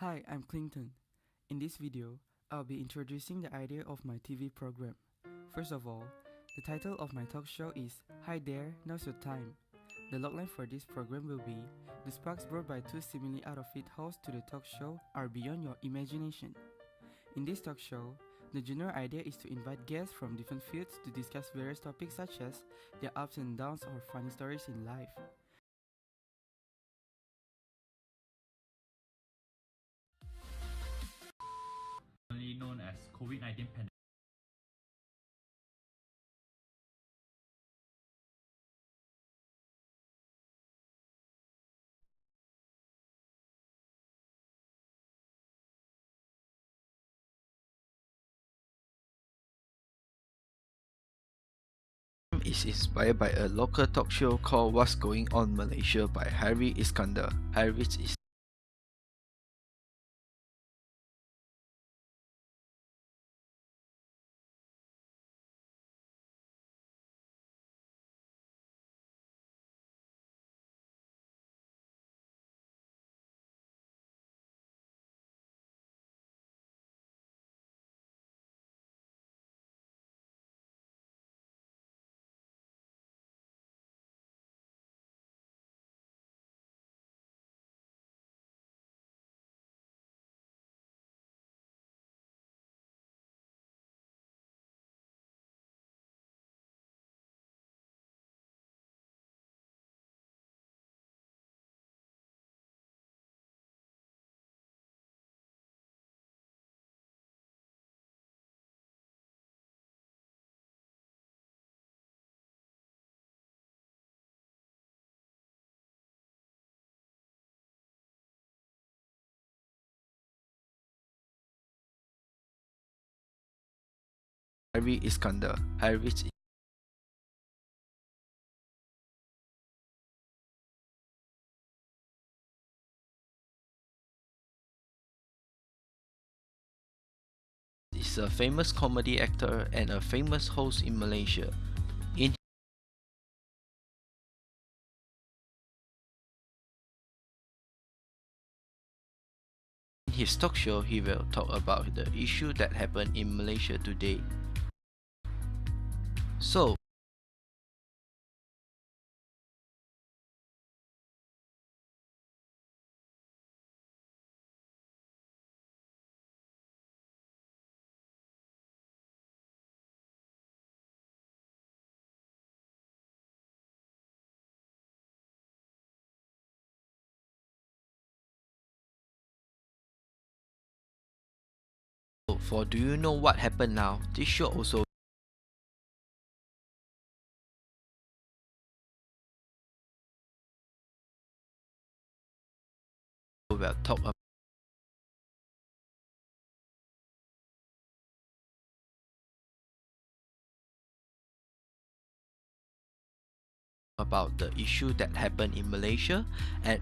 Hi, I'm Clinton. In this video, I'll be introducing the idea of my TV program. First of all, the title of my talk show is Hi There, Now's Your Time. The logline for this program will be the sparks brought by two seemingly out-of-it hosts to the talk show are beyond your imagination. In this talk show, the general idea is to invite guests from different fields to discuss various topics such as their ups and downs or funny stories in life. Known as COVID-19 pandemic. Is inspired by a local talk show called What's Going On Malaysia by Harry Iskandar. Harry is Harry Iskandar. Harry is a famous comedy actor and a famous host in Malaysia. In his talk show, he will talk about the issue that happened in Malaysia today. So, for Do You Know What Happened Now, this show also will talk about the issue that happened in Malaysia and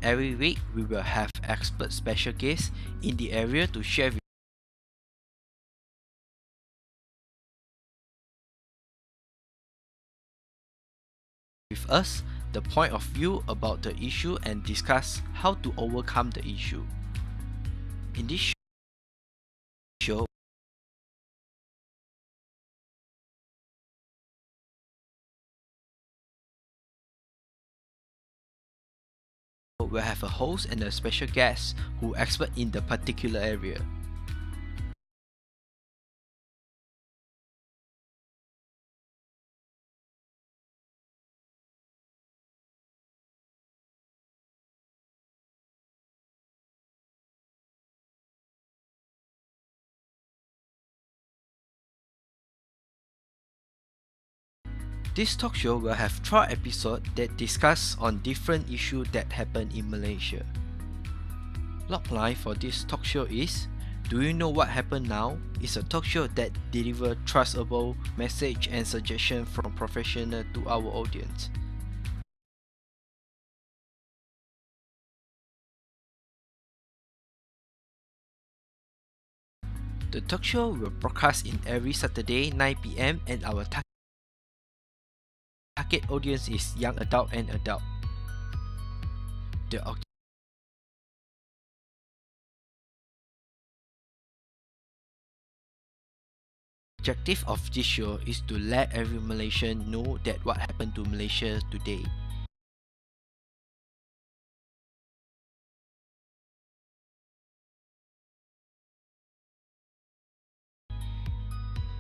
every week we will have expert special guests in the area to share with us the point of view about the issue and discuss how to overcome the issue. In this show, we'll have a host and a special guest who expert in the particular area. This talk show will have 12 episodes that discuss on different issues that happen in Malaysia. Logline for this talk show is Do You Know What Happened Now? It's a talk show that delivers trustable message and suggestion from professional to our audience. The talk show will broadcast in every Saturday 9 p.m. and our target audience is young adult and adult. The objective of this show is to let every Malaysian know that what happened to Malaysia today.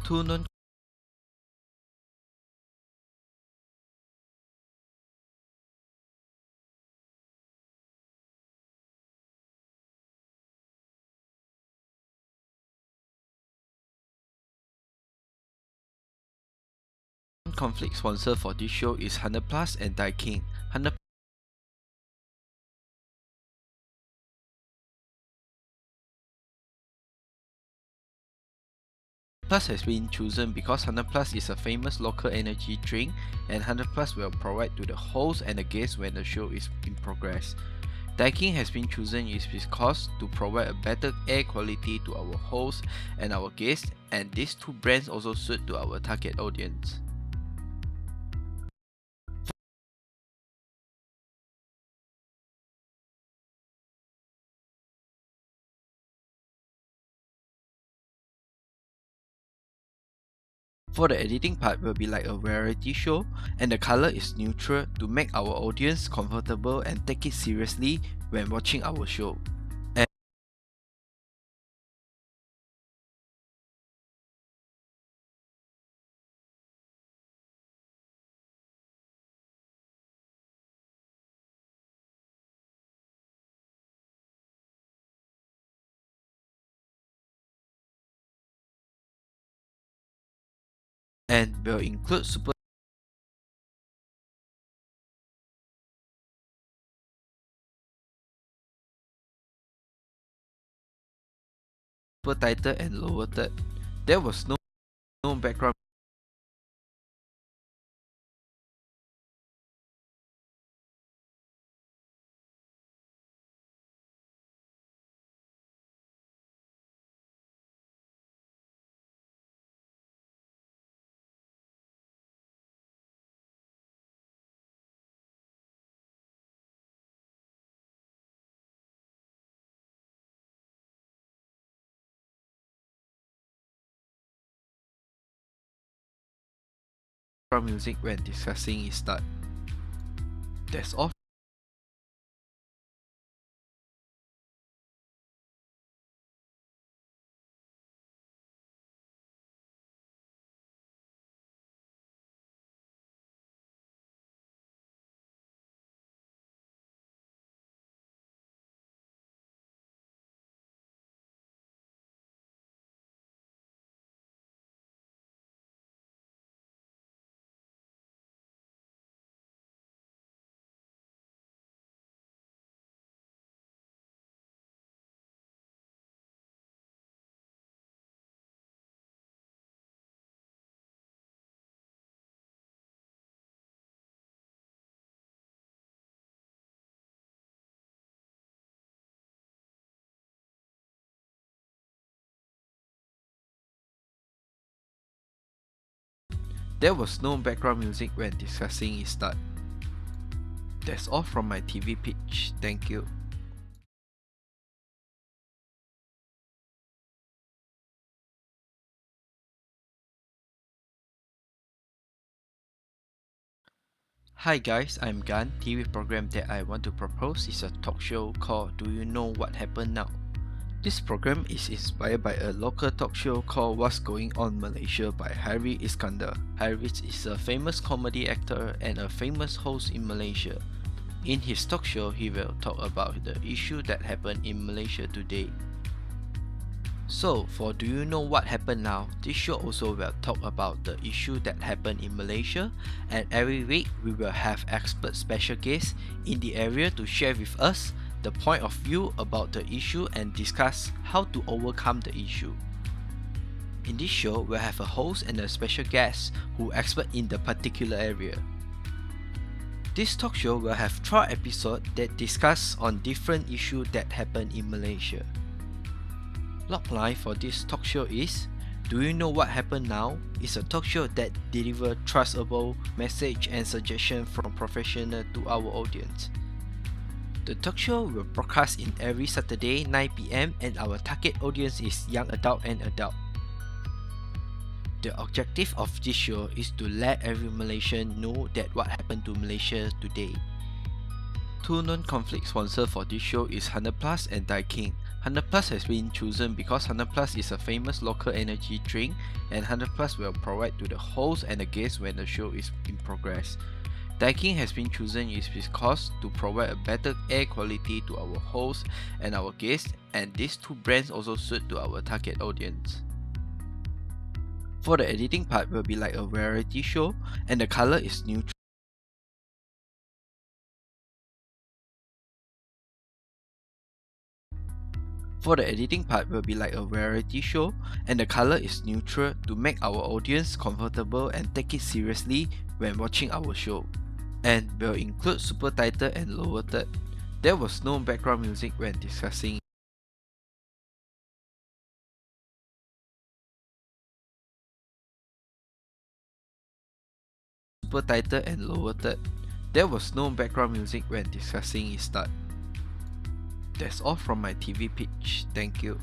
Two non conflict sponsor for this show is 100 Plus and Daikin. 100 Plus has been chosen because 100 Plus is a famous local energy drink and 100 Plus will provide to the host and the guests when the show is in progress. Daikin has been chosen is because to provide a better air quality to our hosts and our guests, and these two brands also suit to our target audience. For the editing part will be like a variety show, and the color is neutral to make our audience comfortable and take it seriously when watching our show. And will include super title and lower third. There was no background music when discussing its start. That's all. There was no background music when discussing its start. That's all from my TV pitch. Thank you. Hi guys, I'm Gan. TV program that I want to propose is a talk show called Do You Know What Happened Now? This program is inspired by a local talk show called What's Going On Malaysia by Harry Iskandar. Harry is a famous comedy actor and a famous host in Malaysia. In his talk show, he will talk about the issue that happened in Malaysia today. So, for Do You Know What Happened Now, this show also will talk about the issue that happened in Malaysia, and every week we will have expert special guests in the area to share with us the point of view about the issue and discuss how to overcome the issue. In this show, we'll have a host and a special guest who are expert in the particular area. This talk show will have 12 episodes that discuss on different issues that happen in Malaysia. Logline for this talk show is Do You Know What Happened Now? Is a talk show that delivers trustable message and suggestion from professionals to our audience. The talk show will broadcast in every Saturday 9 p.m. and our target audience is young adult and adult. The objective of this show is to let every Malaysian know that what happened to Malaysia today. Two non-conflict sponsors for this show is 100 Plus and Daikin. 100 Plus has been chosen because 100 Plus is a famous local energy drink, and 100 Plus will provide to the host and the guests when the show is in progress. Daikin has been chosen is because to provide a better air quality to our hosts and our guests, and these two brands also suit to our target audience. For the editing part will be like a variety show, and the color is neutral. For the editing part will be like a variety show, and the color is neutral to make our audience comfortable and take it seriously when watching our show. And will include super title and lower third. There was no background music when discussing. Super title and lower third. There was no background music when discussing its start. That's all from my TV pitch. Thank you.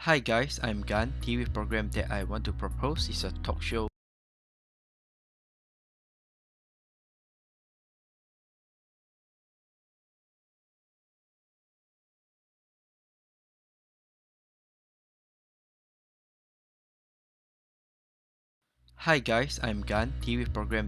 Hi guys, I'm Gan. TV program that I want to propose is a talk show. Hi guys, I'm Gan. TV program.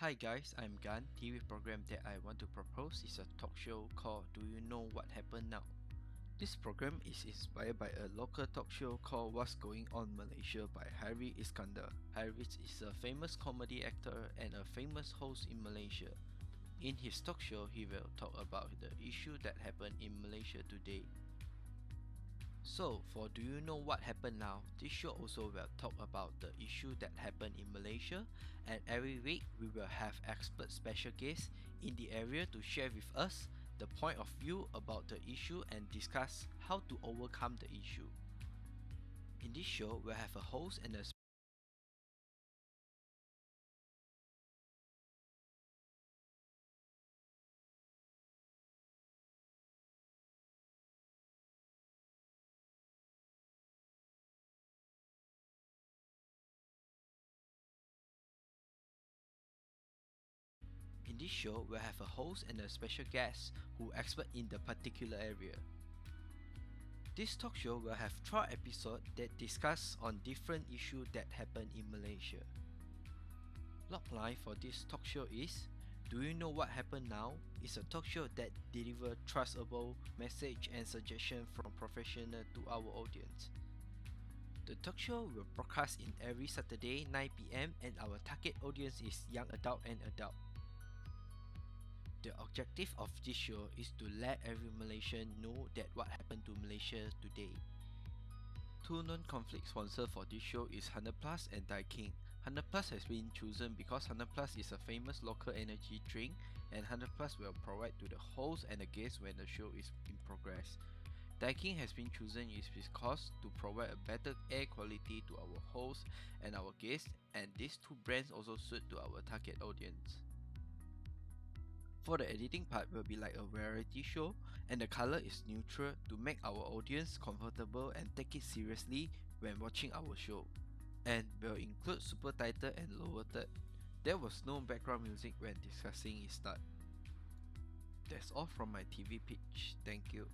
Hi guys, I'm Gan. TV program that I want to propose is a talk show called Do You Know What Happened Now? This program is inspired by a local talk show called What's Going On Malaysia by Harry Iskandar. Harry is a famous comedy actor and a famous host in Malaysia. In his talk show, he will talk about the issue that happened in Malaysia today. So, for Do You Know What Happened Now? This show also will talk about the issue that happened in Malaysia, and every week we will have expert special guests in the area to share with us the point of view about the issue and discuss how to overcome the issue. In this show, we'll have a host and a In this show, we'll have a host and a special guest who expert in the particular area. This talk show will have 12 episodes that discuss on different issues that happen in Malaysia. Logline for this talk show is Do You Know What Happened Now? It's a talk show that delivers trustable message and suggestion from professional to our audience. The talk show will broadcast in every Saturday 9 p.m. and our target audience is young adult and adult. The objective of this show is to let every Malaysian know that what happened to Malaysia today. Two non-conflict sponsors for this show is 100 Plus and Daikin. 100 Plus has been chosen because 100 Plus is a famous local energy drink, and 100 Plus will provide to the host and the guests when the show is in progress. Daikin has been chosen is because to provide a better air quality to our hosts and our guests, and these two brands also suit to our target audience. For the editing part will be like a variety show, and the color is neutral to make our audience comfortable and take it seriously when watching our show. And will include super title and lower third. There was no background music when discussing its start. That's all from my TV pitch. Thank you.